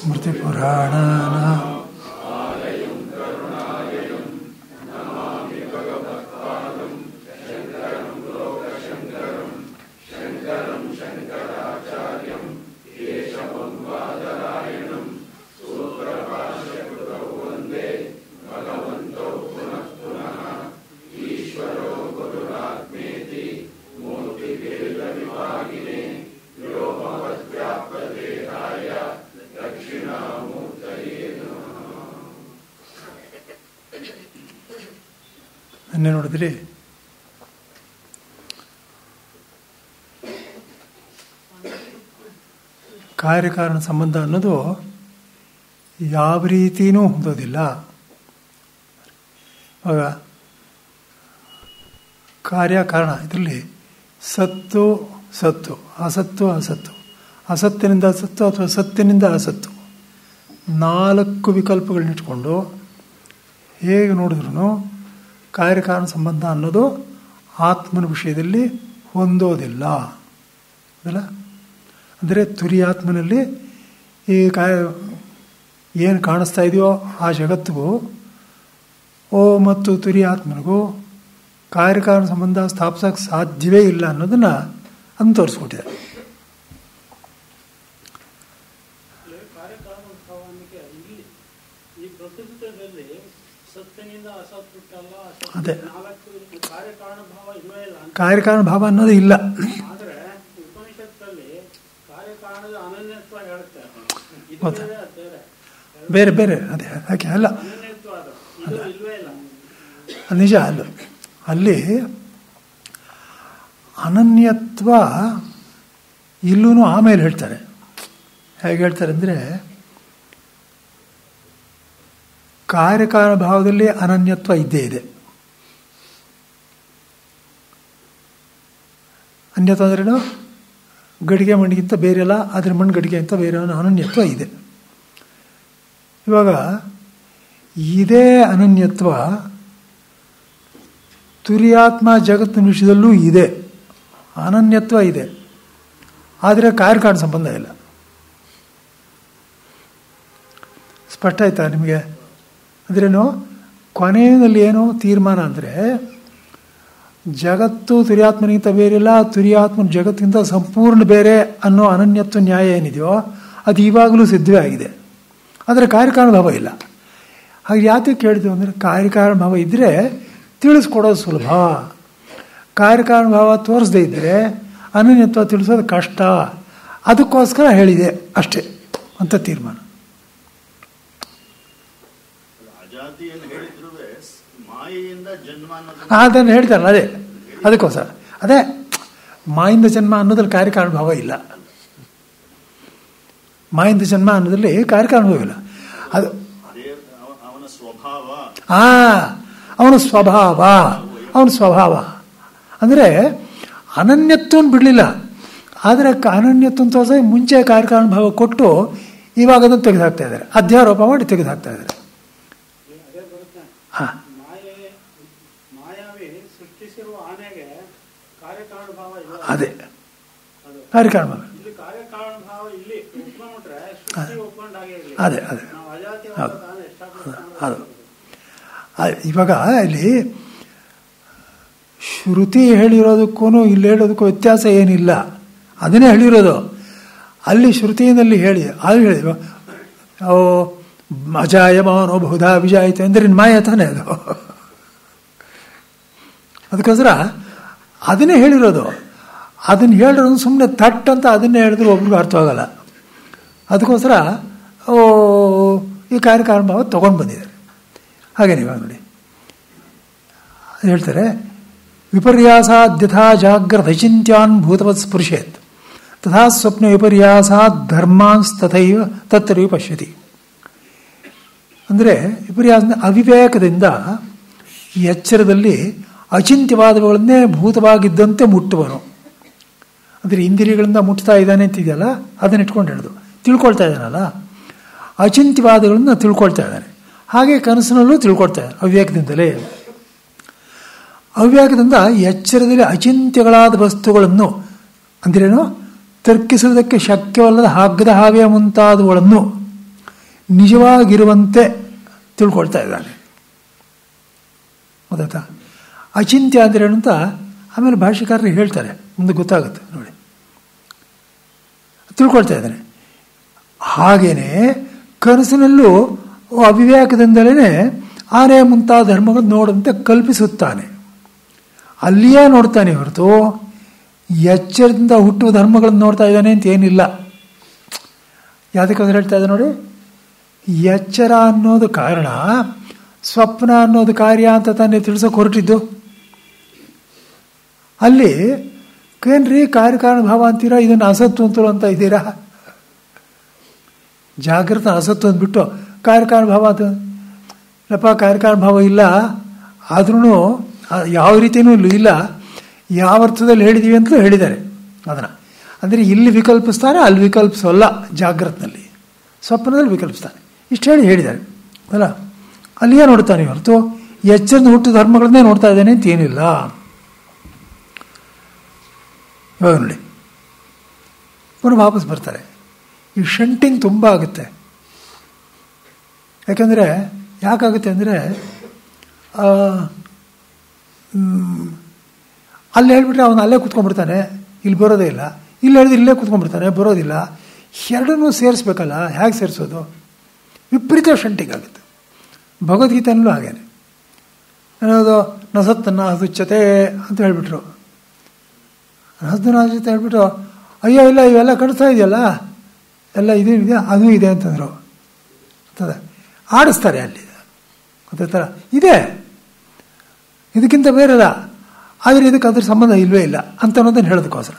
ಸ್ಮೃತಿಪುರಾಣಾನಾಂ ಅನ್ನೇ ನೋಡಿದ್ರಿ. ಕಾರ್ಯಕಾರಣ ಸಂಬಂಧ ಅನ್ನೋದು ಯಾವ ರೀತಿಯೂ ಹೊಂದೋದಿಲ್ಲ. ಆಗ ಕಾರ್ಯಕಾರಣ ಇದರಲ್ಲಿ ಸತ್ತು ಸತ್ತು, ಅಸತ್ತು ಅಸತ್ತು, ಅಸತ್ತಿನಿಂದ ಸತ್ತು ಅಥವಾ ಸತ್ತಿನಿಂದ ಅಸತ್ತು, 4 ವಿಕಲ್ಪಗಳನ್ನಿಟ್ಕೊಂಡು ಹೇಗೆ ನೋಡಿದ್ರು ಕಾರ್ಯಕಾರಣ ಸಂಬಂಧ ಅನ್ನೋದು ಆತ್ಮನ ವಿಷಯದಲ್ಲಿ ಹೊಂದೋದಿಲ್ಲ ಅದಲ್ಲ. ಅಂದರೆ ತುರಿಯಾತ್ಮನಲ್ಲಿ ಈ ಏನು ಕಾಣಿಸ್ತಾ ಇದೆಯೋ ಆ ಜಗತ್ತಿಗೂ ಓ ಮತ್ತು ತುರಿಯಾತ್ಮನಿಗೂ ಕಾರ್ಯಕಾರಣ ಸಂಬಂಧ ಸ್ಥಾಪಿಸೋಕ್ಕೆ ಸಾಧ್ಯವೇ ಇಲ್ಲ ಅನ್ನೋದನ್ನು ಅದನ್ನು ತೋರಿಸ್ಕೊಟ್ಟಿದೆ. ಅದೇ ಕಾರ್ಯಕಾರಣ ಭಾವ ಅನ್ನೋದು ಇಲ್ಲ. ಬೇರೆ ಬೇರೆ ಅದೇ ಯಾಕೆ ಅಲ್ಲ, ನಿಜ ಅಲ್ಲ. ಅಲ್ಲಿ ಅನನ್ಯತ್ವ ಇಲ್ಲೂ ಆಮೇಲೆ ಹೇಳ್ತಾರೆ. ಹೇಗೆ ಹೇಳ್ತಾರೆ ಅಂದರೆ, ಕಾರ್ಯಕಾರಣ ಭಾವದಲ್ಲಿ ಅನನ್ಯತ್ವ ಇದ್ದೇ ಇದೆ. ಅನ್ಯತ್ವ ಅಂದ್ರೇನು? ಗಡಿಗೆ ಮಣ್ಣಿಗಿಂತ ಬೇರೆಲ್ಲ, ಅದ್ರ ಮಣ್ಣು ಗಡಿಗೆ ಅಂತ ಬೇರೆ ಅನನ್ಯತ್ವ ಇದೆ. ಇವಾಗ ಇದೇ ಅನನ್ಯತ್ವ ತುರಿಯಾತ್ಮ ಜಗತ್ತಿನ ವಿಷಯದಲ್ಲೂ ಇದೆ, ಅನನ್ಯತ್ವ ಇದೆ. ಆದರೆ ಕಾರ್ಯಕಾರಣ ಸಂಬಂಧ ಇಲ್ಲ. ಸ್ಪಷ್ಟ ಆಯ್ತಾ ನಿಮಗೆ? ಅಂದ್ರೇನು, ಕೊನೆಯಲ್ಲಿ ಏನು ತೀರ್ಮಾನ ಅಂದರೆ, ಜಗತ್ತು ತುರಿಯಾತ್ಮನಿಗಿಂತ ಬೇರೆಲ್ಲ, ತುರಿಯಾತ್ಮನ ಜಗತ್ತಿಗಿಂತ ಸಂಪೂರ್ಣ ಬೇರೆ ಅನ್ನೋ ಅನನ್ಯತ್ವ ನ್ಯಾಯ ಏನಿದೆಯೋ ಅದು ಇವಾಗಲೂ ಸಿದ್ಧವೇ ಆಗಿದೆ. ಆದರೆ ಕಾರ್ಯಕಾರಣ ಭಾವ ಇಲ್ಲ. ಹಾಗೆ ಯಾಕೆ ಕೇಳಿದ್ವಿ ಅಂದರೆ, ಕಾರ್ಯಕಾರಣ ಭಾವ ಇದ್ದರೆ ತಿಳಿಸ್ಕೊಡೋದು ಸುಲಭ. ಕಾರ್ಯಕಾರಣ ಭಾವ ತೋರಿಸದೇ ಇದ್ದರೆ ಅನನ್ಯತ್ವ ತಿಳಿಸೋದು ಕಷ್ಟ. ಅದಕ್ಕೋಸ್ಕರ ಹೇಳಿದೆ ಅಷ್ಟೇ ಅಂತ ತೀರ್ಮಾನ. ಅದನ್ನು ಹೇಳ್ತಾರಲ್ಲ, ಅದೇ ಅದಕ್ಕೋಸ್ಕರ ಅದೇ ಮಾಯಿಂದ ಜನ್ಮ ಅನ್ನೋದ್ರಲ್ಲಿ ಕಾರ್ಯಕಾರಣ ಭಾವ ಇಲ್ಲ. ಮಾಯಿಂದ ಜನ್ಮ ಅನ್ನೋದ್ರಲ್ಲಿ ಕಾರ್ಯಕಾರಣ ಭಾವ ಇಲ್ಲ. ಅದು ಅವನ ಸ್ವಭಾವ ಅಂದರೆ ಅನನ್ಯತ್ವವನ್ನು ಬಿಡಲಿಲ್ಲ. ಆದರೆ ಅನನ್ಯತ್ವ ತೋರಿಸ ಮುಂಚೆ ಕಾರ್ಯಕಾರಣ ಭಾವ ಕೊಟ್ಟು ಇವಾಗ ಅದನ್ನು ತೆಗೆದುಹಾಕ್ತಾ ಇದ್ದಾರೆ, ಅಧ್ಯಾರೋಪ ಮಾಡಿ ತೆಗೆದುಹಾಕ್ತಾ ಇದ್ದಾರೆ. ಹಾಂ, ಅದೇ ಕಾರ್ಯಕಾರಣ ಭಾವ. ಅದೇ ಅದೇ ಅದು ಇವಾಗ ಇಲ್ಲಿ ಶ್ರುತಿ ಹೇಳಿರೋದಕ್ಕೂ ಇಲ್ಲಿ ಹೇಳೋದಕ್ಕೂ ವ್ಯತ್ಯಾಸ ಏನಿಲ್ಲ, ಅದನ್ನೇ ಹೇಳಿರೋದು. ಅಲ್ಲಿ ಶ್ರುತಿಯಲ್ಲಿ ಹೇಳಿ ಅದು ಹೇಳಿ ಓ ಅಜಾಯಮಾನೋ ಬಹುಧಾ ವಿಜಾಯಿತ ಅಂದರೆ ಮಾಯ ತಾನೇ ಅದು. ಅದಕ್ಕೋಸ್ಕರ ಅದನ್ನೇ ಹೇಳಿರೋದು. ಅದನ್ನು ಹೇಳಿರೋದು ಸುಮ್ಮನೆ ತಟ್ ಅಂತ ಅದನ್ನೇ ಹೇಳಿದ್ರು ಒಬ್ರಿಗೂ ಅರ್ಥವಾಗಲ್ಲ. ಅದಕ್ಕೋಸ್ಕರ ಈ ಕಾರ್ಯಕಾರಣ ಭಾವ ತೊಗೊಂಡು ಬಂದಿದ್ದಾರೆ. ಹಾಗೇನೆ ಇವಾಗ ನೋಡಿ ಹೇಳ್ತಾರೆ, ವಿಪರ್ಯಾಸಾದ್ಯಥಾ ಜಾಗ್ರತ ಅಚಿಂತ್ಯಾನ್ ಭೂತವತ್ ಸ್ಪೃಶೇತ್ ತಥಾ ಸ್ವಪ್ನ ವಿಪರ್ಯಾಸಾತ್ ಧರ್ಮಾನ್ಸ್ ತಥೈವ ತತ್ರೈವ ಪಶ್ಯತಿ. ಅಂದರೆ ವಿಪರ್ಯಾಸ ಅವಿವೇಕದಿಂದ ಈ ಎಚ್ಚರದಲ್ಲಿ ಅಚಿಂತ್ಯವಾದವುಗಳನ್ನೇ ಭೂತವಾಗಿದ್ದಂತೆ ಮುಟ್ಟುವನು. ಅಂದರೆ ಇಂದ್ರಿಯಗಳಿಂದ ಮುಟ್ತಾ ಇದ್ದಾನೆ ಅಂತಿದೆಯಲ್ಲ, ಅದನ್ನ ಇಟ್ಕೊಂಡು ಹೇಳೋದು. ತಿಳ್ಕೊಳ್ತಾ ಇದ್ದಾನಲ್ಲ, ಅಚಿಂತ್ಯವಾದಗಳನ್ನ ತಿಳ್ಕೊಳ್ತಾ ಇದ್ದಾನೆ. ಹಾಗೆ ಕನಸಿನಲ್ಲೂ ತಿಳ್ಕೊಳ್ತಾ ಇದ್ದಾನೆ ಅವಿವೇಕದಿಂದಲೇ. ಅವಿವೇಕದಿಂದ ಎಚ್ಚರದಲ್ಲಿ ಅಚಿಂತ್ಯಗಳಾದ ವಸ್ತುಗಳನ್ನು, ಅಂದ್ರೇನು, ತರ್ಕಿಸುವುದಕ್ಕೆ ಶಕ್ಯವಲ್ಲದ ಹಗ್ಗದ ಹಾವಿಯ ಮುಂತಾದವುಗಳನ್ನು ನಿಜವಾಗಿರುವಂತೆ ತಿಳ್ಕೊಳ್ತಾ ಇದ್ದಾನೆ. ಗೊತ್ತಾಯ್ತಾ? ಅಚಿಂತ್ಯ ಅಂದರೆ ಏನು ಅಂತ ಆಮೇಲೆ ಭಾಷೆಕಾರರು ಹೇಳ್ತಾರೆ, ಮುಂದೆ ಗೊತ್ತಾಗುತ್ತೆ ನೋಡಿ. ತಿಳ್ಕೊಳ್ತಾ ಇದ್ದಾನೆ. ಹಾಗೇನೆ ಕನಸಿನಲ್ಲೂ ಅವಿವೇಕದಿಂದಲೇ ಆನೆ ಮುಂತಾದ ಧರ್ಮಗಳು ನೋಡಂತೆ ಕಲ್ಪಿಸುತ್ತಾನೆ. ಅಲ್ಲಿಯೇ ನೋಡ್ತಾನೆ ಹೊರತು ಎಚ್ಚರದಿಂದ ಹುಟ್ಟುವ ಧರ್ಮಗಳನ್ನು ನೋಡ್ತಾ ಇದ್ದಾನೆ ಅಂತ ಏನಿಲ್ಲ. ಯಾವುದಕ್ಕಾದ್ರೂ ಹೇಳ್ತಾ ಇದ್ದ ನೋಡಿ, ಎಚ್ಚರ ಅನ್ನೋದು ಕಾರಣ, ಸ್ವಪ್ನ ಅನ್ನೋದು ಕಾರ್ಯ ಅಂತ ತಾನೇ ತಿಳಿಸೋಕೆ ಹೊರಟಿದ್ದು. ಅಲ್ಲಿ ಏನ್ರಿ ಕಾರ್ಯಕಾರಣ ಭಾವ ಅಂತೀರಾ, ಇದನ್ನು ಅಸತ್ತು ಅಂತಲೂ ಅಂತ ಇದ್ದೀರಾ? ಜಾಗೃತ ಅಸತ್ತು ಅಂದ್ಬಿಟ್ಟು ಕಾರ್ಯಕಾರಣ ಭಾವ ಅಂತ ಇಲ್ಲಪ್ಪ, ಕಾರ್ಯಕಾರಣ ಭಾವ ಇಲ್ಲ, ಆದ್ರೂ ಯಾವ ರೀತಿಯೂ ಇಲ್ಲ, ಯಾವ ಅರ್ಥದಲ್ಲಿ ಹೇಳಿದ್ದೀವಿ ಅಂತಲೂ ಹೇಳಿದ್ದಾರೆ ಅದನ್ನು. ಅಂದರೆ ಇಲ್ಲಿ ವಿಕಲ್ಪಿಸ್ತಾನೆ, ಅಲ್ಲಿ ವಿಕಲ್ಪಿಸೋಲ್ಲ. ಜಾಗೃತನಲ್ಲಿ, ಸ್ವಪ್ನದಲ್ಲಿ ವಿಕಲ್ಪಿಸ್ತಾನೆ. ಇಷ್ಟು ಹೇಳಿದ್ದಾರೆ ಅಲ್ಲ. ಅಲ್ಲಿಯೇ ನೋಡ್ತಾನೆ ಹೊರತು ಎಚ್ಚರದ ಹುಟ್ಟು ಧರ್ಮಗಳನ್ನೇ ನೋಡ್ತಾ ಇದ್ದಾನೆ ಅಂತ ಏನಿಲ್ಲ. ಇವಾಗ ನೋಡಿ, ಪುನಃ ವಾಪಸ್ ಬರ್ತಾರೆ. ಈ ಶಂಟಿಂಗ್ ತುಂಬ ಆಗುತ್ತೆ. ಯಾಕಂದರೆ ಯಾಕಾಗುತ್ತೆ ಅಂದರೆ, ಅಲ್ಲಿ ಹೇಳ್ಬಿಟ್ರೆ ಅವನು ಅಲ್ಲೇ ಕೂತ್ಕೊಂಡ್ಬಿಡ್ತಾನೆ, ಇಲ್ಲಿ ಬರೋದೇ ಇಲ್ಲ. ಇಲ್ಲಿ ಹೇಳಿದ್ರೆ ಇಲ್ಲೇ ಕೂತ್ಕೊಂಡ್ಬಿಡ್ತಾನೆ, ಬರೋದಿಲ್ಲ. ಎರಡನ್ನೂ ಸೇರಿಸ್ಬೇಕಲ್ಲ, ಹೇಗೆ ಸೇರಿಸೋದು? ವಿಪರೀತ ಶಂಟಿಂಗ್ ಆಗುತ್ತೆ. ಭಗವದ್ಗೀತೆಯಲ್ಲೂ ಹಾಗೇನೆ ಅನ್ನೋದು ನಸತ್ತನ್ನ ಸುಚ್ಚತೆ ಅಂತ ಹೇಳ್ಬಿಟ್ರು. ನಸತ್ತನ್ನ ಹೇಳ್ಬಿಟ್ಟು, ಅಯ್ಯೋ ಇಲ್ಲ ಇವೆಲ್ಲ ಕಾಣಿಸ್ತಾ ಇದೆಯಲ್ಲ, ಎಲ್ಲ ಇದು ಇದೆ ಅದು ಇದೆ ಅಂತಂದರು. ಅಂತದ ಆಡಿಸ್ತಾರೆ ಅಲ್ಲಿ. ಗೊತ್ತಾಯ್ತಲ್ಲ, ಇದೆ, ಇದಕ್ಕಿಂತ ಬೇರೆಲ್ಲ, ಆದರೆ ಇದಕ್ಕೆ ಅದ್ರ ಸಂಬಂಧ ಇಲ್ವೇ ಇಲ್ಲ ಅಂತ ಅನ್ನೋದನ್ನು ಹೇಳೋದಕ್ಕೋಸ್ಕರ.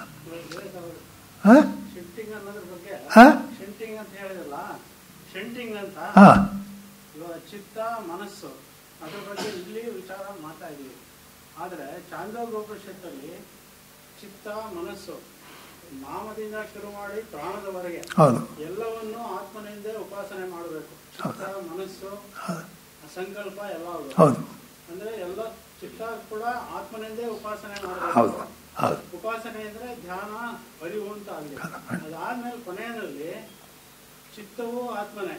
ಹಾಂ ಹಾಂ ಚಿತ್ತ ಮನಸ್ಸು ಅದ್ರ ಬಗ್ಗೆ ಇಲ್ಲಿ ವಿಚಾರ ಮಾಡ್ತಾ ಇದೀವಿ. ಆದ್ರೆ ಚಾಂದೋಗ್ಯೋಪನಿಷತ್ತಲ್ಲಿ ಚಿತ್ತ ಮನಸ್ಸು ನಾಮದಿಂದ ಶುರು ಮಾಡಿ ಪ್ರಾಣದವರೆಗೆ ಎಲ್ಲವನ್ನು ಆತ್ಮನಿಂದ ಉಪಾಸನೆ ಮಾಡಬೇಕು. ಚಿತ್ತ ಮನಸ್ಸು ಸಂಕಲ್ಪ ಎಲ್ಲ ಅಂದ್ರೆ ಎಲ್ಲ ಚಿತ್ತ ಕೂಡ ಆತ್ಮನಿಂದೇ ಉಪಾಸನೆ ಮಾಡಬೇಕು. ಉಪಾಸನೆ ಅಂದ್ರೆ ಧ್ಯಾನ ಅರಿವು ಅಂತ ಆಗಲಿ. ಅದಾದ್ಮೇಲೆ ಕೊನೆಯಲ್ಲಿ ಚಿತ್ತವೂ ಆತ್ಮನೇ,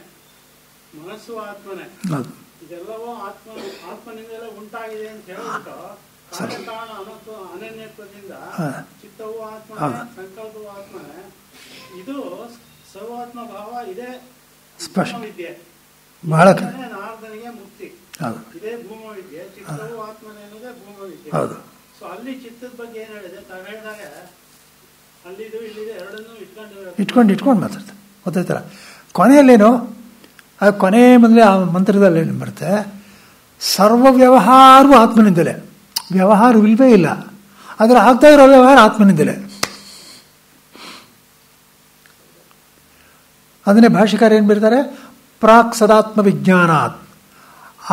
ಮನಸ್ಸು ಆತ್ಮನೇ, ಇದೆಲ್ಲವೂ ಆತ್ಮನಿಂದಲೇ ಉಂಟಾಗಿದೆ ಅಂತ ಹೇಳ್ಬಿಟ್ಟು ಕಾರ್ಯಕಾರಣ ಅನನ್ಯತ್ವದಿಂದ ಚಿತ್ತವೂ ಆತ್ಮನೇ, ಸಂಕಲ್ಪವೂ ಆತ್ಮನೇ, ಇದು ಸರ್ವಾತ್ಮ ಭಾವ ಇದೆ. ವಿದ್ಯೆ ನಾರದನಿಗೆ ಮುಕ್ತಿ, ಇದೇ ಭೂಮ ವಿದ್ಯೆ. ಚಿತ್ತವೂ ಆತ್ಮನೇ ಅನ್ನೋದೇ ಭೂಮ ವಿದ್ಯೆ. ಸೊ ಅಲ್ಲಿ ಚಿತ್ತದ ಬಗ್ಗೆ ಏನ್ ಹೇಳಿದೆ ತಾವು ಹೇಳಿದಾಗ, ಅಲ್ಲಿದು ಇಲ್ಲಿದೆ ಎರಡನ್ನೂ ಇಟ್ಕೊಂಡು ಮಾತಾಡ್ತಾರೆ. ಗೊತ್ತಾಯ್ತಲ್ಲ, ಕೊನೆಯಲ್ಲೇನು ಆ ಕೊನೆ ಮೊದಲೇ ಆ ಮಂತ್ರದಲ್ಲಿ ಏನು ಬರುತ್ತೆ, ಸರ್ವ ವ್ಯವಹಾರವೂ ಆತ್ಮನಿಂದಲೇ. ವ್ಯವಹಾರವಿಲ್ವೇ ಇಲ್ಲ, ಆದರೆ ಆಗ್ತಾ ಇರೋ ವ್ಯವಹಾರ ಆತ್ಮನಿಂದಲೇ. ಅದನ್ನೇ ಭಾಷೆಕಾರ ಏನು ಬರೀತಾರೆ, ಪ್ರಾಕ್ ಸದಾತ್ಮ ವಿಜ್ಞಾನಾತ್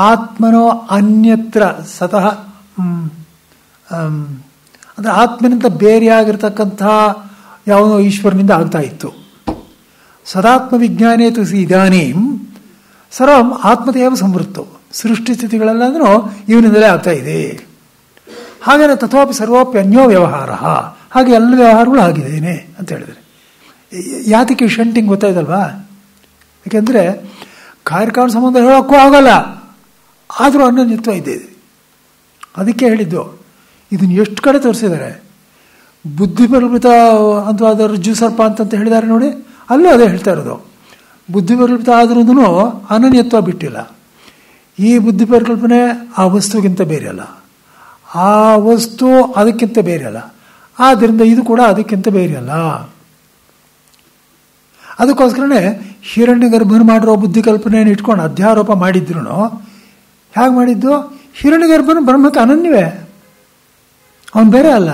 ಆತ್ಮನೋ ಅನ್ಯತ್ರ ಸತಃ, ಅಂದರೆ ಆತ್ಮನಿಂದ ಬೇರೆಯಾಗಿರ್ತಕ್ಕಂಥ ಯಾವುದೋ ಈಶ್ವರನಿಂದ ಆಗ್ತಾ ಇತ್ತು. ಸದಾತ್ಮ ವಿಜ್ಞಾನೇತು ಇದಾನೀಂ ಸರ್ವಂ ಆತ್ಮದೇವ ಸಂವೃತ್ತು. ಸೃಷ್ಟಿ ಸ್ಥಿತಿಗಳೆಲ್ಲಂದ್ರೂ ಇವನಿಂದಲೇ ಆಗ್ತಾ ಇದೆ. ಹಾಗೇನೆ ತಥೋಪಿ ಸರ್ವೋಪಿ ಅನ್ಯೋ ವ್ಯವಹಾರ, ಹಾಗೆ ಎಲ್ಲ ವ್ಯವಹಾರಗಳು ಆಗಿದ್ದೇನೆ ಅಂತ ಹೇಳಿದರೆ. ಯಾತಕ್ಕೆ ಶಂಟಿಂಗ್ ಗೊತ್ತಾಯ್ತಲ್ವಾ? ಯಾಕೆಂದರೆ ಕಾರ್ಯಕಾರಣ ಸಂಬಂಧ ಹೇಳೋಕ್ಕೂ ಆಗಲ್ಲ, ಆದರೂ ಅನ್ಯೋನ್ಯತ್ವ ಇದ್ದಿದೆ. ಅದಕ್ಕೆ ಹೇಳಿದ್ದು. ಇದನ್ನು ಎಷ್ಟು ಕಡೆ ತೋರಿಸಿದ್ದಾರೆ. ಬುದ್ಧಿ ಪರಿಮಿತ ಅಥವಾ ಅದರ ಜ್ಯೂಸರ್ಪ ಅಂತ ಹೇಳಿದ್ದಾರೆ ನೋಡಿ, ಅಲ್ಲೂ ಅದೇ ಹೇಳ್ತಾ ಇರೋದು. ಬುದ್ಧಿ ಪರಿಕಲ್ಪಿತ ಆದ್ರೂ ಅನನ್ಯತ್ವ ಬಿಟ್ಟಿಲ್ಲ. ಈ ಬುದ್ಧಿ ಪರಿಕಲ್ಪನೆ ಆ ವಸ್ತುಗಿಂತ ಬೇರೆ ಅಲ್ಲ, ಆ ವಸ್ತು ಅದಕ್ಕಿಂತ ಬೇರೆ ಅಲ್ಲ, ಆದ್ದರಿಂದ ಇದು ಕೂಡ ಅದಕ್ಕಿಂತ ಬೇರೆ ಅಲ್ಲ. ಅದಕ್ಕೋಸ್ಕರನೇ ಹಿರಣ್ಯ ಗರ್ಭನ ಮಾಡಿರೋ ಬುದ್ಧಿ ಕಲ್ಪನೆಯನ್ನು ಇಟ್ಕೊಂಡು ಅಧ್ಯಾರೋಪ ಮಾಡಿದ್ರು. ಹೇಗೆ ಮಾಡಿದ್ದು? ಹಿರಣ್ಯ ಗರ್ಭನ ಬ್ರಹ್ಮಕ್ಕೆ ಅನನ್ಯವೇ, ಅವನು ಬೇರೆ ಅಲ್ಲ.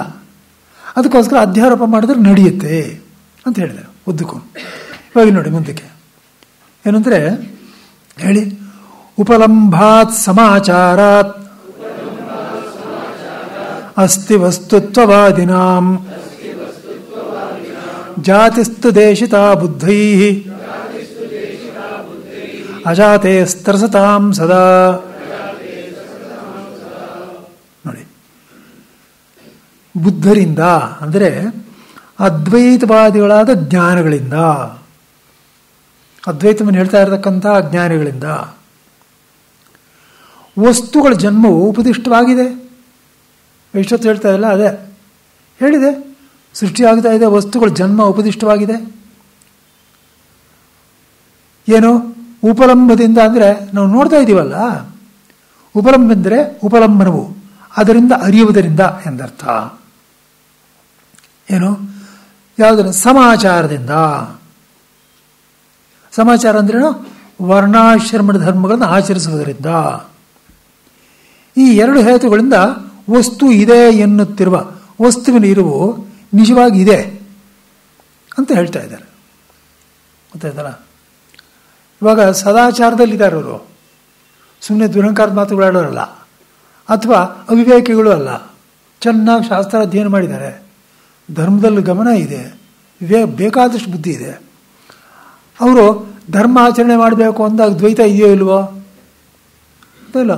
ಅದಕ್ಕೋಸ್ಕರ ಅಧ್ಯಾರೋಪ ಮಾಡಿದ್ರೆ ನಡೆಯುತ್ತೆ ಅಂತ ಹೇಳಿದ್ದಾರೆ ಉದ್ದಕ್ಕೂ. ಇವಾಗ ನೋಡಿ ಮುಂದಕ್ಕೆ ಏನಂದರೆ ಹೇಳಿ, ಉಪಲಂಭಾತ್ ಸಮಾಚಾರಾತ್ ಅಸ್ತಿ ವಸ್ತುತ್ವವಾದಿನಾಂ ಜಾತಿಸ್ತು ದೇಶಿತಾ ಬುದ್ಧೈ ಅಜಾತೆ ಸ್ತರಸತಾಂ ಸದಾ. ನೋಡಿ, ಬುದ್ಧರಿಂದ ಅಂದರೆ ಅದ್ವೈತವಾದಿಗಳಾದ ಜ್ಞಾನಗಳಿಂದ, ಅದ್ವೈತವನ್ನು ಹೇಳ್ತಾ ಇರತಕ್ಕಂಥ ಜ್ಞಾನಿಗಳಿಂದ. ವಸ್ತುಗಳ ಜನ್ಮವು ಉಪದಿಷ್ಟವಾಗಿದೆ. ಎಷ್ಟೊತ್ತು ಹೇಳ್ತಾ ಇಲ್ಲ ಅದೇ ಹೇಳಿದೆ, ಸೃಷ್ಟಿಯಾಗ್ತಾ ಇದೆ, ವಸ್ತುಗಳ ಜನ್ಮ ಉಪದಿಷ್ಟವಾಗಿದೆ. ಏನು ಉಪಲಂಬದಿಂದ ಅಂದರೆ ನಾವು ನೋಡ್ತಾ ಇದ್ದೀವಲ್ಲ, ಉಪಲಂಬ ಎಂದರೆ ಉಪಲಂಬನವು, ಅದರಿಂದ ಅರಿಯುವುದರಿಂದ ಎಂದರ್ಥ. ಏನು ಯಾವುದರ ಸಮಾಚಾರದಿಂದ. ಸಮಾಚಾರ ಅಂದ್ರೇನು? ವರ್ಣಾಶ್ರಮ ಧರ್ಮಗಳನ್ನು ಆಚರಿಸುವುದರಿಂದ. ಈ ಎರಡು ಹೇತುಗಳಿಂದ ವಸ್ತು ಇದೆ ಎನ್ನುತ್ತಿರುವ ವಸ್ತುವಿನ ಇರುವು ನಿಜವಾಗಿ ಇದೆ ಅಂತ ಹೇಳ್ತಾ ಇದ್ದಾರೆ. ಗೊತ್ತಾಯ್ತಲ್ಲ? ಇವಾಗ ಸದಾಚಾರದಲ್ಲಿದ್ದಾರೆ ಅವರು, ಸುಮ್ಮನೆ ದುರಹಂಕಾರದ ಮಾತುಗಳು ಆಡೋರಲ್ಲ, ಅಥವಾ ಅವಿವೇಕಿಗಳು ಅಲ್ಲ. ಚೆನ್ನಾಗಿ ಶಾಸ್ತ್ರ ಅಧ್ಯಯನ ಮಾಡಿದ್ದಾರೆ, ಧರ್ಮದಲ್ಲಿ ಗಮನ ಇದೆ, ಬೇಕಾದಷ್ಟು ಬುದ್ಧಿ ಇದೆ. ಅವರು ಧರ್ಮ ಆಚರಣೆ ಮಾಡಬೇಕು ಅಂದಾಗ ದ್ವೈತ ಇದೆಯೋ ಇಲ್ವೋ? ಇಲ್ಲ,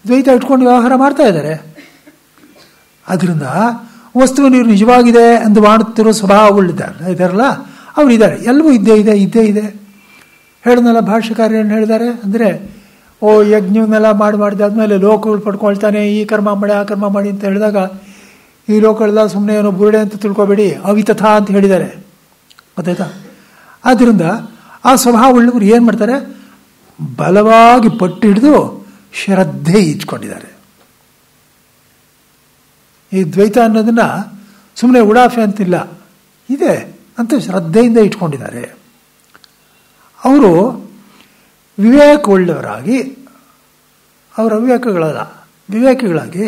ದ್ವೈತ ಇಟ್ಕೊಂಡು ವ್ಯವಹಾರ ಮಾಡ್ತಾ ಇದ್ದಾರೆ. ಅದರಿಂದ ವಸ್ತುವಿನ ನಿಜವಾಗಿದೆ ಎಂದು ಮಾಡುತ್ತಿರೋ ಸ್ವಭಾವಗಳಿದ್ದಾರಲ್ಲ, ಅವರು ಇದ್ದಾರೆ. ಎಲ್ಲವೂ ಇದ್ದೇ ಇದೆ. ಹೇಳಿದ್ನಲ್ಲ ಭಾಷ್ಯಕಾರ್ಯ ಏನು ಹೇಳಿದ್ದಾರೆ ಅಂದರೆ, ಯಜ್ಞವನ್ನೆಲ್ಲ ಮಾಡಿದಾದ್ಮೇಲೆ ಲೋಕಗಳು ಪಡ್ಕೊಳ್ತಾನೆ, ಈ ಕರ್ಮ ಮಾಡಿ ಆ ಕರ್ಮ ಮಾಡಿ ಅಂತ ಹೇಳಿದಾಗ, ಈ ಲೋಕಗಳೆಲ್ಲ ಸುಮ್ಮನೆ ಏನೋ ಬುರುಡೆ ಅಂತ ತಿಳ್ಕೊಬೇಡಿ, ಅವಿತಥಾ ಅಂತ ಹೇಳಿದ್ದಾರೆ. ಗೊತ್ತಾಯ್ತಾ? ಆದ್ದರಿಂದ ಆ ಸ್ವಭಾವವುಳ್ಳವರು ಏನು ಮಾಡ್ತಾರೆ? ಬಲವಾಗಿ ಪಟ್ಟು ಹಿಡಿದು ಶ್ರದ್ಧೆ ಇಟ್ಕೊಂಡಿದ್ದಾರೆ. ಈ ದ್ವೈತ ಅನ್ನೋದನ್ನ ಸುಮ್ಮನೆ ಉಡಾಫೆ ಅಂತಿಲ್ಲ, ಇದೆ ಅಂತ ಶ್ರದ್ಧೆಯಿಂದ ಇಟ್ಕೊಂಡಿದ್ದಾರೆ. ಅವರು ವಿವೇಕವುಳ್ಳವರಾಗಿ, ಅವರ ವಿವೇಕಿಗಳಾಗಿ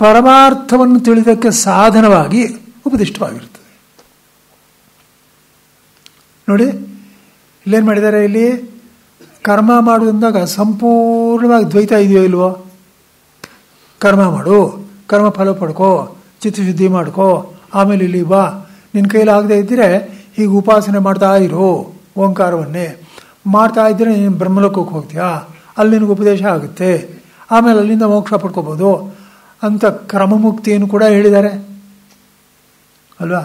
ಪರಮಾರ್ಥವನ್ನು ತಿಳಿದಕ್ಕೆ ಸಾಧನವಾಗಿ ಉಪದಿಷ್ಟವಾಗಿರುತ್ತದೆ. ನೋಡಿ ಇಲ್ಲೇನು ಮಾಡಿದ್ದಾರೆ? ಇಲ್ಲಿ ಕರ್ಮ ಮಾಡುವಂದಾಗ ಸಂಪೂರ್ಣವಾಗಿ ದ್ವೈತ ಇದೆಯೋ ಇಲ್ವೋ? ಕರ್ಮ ಮಾಡು, ಕರ್ಮ ಫಲ ಪಡ್ಕೋ, ಚಿತ್ತಶುದ್ಧಿ ಮಾಡ್ಕೋ, ಆಮೇಲೆ ಇಲ್ಲಿ ಬಾ, ನಿನ್ನ ಕೈಲಾಗದೇ ಇದ್ದರೆ ಹೀಗೆ ಉಪಾಸನೆ ಮಾಡ್ತಾ ಇರೋ, ಓಂಕಾರವನ್ನೇ ಮಾಡ್ತಾ ಇದ್ದರೆ ನೀನು ಬ್ರಹ್ಮಲೋಕಕ್ಕೆ ಹೋಗ್ತೀಯಾ, ಅಲ್ಲಿ ನಿನಗೆ ಉಪದೇಶ ಆಗುತ್ತೆ, ಆಮೇಲೆ ಅಲ್ಲಿಂದ ಮೋಕ್ಷ ಪಡ್ಕೋಬೋದು ಅಂತ ಕ್ರಮಮುಕ್ತಿಯನ್ನು ಕೂಡ ಹೇಳಿದ್ದಾರೆ ಅಲ್ವಾ?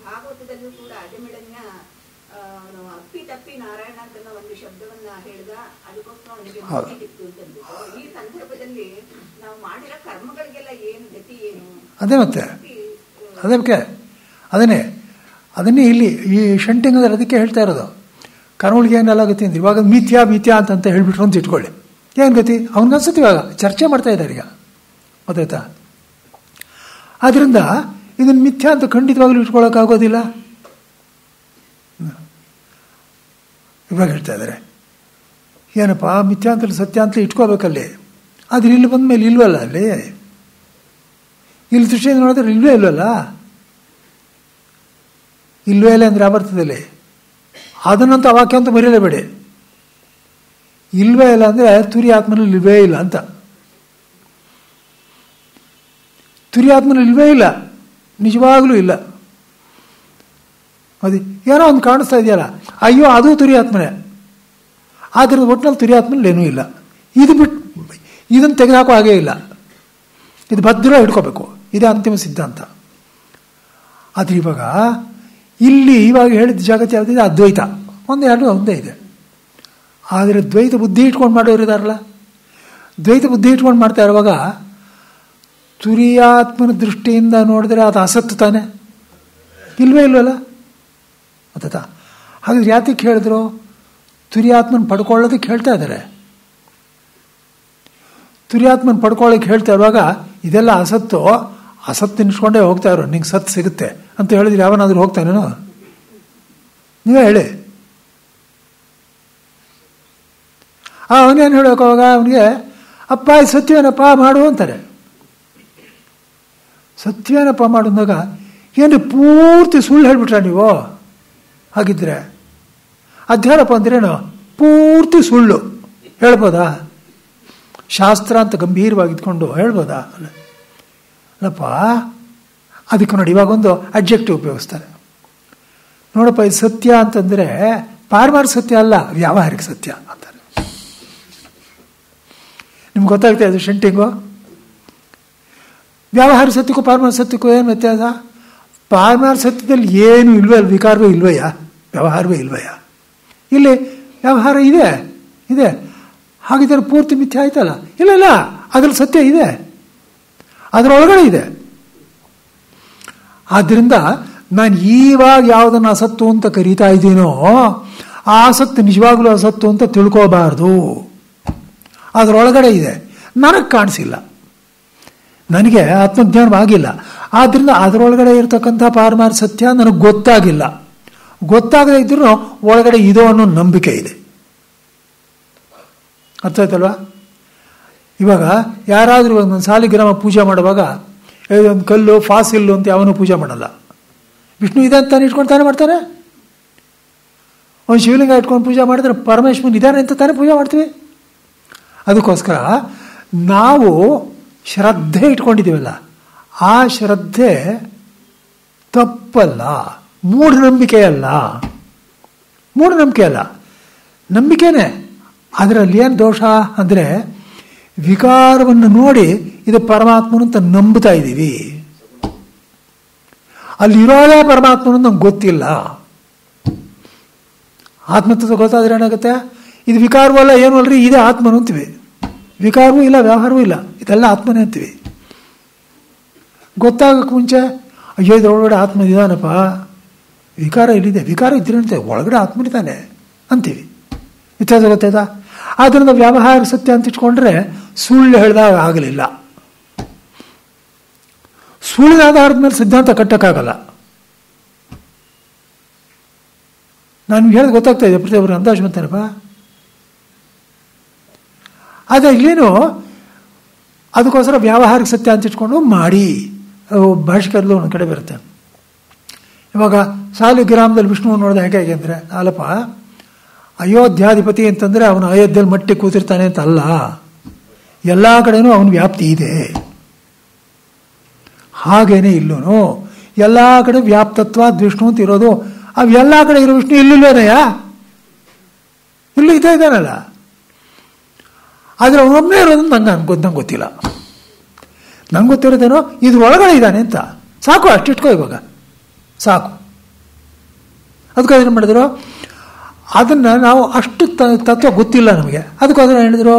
ಭಾಗವತದಲ್ಲೂ ಕೂಡ ಅಜಮಿಡನ್ನ ಅಪ್ಪಿ ನಾರಾಯಣ ಅಂತ ಒಂದು ಶಬ್ದವನ್ನ ಹೇಳಿದ, ಅದಕ್ಕೋಸ್ಕರ ಅವನಿಗೆ ಮುಕ್ತಿ ಸಿಕ್ತು ಅಂತಂದ್ಬಿಟ್ಟು. ಈ ಸಂದರ್ಭದಲ್ಲಿ ನಾವು ಮಾಡಿರೋ ಕರ್ಮಗಳಿಗೆಲ್ಲ ಏನು ಗತಿ ಏನು? ಅದೇ ಮತ್ತೆ ಅದನ್ನೇ ಇಲ್ಲಿ ಈ ಶಂಟಿಂಗದಲ್ಲಿ ಅದಕ್ಕೆ ಹೇಳ್ತಾ ಇರೋದು. ಕರ್ಮಗಳಿಗೆ ಏನೆಲ್ಲ ಗತಿ ಅಂತ ಇವಾಗ ಮಿಥ್ಯಾ ಅಂತ ಹೇಳ್ಬಿಟ್ರು ಅಂತ ಇಟ್ಕೊಳ್ಳಿ, ಏನು ಗತಿ ಅವನಿಗನ್ಸುತ್ತೆ. ಇವಾಗ ಚರ್ಚೆ ಮಾಡ್ತಾ ಇದ್ದಾರೆ ಈಗ, ಗೊತ್ತಾಯ್ತಾ? ಆದ್ರಿಂದ ಇದನ್ನು ಮಿಥ್ಯಾ ಅಂತ ಖಂಡಿತವಾಗ್ಲೂ ಇಟ್ಕೊಳ್ಳೋಕ್ಕಾಗೋದಿಲ್ಲ. ಇವಾಗ ಹೇಳ್ತಾ ಇದ್ದಾರೆ, ಏನಪ್ಪ ಮಿಥ್ಯಾ ಅಂತಲ್ಲಿ ಸತ್ಯ ಅಂತಲೇ ಇಟ್ಕೋಬೇಕಲ್ಲಿ, ಆದ್ರೆ ಇಲ್ಲಿ ಬಂದ ಮೇಲೆ ಇಲ್ವಲ್ಲ, ಅಲ್ಲಿ ಇಲ್ಲಿ ದೃಷ್ಟಿಯಿಂದ ನೋಡಿದ್ರೆ ಇಲ್ವಲ್ಲ. ಇಲ್ವೇ ಇಲ್ಲ ಅಂದರೆ ಅಬರ್ಥದಲ್ಲಿ ಅದನ್ನಂತ ವಾಕ್ಯ ಅಂತ ಮರೆಯಲೇಬೇಡಿ. ಇಲ್ವೇ ಇಲ್ಲ ಅಂದರೆ ತುರಿಯಾತ್ಮನಲ್ಲಿ ಇಲ್ವೇ ಇಲ್ಲ ಅಂತ. ತುರಿಯಾತ್ಮನಲ್ಲಿ ಇಲ್ವೇ ಇಲ್ಲ, ನಿಜವಾಗ್ಲೂ ಇಲ್ಲ. ಅದೇ ಏನೋ ಒಂದು ಕಾಣಿಸ್ತಾ ಇದೆಯಲ್ಲ, ಅಯ್ಯೋ ಅದು ತುರಿಯಾತ್ಮನೇ, ಆದರೆ ಒಟ್ಟಿನಲ್ಲಿ ತುರಿಯಾತ್ಮನಲ್ಲಿ ಏನೂ ಇಲ್ಲ. ಇದು ಬಿಟ್ಟು ಇದನ್ನು ತೆಗೆದುಹಾಕೋ ಹಾಗೇ ಇಲ್ಲ. ಇದು ಭದ್ರ ಹಿಡ್ಕೋಬೇಕು, ಇದೇ ಅಂತಿಮ ಸಿದ್ಧಾಂತ. ಆದರೆ ಇವಾಗ ಹೇಳಿದ ಜಗತ್ತು ಯಾವುದಿದೆ? ಅದ್ವೈತ ಒಂದೇ ಇದೆ. ಆದರೆ ದ್ವೈತ ಬುದ್ಧಿ ಇಟ್ಕೊಂಡು ಮಾಡೋರು ಇದಾರಲ್ಲ, ದ್ವೈತ ಬುದ್ಧಿ ಇಟ್ಕೊಂಡು ಮಾಡ್ತಾ ಇರುವಾಗ ತುರಿಯಾತ್ಮನ ದೃಷ್ಟಿಯಿಂದ ನೋಡಿದ್ರೆ ಅದು ಅಸತ್ತು ತಾನೆ, ಇಲ್ವಲ್ಲ ಗೊತ್ತಾ? ಹಾಗಾದ್ರೆ ಯಾತಕ್ಕೆ ಹೇಳಿದ್ರು? ತುರಿಯಾತ್ಮನ ಪಡ್ಕೊಳ್ಳೋದಕ್ಕೆ ಹೇಳ್ತಾ ಇದ್ದಾರೆ. ತುರಿಯಾತ್ಮನ ಪಡ್ಕೊಳ್ಳೋಕೆ ಹೇಳ್ತಾ ಇರುವಾಗ ಇದೆಲ್ಲ ಅಸತ್ತು ನಿಲ್ಸ್ಕೊಂಡೇ ಹೋಗ್ತಾ ಇರೋ, ನಿಂಗೆ ಸತ್ತು ಸಿಗುತ್ತೆ ಅಂತ ಹೇಳಿದ್ರೆ ಯಾವನಾದ್ರೂ ಹೋಗ್ತಾನೇನೋ? ನೀವೇ ಹೇಳಿ. ಅವನೇನು ಹೇಳೋಕೆ ಅವಾಗ ಅವನಿಗೆ, ಅಪ್ಪ ಇದು ಸತ್ಯವೇನಪ್ಪ ಮಾಡು ಅಂತಾರೆ. ಸತ್ಯವೇನಪ್ಪ ಮಾಡಿದಾಗ ಏನು ಪೂರ್ತಿ ಸುಳ್ಳು ಹೇಳ್ಬಿಟ್ರ ನೀವು? ಹಾಗಿದ್ರೆ ಅಧ್ಯಾನಪ್ಪ ಅಂದ್ರೇನು? ಪೂರ್ತಿ ಸುಳ್ಳು ಹೇಳ್ಬೋದಾ? ಶಾಸ್ತ್ರ ಅಂತ ಗಂಭೀರವಾಗಿ ಇದ್ಕೊಂಡು ಹೇಳ್ಬೋದಾ? ಅಲ್ಲಪ್ಪ. ಅದಕ್ಕೆ ನೋಡಿ ಇವಾಗೊಂದು ಅಬ್ಜೆಕ್ಟಿವ್ ಉಪಯೋಗಿಸ್ತಾರೆ. ನೋಡಪ್ಪ ಇದು ಸತ್ಯ ಅಂತಂದರೆ ಪಾರಮಾರ್ಥಿಕ ಸತ್ಯ ಅಲ್ಲ, ವ್ಯಾವಹಾರಿಕ ಸತ್ಯ ಅಂತಾರೆ. ನಿಮ್ಗೆ ಗೊತ್ತಾಗ್ತಾ ಇದು ಶೆಂಟಿಂಗು? ವ್ಯಾವಹಾರಿಕ ಸತ್ಯಕ್ಕೂ ಪಾರಮಾರ್ಥ ಸತ್ಯಕ್ಕೂ ಏನು ವ್ಯತ್ಯಾಸ? ಪಾರಮಾರ್ಥ ಸತ್ಯದಲ್ಲಿ ಏನು ಇಲ್ವೇ ಅಲ್ಲ, ವಿಕಾರವೇ ಇಲ್ವಯ್ಯ, ವ್ಯವಹಾರವೇ ಇಲ್ವಯ್ಯ. ಇಲ್ಲಿ ವ್ಯವಹಾರ ಇದೆ ಇದೆ, ಹಾಗಿದ್ರೆ ಪೂರ್ತಿ ಮಿಥ್ಯೆ ಆಯ್ತಲ್ಲ? ಇಲ್ಲ ಇಲ್ಲ, ಅದ್ರಲ್ಲಿ ಸತ್ಯ ಇದೆ, ಅದರೊಳಗಡೆ ಇದೆ. ಆದ್ದರಿಂದ ನಾನು ಈವಾಗ ಯಾವುದನ್ನು ಅಸತ್ತು ಅಂತ ಕರೀತಾ ಇದ್ದೀನೋ ಆ ಆಸಕ್ತಿ ನಿಜವಾಗ್ಲೂ ಅಸತ್ತು ಅಂತ ತಿಳ್ಕೋಬಾರ್ದು. ಅದರೊಳಗಡೆ ಇದೆ, ನನಗೆ ಕಾಣಿಸಿಲ್ಲ, ನನಗೆ ಆತ್ಮಜ್ಞಾನವಾಗಿಲ್ಲ. ಆದ್ದರಿಂದ ಅದರೊಳಗಡೆ ಇರತಕ್ಕಂಥ ಪಾರಮಾರ್ಥ ಸತ್ಯ ನನಗೆ ಗೊತ್ತಾಗಿಲ್ಲ. ಗೊತ್ತಾಗದೇ ಇದ್ರೂ ಒಳಗಡೆ ಇದೋ ಅನ್ನೋ ನಂಬಿಕೆ ಇದೆ. ಅರ್ಥ ಆಯ್ತಲ್ವಾ? ಇವಾಗ ಯಾರಾದರೂ ಒಂದು ಸಾಲಿಗ್ರಾಮ ಪೂಜೆ ಮಾಡುವಾಗ ಒಂದು ಕಲ್ಲು ಫಾಸಿಲ್ಲು ಅಂತ ಯಾವನು ಪೂಜೆ ಮಾಡಲ್ಲ. ವಿಷ್ಣು ಇದೆ ಅಂತ ಇಟ್ಕೊಂಡು ತಾನೇ ಮಾಡ್ತಾರೆ. ಒಂದು ಶಿವಲಿಂಗ ಇಟ್ಕೊಂಡು ಪೂಜೆ ಮಾಡಿದ್ರೆ ಪರಮೇಶ್ವರನ್ ಇದ್ದಾನೆ ಅಂತ ತಾನೇ ಪೂಜೆ ಮಾಡ್ತೀವಿ. ಅದಕ್ಕೋಸ್ಕರ ನಾವು ಶ್ರದ್ಧೆ ಇಟ್ಕೊಂಡಿದ್ದೀವಲ್ಲ, ಆ ಶ್ರದ್ಧೆ ತಪ್ಪಲ್ಲ, ಮೂಢನಂಬಿಕೆ ಅಲ್ಲ. ಮೂಢನಂಬಿಕೆ ಅಲ್ಲ, ನಂಬಿಕೆನೇ. ಅದರಲ್ಲಿ ಏನು ದೋಷ ಅಂದರೆ ವಿಕಾರವನ್ನು ನೋಡಿ ಇದು ಪರಮಾತ್ಮನು ಅಂತ ನಂಬ್ತಾ ಇದ್ದೀವಿ. ಅಲ್ಲಿರೋದೇ ಪರಮಾತ್ಮನು ನಮ್ಗೆ ಗೊತ್ತಿಲ್ಲ. ಆತ್ಮತತ್ವ ಗೊತ್ತಾದ್ರೆ ಏನಾಗುತ್ತೆ? ಇದು ವಿಕಾರವೂ ಅಲ್ಲ, ಏನು ಅಲ್ರಿ, ಇದೇ ಆತ್ಮನು ಅಂತೀವಿ. ವಿಕಾರವೂ ಇಲ್ಲ, ವ್ಯವಹಾರವೂ ಇಲ್ಲ, ಇದೆಲ್ಲ ಆತ್ಮನೇ ಅಂತೀವಿ. ಗೊತ್ತಾಗಕ್ಕೆ ಮುಂಚೆ ಅಯ್ಯೋ ಇದ್ರೊಳಗಡೆ ಆತ್ಮ ಇದಾನಪ್ಪ, ವಿಕಾರ ಇಲ್ಲಿದೆ, ವಿಕಾರ ಇದ್ರಂತೆ ಒಳಗಡೆ ಆತ್ಮನಿದ್ದಾನೆ ಅಂತೀವಿ. ವ್ಯತ್ಯಾಸ ಗೊತ್ತಾಯ್ತಾ? ಆದ್ದರಿಂದ ವ್ಯವಹಾರ ಸತ್ಯ ಅಂತ ಇಟ್ಕೊಂಡ್ರೆ ಸುಳ್ಳು ಹೇಳಿದಾಗ ಆಗಲಿಲ್ಲ. ಸುಳ್ಳಿನ ಆಧಾರದ ಮೇಲೆ ಸಿದ್ಧಾಂತ ಕಟ್ಟಕ್ಕಾಗಲ್ಲ. ನಾನು ಹೇಳೋದು ಗೊತ್ತಾಗ್ತಾ ಇದೆ, ಪ್ರತಿಯೊಬ್ಬರು ಅಂದಾಜು ಬಂತಾರಪ್ಪ. ಆದರೆ ಇಲ್ಲೇನು ಅದಕ್ಕೋಸ್ಕರ ವ್ಯಾವಹಾರಿಕ ಸತ್ಯ ಅಂತ ಇಟ್ಕೊಂಡು ಮಾಡಿ ಭಾಷೆಕರಲ್ಲೂ ಒಂದು ಕಡೆ ಬರುತ್ತೆ. ಇವಾಗ ಸಾಲಿಗ್ರಾಮದಲ್ಲಿ ವಿಷ್ಣು ನೋಡಿದ ಹೇಗೆ ಅಂದರೆ, ಅಲ್ಲಪ್ಪ ಅಯೋಧ್ಯಾಧಿಪತಿ ಅಂತಂದರೆ ಅವನು ಅಯೋಧ್ಯೆಯಲ್ಲಿ ಮಟ್ಟಿ ಕೂತಿರ್ತಾನೆ ಅಂತ ಅಲ್ಲ, ಎಲ್ಲ ಕಡೆನೂ ಅವನ ವ್ಯಾಪ್ತಿ ಇದೆ. ಹಾಗೇನೆ ಇಲ್ಲೂ ಎಲ್ಲ ಕಡೆ ವ್ಯಾಪ್ತತ್ವ ವಿಷ್ಣು ಅಂತ ಇರೋದು. ಅವೆಲ್ಲ ಕಡೆ ಇರೋ ವಿಷ್ಣು ಇಲ್ಲಿಲ್ವೇನಯ್ಯ? ಇಲ್ಲೂ ಇದ್ದಾನಲ್ಲ. ಆದರೆ ಅವನೊಬ್ಬನೇ ಇರೋದು ನಂಗೆ ಗೊತ್ತಿಲ್ಲ. ನಂಗೆ ಗೊತ್ತಿರೋದೇನೋ ಇದ್ರೊಳಗಡೆ ಇದ್ದಾನೆ ಅಂತ. ಸಾಕು, ಅಷ್ಟಿಟ್ಕೋ, ಇವಾಗ ಸಾಕು. ಅದಕ್ಕೋಸ್ಕರ ಏನು ಮಾಡಿದ್ರು, ಅದನ್ನು ನಾವು ಅಷ್ಟು ತತ್ವ ಗೊತ್ತಿಲ್ಲ ನಮಗೆ. ಅದಕ್ಕೋಸ್ಕರ ಹೇಳಿದ್ರು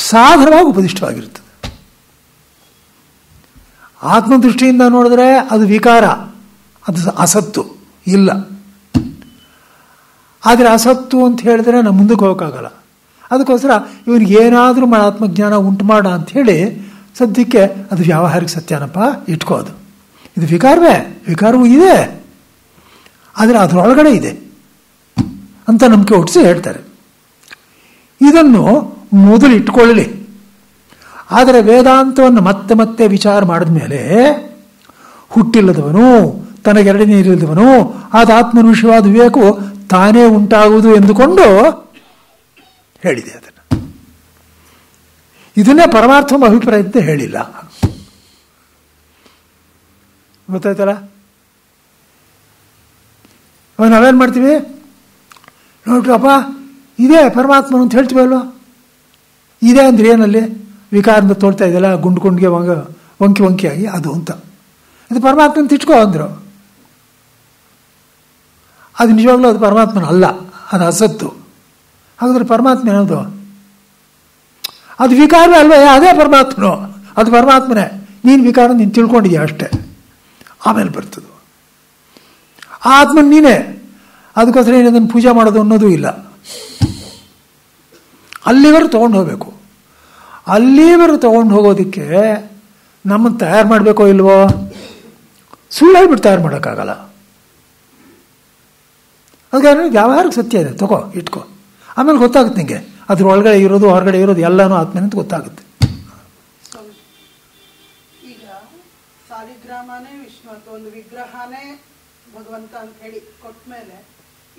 ಸಾಧನವಾಗಿ ಉಪದಿಷ್ಟವಾಗಿರ್ತದೆ. ಆತ್ಮದೃಷ್ಟಿಯಿಂದ ನೋಡಿದ್ರೆ ಅದು ವಿಕಾರ, ಅದು ಅಸತ್ತು ಇಲ್ಲ. ಆದರೆ ಅಸತ್ತು ಅಂತ ಹೇಳಿದ್ರೆ ನಾವು ಮುಂದಕ್ಕೆ ಹೋಗೋಕ್ಕಾಗಲ್ಲ. ಅದಕ್ಕೋಸ್ಕರ ಇವನಿಗೆ ಏನಾದರೂ ಆತ್ಮಜ್ಞಾನ ಉಂಟು ಮಾಡ ಅಂಥೇಳಿ ಸದ್ಯಕ್ಕೆ ಅದು ವ್ಯಾವಹಾರಿಕ ಸತ್ಯನಪ್ಪ ಇಟ್ಕೋದು. ಇದು ವಿಕಾರವೇ, ವಿಕಾರವೂ ಇದೆ, ಆದರೆ ಅದರೊಳಗಡೆ ಇದೆ ಅಂತ ನಂಬಿಕೆ ಹುಟ್ಟಿಸಿ ಹೇಳ್ತಾರೆ. ಇದನ್ನು ಮೊದಲು ಇಟ್ಕೊಳ್ಳಲಿ. ಆದರೆ ವೇದಾಂತವನ್ನು ಮತ್ತೆ ಮತ್ತೆ ವಿಚಾರ ಮಾಡಿದ ಮೇಲೆ ಹುಟ್ಟಿಲ್ಲದವನು, ತನಗೆರಡನೇ ಇಲ್ಲದವನು ಆದ ಆತ್ಮನ ವಿಷಯವಾದ ವಿವೇಕವು ತಾನೇ ಉಂಟಾಗುವುದು ಎಂದುಕೊಂಡು ಹೇಳಿದೆ. ಅದನ್ನು ಇದನ್ನೇ ಪರಮಾರ್ಥ ಅಭಿಪ್ರಾಯ ಅಂತ ಹೇಳಿಲ್ಲ. ಗೊತ್ತಾಯ್ತಲ್ಲ? ನಾವೇನು ಮಾಡ್ತೀವಿ ನೋಡ್ರಪ್ಪ, ಇದೇ ಪರಮಾತ್ಮನು ಅಂತ ಹೇಳ್ತೀವಿ ಅಲ್ವ? ಇದೆ ಅಂದ್ರೆ ಏನಲ್ಲಿ ವಿಕಾರದಿಂದ ತೋಳ್ತಾ ಇದೆಯಲ್ಲ, ಗುಂಡ್ಗೆ ವಂಕಿಯಾಗಿ ಅದು ಅಂತ. ಇದು ಪರಮಾತ್ಮನ ತಿಟ್ಕೋ ಅಂದರು. ಅದು ನಿಜವಾಗ್ಲೂ ಅದು ಪರಮಾತ್ಮನ ಅಲ್ಲ, ಅದು ಅಸತ್ತು. ಹಾಗಾದ್ರೆ ಪರಮಾತ್ಮ ಏನದು? ಅದು ವಿಕಾರವೇ ಅಲ್ವೇ? ಅದೇ ಪರಮಾತ್ಮನು, ಅದು ಪರಮಾತ್ಮನೇ. ನೀನು ವಿಕಾರ ನೀನು ತಿಳ್ಕೊಂಡಿದ್ಯಾ ಅಷ್ಟೇ. ಆಮೇಲೆ ಬರ್ತದೆ ಆತ್ಮನ್ ನೀನೇ. ಅದಕ್ಕೋಸ್ಕರ ಏನು ಅದನ್ನು ಪೂಜೆ ಮಾಡೋದು ಅನ್ನೋದು ಇಲ್ಲ. ಅಲ್ಲಿವರೆಗೂ ತೊಗೊಂಡು ಹೋಗಬೇಕು. ಅಲ್ಲಿವರೆಗೂ ತೊಗೊಂಡು ಹೋಗೋದಕ್ಕೆ ನಮ್ಮನ್ನು ತಯಾರು ಮಾಡಬೇಕೋ ಇಲ್ವೋ? ಸುಳ್ಳು ಹೇಳ್ಬಿಟ್ಟು ತಯಾರು ಮಾಡೋಕ್ಕಾಗಲ್ಲ. ಅದಕ್ಕೆ ವ್ಯಾವಹಾರಿಕ ಸತ್ಯ ಇದೆ, ತಗೋ ಇಟ್ಕೋ. ಆಮೇಲೆ ಗೊತ್ತಾಗುತ್ತೆ ನಿಮಗೆ ಅದ್ರ ಒಳಗಡೆ ಇರೋದು ಹೊರಗಡೆ ಇರೋದು ಎಲ್ಲನೂ ಆತ್ಮನೇ ಅಂತ ಗೊತ್ತಾಗುತ್ತೆ. ಈಗ ಸಾಲಿಗ್ರಾಮನೇ ವಿಷ್ಣು ಅಂತ ಒಂದು ವಿಗ್ರಹನೇ ಭಗವಂತ ಅಂತ ಹೇಳಿ ಕೊಟ್ಮೇಲೆ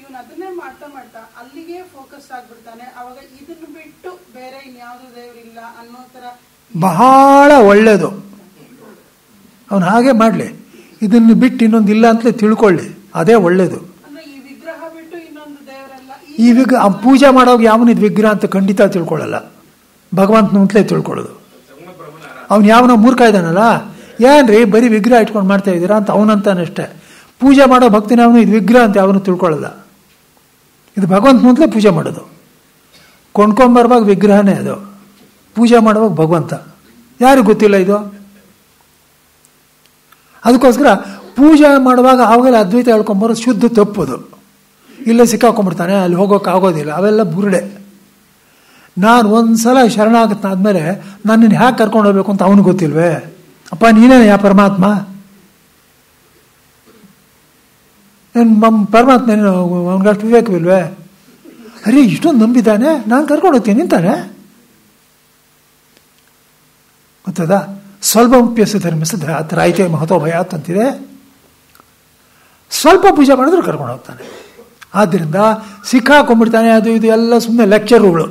ಇವನು ಅದನ್ನೇ ಮಾಡ್ತಾ ಮಾಡ್ತಾ ಅಲ್ಲಿಗೆ ಫೋಕಸ್ ಆಗ್ಬಿಡ್ತಾನೆ. ಅವಾಗ ಇದನ್ನು ಬಿಟ್ಟು ಬೇರೆ ಇನ್ಯಾವುದು ದೇವರಿಲ್ಲ ಅನ್ನೋ ತರ ಬಹಳ ಒಳ್ಳೇದು. ಅವನು ಹಾಗೆ ಮಾಡಲಿ, ಇದನ್ನು ಬಿಟ್ಟು ಇನ್ನೊಂದು ಇಲ್ಲ ಅಂತಲೇ ತಿಳ್ಕೊಳ್ಳಿ, ಅದೇ ಒಳ್ಳೇದು. ಈ ವಿಗ್ರಹ ಬಿಟ್ಟು ಇನ್ನೊಂದು ದೇವರೆಲ್ಲ ಈ ಪೂಜೆ ಮಾಡೋವಾಗ ಯಾವನಿದ್ ವಿಗ್ರಹ ಅಂತ ಖಂಡಿತ ತಿಳ್ಕೊಳ್ಳಲ್ಲ. ಭಗವಂತನ ಅಂತಲೇ ತಿಳ್ಕೊಳ್ಳೋದು. ಅವನು ಯಾವನೋ ಮೂರ್ಖ ಇದ್ದಾನಲ್ಲ, ಏನ್ರಿ ಬರೀ ವಿಗ್ರಹ ಇಟ್ಕೊಂಡು ಮಾಡ್ತಾ ಇದ್ದೀರಾ ಅಂತ ಅವನಂತಾನಷ್ಟೇ. ಪೂಜೆ ಮಾಡೋ ಭಕ್ತಿನ ಅವನು ಇದು ವಿಗ್ರಹ ಅಂತ ಯಾವನು ತಿಳ್ಕೊಳ್ಳಲ್ಲ. ಇದು ಭಗವಂತನ ಅಂತಲೇ ಪೂಜೆ ಮಾಡೋದು. ಕೊಂಡ್ಕೊಂಬರುವಾಗ ವಿಗ್ರಹನೇ ಅದು, ಪೂಜೆ ಮಾಡುವಾಗ ಭಗವಂತ. ಯಾರಿಗೂ ಗೊತ್ತಿಲ್ಲ ಇದು. ಅದಕ್ಕೋಸ್ಕರ ಪೂಜೆ ಮಾಡುವಾಗ ಅವಾಗೆಲ್ಲ ಅದ್ವೈತ ಹೇಳ್ಕೊಂಬರೋದು ಶುದ್ಧ ತಪ್ಪೋದು. ಇಲ್ಲೇ ಸಿಕ್ಕಾಕೊಂಡ್ಬಿಡ್ತಾನೆ, ಅಲ್ಲಿ ಹೋಗೋಕೆ ಆಗೋದಿಲ್ಲ, ಅವೆಲ್ಲ ಬುರುಡೆ. ನಾನು ಒಂದ್ಸಲ ಶರಣಾಗತನಾದ್ಮೇಲೆ ನನ್ನನ್ನು ಹ್ಯಾಕೆ ಕರ್ಕೊಂಡು ಹೋಗ್ಬೇಕು ಅಂತ ಅವನಿಗೆ ಗೊತ್ತಿಲ್ವೇ? ಅಪ್ಪ ನೀನೇ ಯಾ ಪರಮಾತ್ಮ, ಪರಮಾತ್ಮ ಅವನಿಗಷ್ಟು ವಿವೇಕವಿಲ್ವೇ? ಅರೆ ಇಷ್ಟೊಂದು ನಂಬಿದ್ದಾನೆ, ನಾನು ಕರ್ಕೊಂಡು ಹೋಗ್ತೀನಿ ಅಂತಾನೆ. ಗೊತ್ತದ? ಸ್ವಲ್ಪ ಉಪ್ಯಸ ಧರ್ಮಿಸಿದ ಆ ಥರ ಆಯ್ತೆ ಮಹತೋ ಭಯಾತ್ ಅಂತಿದೆ. ಸ್ವಲ್ಪ ಪೂಜೆ ಮಾಡಿದ್ರು ಕರ್ಕೊಂಡು ಹೋಗ್ತಾನೆ. ಆದ್ದರಿಂದ ಸಿಕ್ಕಾಕೊಂಡ್ಬಿಡ್ತಾನೆ. ಅದು ಇದು ಎಲ್ಲ ಸುಮ್ಮನೆ ಲೆಕ್ಚರ್ಗಳು,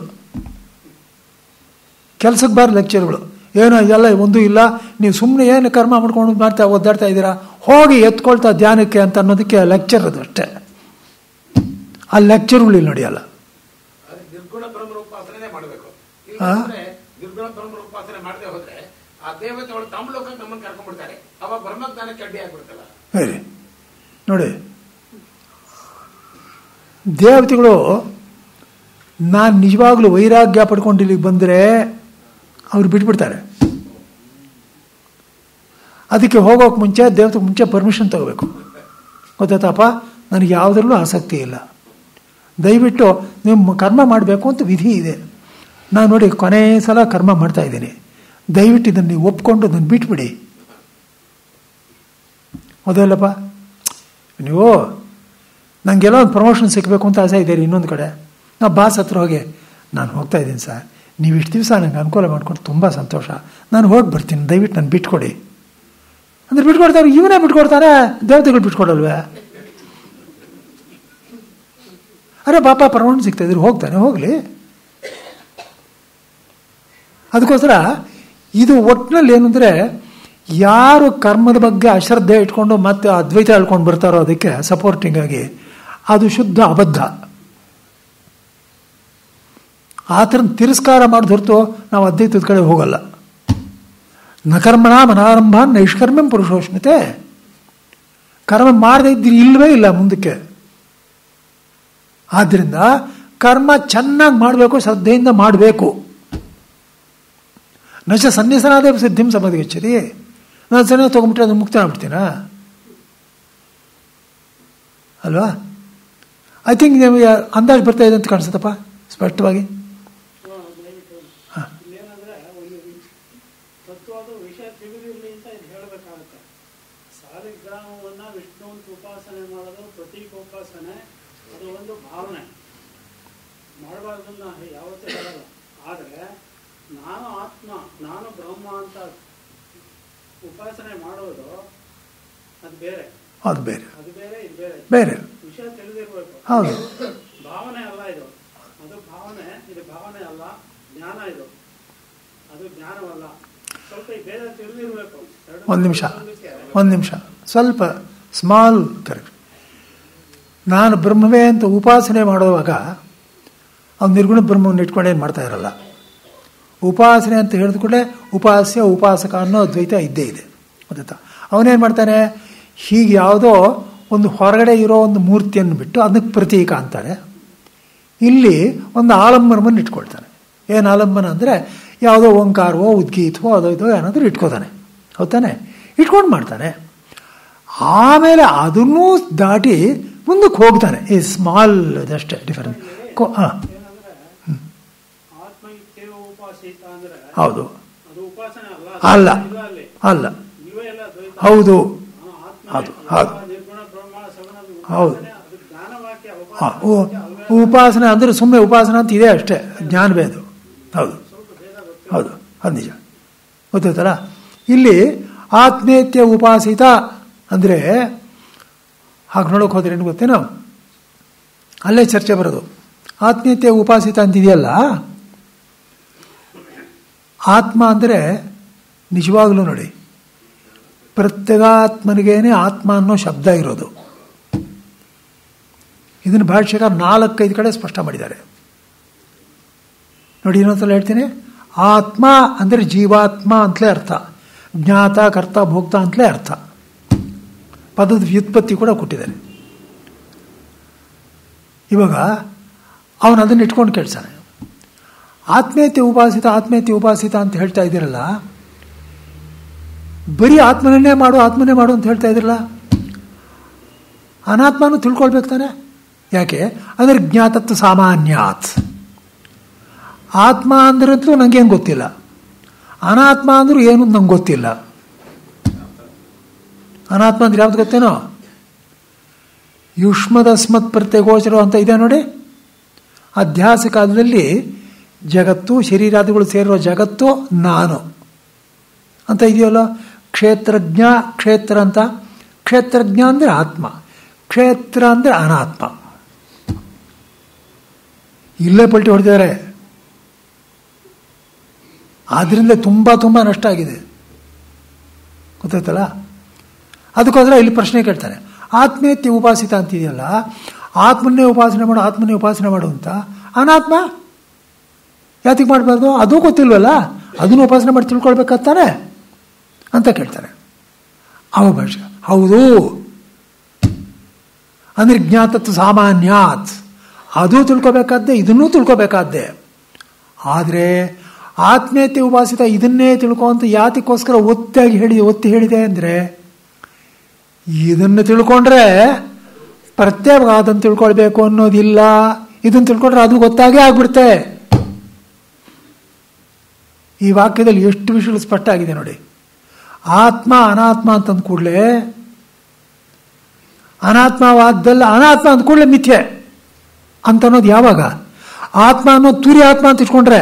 ಕೆಲ್ಸಕ್ಕೆ ಬಾರ ಲೆಕ್ಚರ್ಗಳು. ಏನೋ ಇದೆಲ್ಲ ಒಂದೂ ಇಲ್ಲ, ನೀವು ಸುಮ್ಮನೆ ಏನು ಕರ್ಮ ಮಾಡ್ಕೊಂಡು ಮಾಡ್ತಾ ಒದ್ದಾಡ್ತಾ ಇದ್ದೀರಾ, ಹೋಗಿ ಎತ್ಕೊಳ್ತಾ ಧ್ಯಾನಕ್ಕೆ ಅಂತ ಅನ್ನೋದಕ್ಕೆ ಲೆಕ್ಚರ್ ಅದು ಅಷ್ಟೇ. ಆ ಲೆಕ್ಚರ್ಗಳು ಇಲ್ಲಿ ನಡೆಯಲ್ಲ. ನಿರ್ಗುಣ ಬ್ರಹ್ಮರೂಪಾಸನೆ ಮಾಡಬೇಕು. ನಿರ್ಗುಣ ಬ್ರಹ್ಮರೂಪಾಸನೆ ಮಾಡದೆ ಹೋದ್ರೆ ಆ ದೇವತೆಗಳು ತಮ್ಮ ಲೋಕಕ್ಕೆ ನಮ್ಮನ್ನು ಕರ್ಕೊಂಡ್ಬಿಡ್ತಾರೆ. ಅವಾಗ ಬ್ರಹ್ಮಜ್ಞಾನಕ್ಕೆ ಅಡ್ಡಿ ಆಗ್ಬಿಡ್ತಲ್ಲ. ಹೇಳಿ ನೋಡಿ, ದೇವತೆಗಳು ನಾನು ನಿಜವಾಗ್ಲೂ ವೈರಾಗ್ಯ ಪಡ್ಕೊಂಡು ಇಲ್ಲಿಗೆ ಬಂದರೆ ಅವ್ರು ಬಿಟ್ಬಿಡ್ತಾರೆ. ಅದಕ್ಕೆ ಹೋಗೋಕೆ ಮುಂಚೆ ದೇವತೆಗೆ ಮುಂಚೆ ಪರ್ಮಿಷನ್ ತಗೋಬೇಕು. ಗೊತ್ತಾಯ್ತಪ್ಪ, ನನಗೆ ಯಾವುದ್ರಲ್ಲೂ ಆಸಕ್ತಿ ಇಲ್ಲ, ದಯವಿಟ್ಟು ನೀವು ಕರ್ಮ ಮಾಡಬೇಕು ಅಂತ ವಿಧಿ ಇದೆ. ನಾನು ನೋಡಿ ಕೊನೆಯ ಸಲ ಕರ್ಮ ಮಾಡ್ತಾ ಇದ್ದೀನಿ, ದಯವಿಟ್ಟು ಇದನ್ನು ನೀವು ಒಪ್ಕೊಂಡು ಅದನ್ನು ಬಿಟ್ಬಿಡಿ. ಹೌದಲ್ಲಪ್ಪ? ನೀವು ನನಗೆಲ್ಲ ಒಂದು ಪ್ರಮೋಷನ್ ಸಿಗಬೇಕು ಅಂತ ಆಸೆ ಇದೆ ರೀ. ಇನ್ನೊಂದು ಕಡೆ ನಾವು ಬಾಸ್ ಹತ್ರ ಹೋಗಿ, ನಾನು ಹೋಗ್ತಾ ಇದ್ದೀನಿ ಸರ್, ನೀವು ಇಷ್ಟು ದಿವಸ ನನಗೆ ಅನುಕೂಲ ಮಾಡ್ಕೊಂಡು ತುಂಬ ಸಂತೋಷ, ನಾನು ಹೋಗಿ ಬರ್ತೀನಿ, ದಯವಿಟ್ಟು ನಾನು ಬಿಟ್ಕೊಡಿ ಅಂದರೆ ಬಿಟ್ಕೊಡ್ತಾರೆ. ಇವನೇ ಬಿಟ್ಕೊಡ್ತಾರೆ, ದೇವತೆಗಳು ಬಿಟ್ಕೊಡಲ್ವೇ? ಅರೆ ಪಾಪ ಪ್ರಮೋಷನ್ ಸಿಗ್ತಾ ಇದ್ರು, ಹೋಗ್ತಾನೆ, ಹೋಗಲಿ. ಅದಕ್ಕೋಸ್ಕರ ಇದು ಒಟ್ಟಿನಲ್ಲಿ ಏನು ಅಂದರೆ, ಯಾರು ಕರ್ಮದ ಬಗ್ಗೆ ಅಶ್ರದ್ಧೆ ಇಟ್ಕೊಂಡು ಮತ್ತೆ ಅದ್ವೈತ ಹೇಳ್ಕೊಂಡು ಬರ್ತಾರೋ ಅದಕ್ಕೆ ಸಪೋರ್ಟಿಂಗ್ ಆಗಿ, ಅದು ಶುದ್ಧ ಅಬದ್ಧ. ಆ ಥರ ತಿರಸ್ಕಾರ ಮಾಡಿದ ಹೊರತು ನಾವು ಅದ್ವೈತದ ಕಡೆ ಹೋಗಲ್ಲ. ನ ಕರ್ಮಣ ಮನಾರಂಭ ನೈಷ್ಕರ್ಮ್ಯಂ ಪುರುಷೋಷ್ಣತೆ. ಕರ್ಮ ಮಾಡದೇ ಇದ್ದೀರಿ ಇಲ್ಲವೇ ಇಲ್ಲ ಮುಂದಕ್ಕೆ. ಆದ್ದರಿಂದ ಕರ್ಮ ಚೆನ್ನಾಗಿ ಮಾಡಬೇಕು, ಶ್ರದ್ಧೆಯಿಂದ ಮಾಡಬೇಕು. ನಚ ಸನ್ನಿಸನಾದೇ ಸಿದ್ಧಿಂ ಸಮಧಿಗಚ್ಚತಿ. ನಾನು ಸನ್ಯಾಸ ತೊಗೊಂಡ್ಬಿಟ್ರೆ ಅದು ಮುಕ್ತ ಆಗ್ಬಿಡ್ತೀನ ಅಲ್ವಾ? ಐ ಥಿಂಕ್ ನಿಮಗೆ ಅಂದಾಜು ಬರ್ತಾ ಇದೆ ಅಂತ ಕಾಣಿಸುತ್ತಪ್ಪ ಸ್ಪಷ್ಟವಾಗಿ. ಏನಂದ್ರೆ ಒಂದು ತತ್ವದ ವಿಷಯ ತಿಳಿದಿರಲಿ ಅಂತ ಇದು ಹೇಳಬೇಕಾಗುತ್ತೆ. ಸಾಲಿಗ್ರಾಮವನ್ನ ವಿಷ್ಣುವಂತ ಉಪಾಸನೆ ಮಾಡೋದು ಪ್ರತೀಕೋಪಾಸನೆ, ಅದು ಒಂದು ಭಾವನೆ ಮಾಡಬಾರ್ದನ್ನ ಯಾವತ್ತೂ ಹೇಳಲ್ಲ. ಆದರೆ ನಾನು ಆತ್ಮ, ನಾನು ಬ್ರಹ್ಮ ಅಂತ ಉಪಾಸನೆ ಮಾಡೋದು ಅದು ಬೇರೆ, ಅದು ಬೇರೆ, ಅದು ಬೇರೆ, ಇದು ಬೇರೆ. ಬೇರೆ ವಿಷಯ ತಿಳಿದಿರ್ಬೇಕು. ಹೌದು, ಭಾವನೆ ಅಲ್ಲ ಇದು, ಅದು ಭಾವನೆ, ಇದು ಭಾವನೆ ಅಲ್ಲ. ಜ್ಞಾನ ಇದು, ಅದು ಜ್ಞಾನವಲ್ಲ. ಸ್ವಲ್ಪ ಈ ಬೇರೆ ತಿಳಿದಿರ್ಬೇಕು. ಒಂದು ನಿಮಿಷ ಸ್ವಲ್ಪ ಸ್ಮಾಲ್ ಕರೆಕ್ಟ್. ನಾನು ಬ್ರಹ್ಮವೇ ಅಂತ ಉಪಾಸನೆ ಮಾಡುವಾಗ ಅವ್ನು ನಿರ್ಗುಣ ಬ್ರಹ್ಮವನ್ನು ಇಟ್ಕೊಂಡು ಏನು ಮಾಡ್ತಾ ಇರಲ್ಲ. ಉಪಾಸನೆ ಅಂತ ಹೇಳಿದ ಕೂಡಲೇ ಉಪಾಸ್ಯ ಉಪಾಸಕ ಅನ್ನೋ ಅದ್ವೈತ ಇದ್ದೇ ಇದೆ. ಗೊತ್ತಾ? ಅವನೇನು ಮಾಡ್ತಾನೆ, ಹೀಗೆ ಯಾವುದೋ ಒಂದು ಹೊರಗಡೆ ಇರೋ ಒಂದು ಮೂರ್ತಿಯನ್ನು ಬಿಟ್ಟು ಅದಕ್ಕೆ ಪ್ರತೀಕ ಅಂತಾನೆ. ಇಲ್ಲಿ ಒಂದು ಆಲಂಬನವನ್ನು ಇಟ್ಕೊಳ್ತಾನೆ. ಏನು ಆಲಂಬನ ಅಂದರೆ ಯಾವುದೋ ಓಂಕಾರವೋ ಉದ್ಗೀತವೋ ಅದೋ ಇದೋ ಏನಾದರೂ ಇಟ್ಕೋತಾನೆ. ಹೌದಾನೆ? ಇಟ್ಕೊಂಡು ಮಾಡ್ತಾನೆ. ಆಮೇಲೆ ಅದನ್ನೂ ದಾಟಿ ಮುಂದಕ್ಕೆ ಹೋಗ್ತಾನೆ. ಈ ಸ್ಮಾಲ್ ಅದಷ್ಟೇ ಡಿಫರೆನ್ಸ್. ಹಾಂ, ಹೌದು, ಅಲ್ಲ ಅಲ್ಲ, ಹೌದು ಹೌದು ಹೌದು ಹೌದು. ಉಪಾಸನೆ ಅಂದರೆ ಸುಮ್ಮನೆ ಉಪಾಸನೆ ಅಂತ ಇದೆ ಅಷ್ಟೇ, ಜ್ಞಾನವೇ ಅದು. ಹೌದು ಹೌದು, ಅದು ನಿಜ. ಗೊತ್ತಾಯ್ತಲ್ಲ? ಇಲ್ಲಿ ಆತ್ಮೇತ್ಯ ಉಪಾಸಿತ ಅಂದರೆ ಹಾಗೆ ನೋಡೋಕೆ ಹೋದ್ರೆ ಏನು ಗೊತ್ತೇನೋ, ಅಲ್ಲೇ ಚರ್ಚೆ ಬರೋದು. ಆತ್ಮೇತ್ಯ ಉಪಾಸಿತ ಅಂತಿದೆಯಲ್ಲ, ಆತ್ಮ ಅಂದರೆ ನಿಜವಾಗ್ಲೂ ನೋಡಿ, ಪ್ರತ್ಯೇಗಾತ್ಮನಿಗೇನೆ ಆತ್ಮ ಅನ್ನೋ ಶಬ್ದ ಇರೋದು. ಇದನ್ನು ಭಾಷ್ಯಕಾರ 4-5 ಕಡೆ ಸ್ಪಷ್ಟ ಮಾಡಿದ್ದಾರೆ ನೋಡಿ. ಇನ್ನೊಂದ್ಸಲ ಹೇಳ್ತೀನಿ. ಆತ್ಮ ಅಂದರೆ ಜೀವಾತ್ಮ ಅಂತಲೇ ಅರ್ಥ, ಜ್ಞಾತ ಕರ್ತ ಭೋಕ್ತ ಅಂತಲೇ ಅರ್ಥ. ಪದದ ವ್ಯುತ್ಪತ್ತಿ ಕೂಡ ಕೊಟ್ಟಿದ್ದಾರೆ. ಇವಾಗ ಅವನು ಅದನ್ನು ಇಟ್ಕೊಂಡು ಕೇಳ್ತಾನೆ. ಆತ್ಮೇತ್ಯ ಉಪಾಸಿತ ಆತ್ಮೇತ್ಯ ಉಪಾಸಿತ ಅಂತ ಹೇಳ್ತಾ ಇದ್ದೀರಲ್ಲ, ಬರೀ ಆತ್ಮನೇ ಮಾಡು ಆತ್ಮನೇ ಮಾಡು ಅಂತ ಹೇಳ್ತಾ ಇದ್ರಲ್ಲ, ಅನಾತ್ಮನೂ ತಿಳ್ಕೊಳ್ಬೇಕು ತಾನೆ. ಯಾಕೆ ಅಂದರೆ ಜ್ಞಾತತ್ವ ಸಾಮಾನ್ಯಾತ್. ಆತ್ಮ ಅಂದ್ರಂತೂ ನನಗೇನು ಗೊತ್ತಿಲ್ಲ, ಅನಾತ್ಮ ಅಂದ್ರೂ ಏನು ನಂಗೆ ಗೊತ್ತಿಲ್ಲ. ಅನಾತ್ಮ ಅಂದ್ರೆ ಯಾವ್ದು ಗೊತ್ತೇನೋ? ಯುಷ್ಮದಸ್ಮತ್ ಪ್ರತ್ಯಗೋಚರ ಅಂತ ಇದೆ ನೋಡಿ. ಅಧ್ಯಾಸ ಕಾಲದಲ್ಲಿ ಜಗತ್ತು, ಶರೀರಾದಿಗಳು ಸೇರಿರೋ ಜಗತ್ತು ನಾನು ಅಂತ ಇದೆಯಲ್ಲ. ಕ್ಷೇತ್ರಜ್ಞ ಕ್ಷೇತ್ರ ಅಂತ. ಕ್ಷೇತ್ರಜ್ಞ ಅಂದರೆ ಆತ್ಮ, ಕ್ಷೇತ್ರ ಅಂದರೆ ಅನಾತ್ಮ. ಇಲ್ಲೇ ಪಲ್ಟಿ ಹೊಡೆದಿದ್ದಾರೆ. ಆದ್ದರಿಂದ ತುಂಬ ತುಂಬ ನಷ್ಟ ಆಗಿದೆ, ಗೊತ್ತಾಯ್ತಲ್ಲ. ಅದಕ್ಕೋಸ್ಕರ ಇಲ್ಲಿ ಪ್ರಶ್ನೆ ಕೇಳ್ತಾನೆ, ಆತ್ಮೇತ್ಯ ಉಪಾಸಿತ ಅಂತಿದೆಯಲ್ಲ, ಆತ್ಮನ್ನೇ ಉಪಾಸನೆ ಮಾಡು ಆತ್ಮನ್ನೇ ಉಪಾಸನೆ ಮಾಡು ಅಂತ. ಅನಾತ್ಮ ಯಾತಿಗೆ ಮಾಡಬಾರ್ದು? ಅದೂ ಗೊತ್ತಿಲ್ವಲ್ಲ, ಅದನ್ನು ಉಪಾಸನೆ ಮಾಡಿ ತಿಳ್ಕೊಳ್ಬೇಕಾಗ್ತಾನೆ ಅಂತ ಕೇಳ್ತಾರೆ. ಅವ ಭಾಷೆ ಹೌದು ಅಂದರೆ ಜ್ಞಾತತ್ವ ಸಾಮಾನ್ಯಾತ್, ಅದೂ ತಿಳ್ಕೊಬೇಕಾದ್ದೆ ಇದನ್ನೂ ತಿಳ್ಕೊಬೇಕಾದ್ದೆ. ಆದರೆ ಆತ್ಮೇತ್ಯ ಉಪಾಸಿತ ಇದನ್ನೇ ತಿಳ್ಕೊ ಅಂತ ಯಾತಕ್ಕೋಸ್ಕರ ಒತ್ತಿ ಹೇಳಿದೆ ಅಂದರೆ, ಇದನ್ನು ತಿಳ್ಕೊಂಡ್ರೆ ಪ್ರತ್ಯೇಕ ಅದನ್ನು ತಿಳ್ಕೊಳ್ಬೇಕು ಅನ್ನೋದಿಲ್ಲ. ಇದನ್ನು ತಿಳ್ಕೊಂಡ್ರೆ ಅದು ಗೊತ್ತಾಗೇ ಆಗ್ಬಿಡುತ್ತೆ. ಈ ವಾಕ್ಯದಲ್ಲಿ ಎಷ್ಟು ವಿಷಯಗಳು ಸ್ಪಷ್ಟ ಆಗಿದೆ ನೋಡಿ. ಆತ್ಮ ಅನಾತ್ಮ ಅಂತಂದ ಕೂಡಲೇ ಅನಾತ್ಮವಾದ್ದಲ್ಲ, ಅನಾತ್ಮ ಅಂದ ಕೂಡಲೇ ಮಿಥ್ಯೆ ಅಂತ ಅನ್ನೋದು ಯಾವಾಗ? ಆತ್ಮ ಅನ್ನೋದು ತುರಿ ಆತ್ಮ ಅಂತ ಇಟ್ಕೊಂಡ್ರೆ.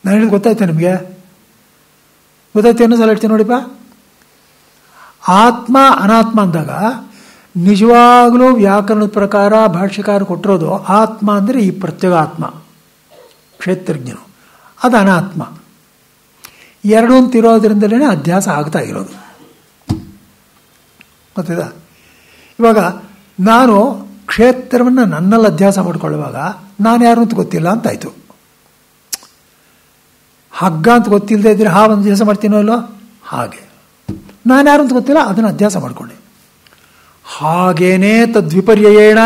ನಾನು ಹೇಳಿದ್ ಗೊತ್ತಾಯ್ತಾ ನಿಮಗೆ? ಗೊತ್ತಾಯ್ತು ಅನ್ನೋ ಸಲ ಹೇಳ್ತೀನಿ ನೋಡಿಪ್ಪ. ಆತ್ಮ ಅನಾತ್ಮ ಅಂದಾಗ ನಿಜವಾಗಲೂ ವ್ಯಾಕರಣದ ಪ್ರಕಾರ ಭಾಷ್ಯಕಾರ ಕೊಟ್ಟಿರೋದು ಆತ್ಮ ಅಂದರೆ ಈ ಪ್ರತ್ಯೇಗಾತ್ಮ ಕ್ಷೇತ್ರಜ್ಞನು, ಅದು ಅನಾತ್ಮ. ಎರಡೂ ತಿರೋದ್ರಿಂದಲೇ ಅಧ್ಯಾಸ ಆಗ್ತಾ ಇರೋದು, ಗೊತ್ತಿದ? ಇವಾಗ ನಾನು ಕ್ಷೇತ್ರವನ್ನು ನನ್ನಲ್ಲಿ ಅಧ್ಯಾಸ ಮಾಡಿಕೊಳ್ಳುವಾಗ ನಾನು ಯಾರು ಅಂತ ಗೊತ್ತಿಲ್ಲ ಅಂತಾಯ್ತು. ಹಗ್ಗ ಅಂತ ಗೊತ್ತಿಲ್ಲದೆ ಇದ್ರೆ ಹಾವು ಅಧ್ಯಾಸ ಮಾಡ್ತೀನೋ ಇಲ್ಲೋ ಹಾಗೆ ನಾನು ಯಾರು ಅಂತ ಗೊತ್ತಿಲ್ಲ, ಅದನ್ನು ಅಧ್ಯಾಸ ಮಾಡಿಕೊಂಡೆ. ಹಾಗೇನೇ ತದ್ವಿಪರ್ಯೇಣ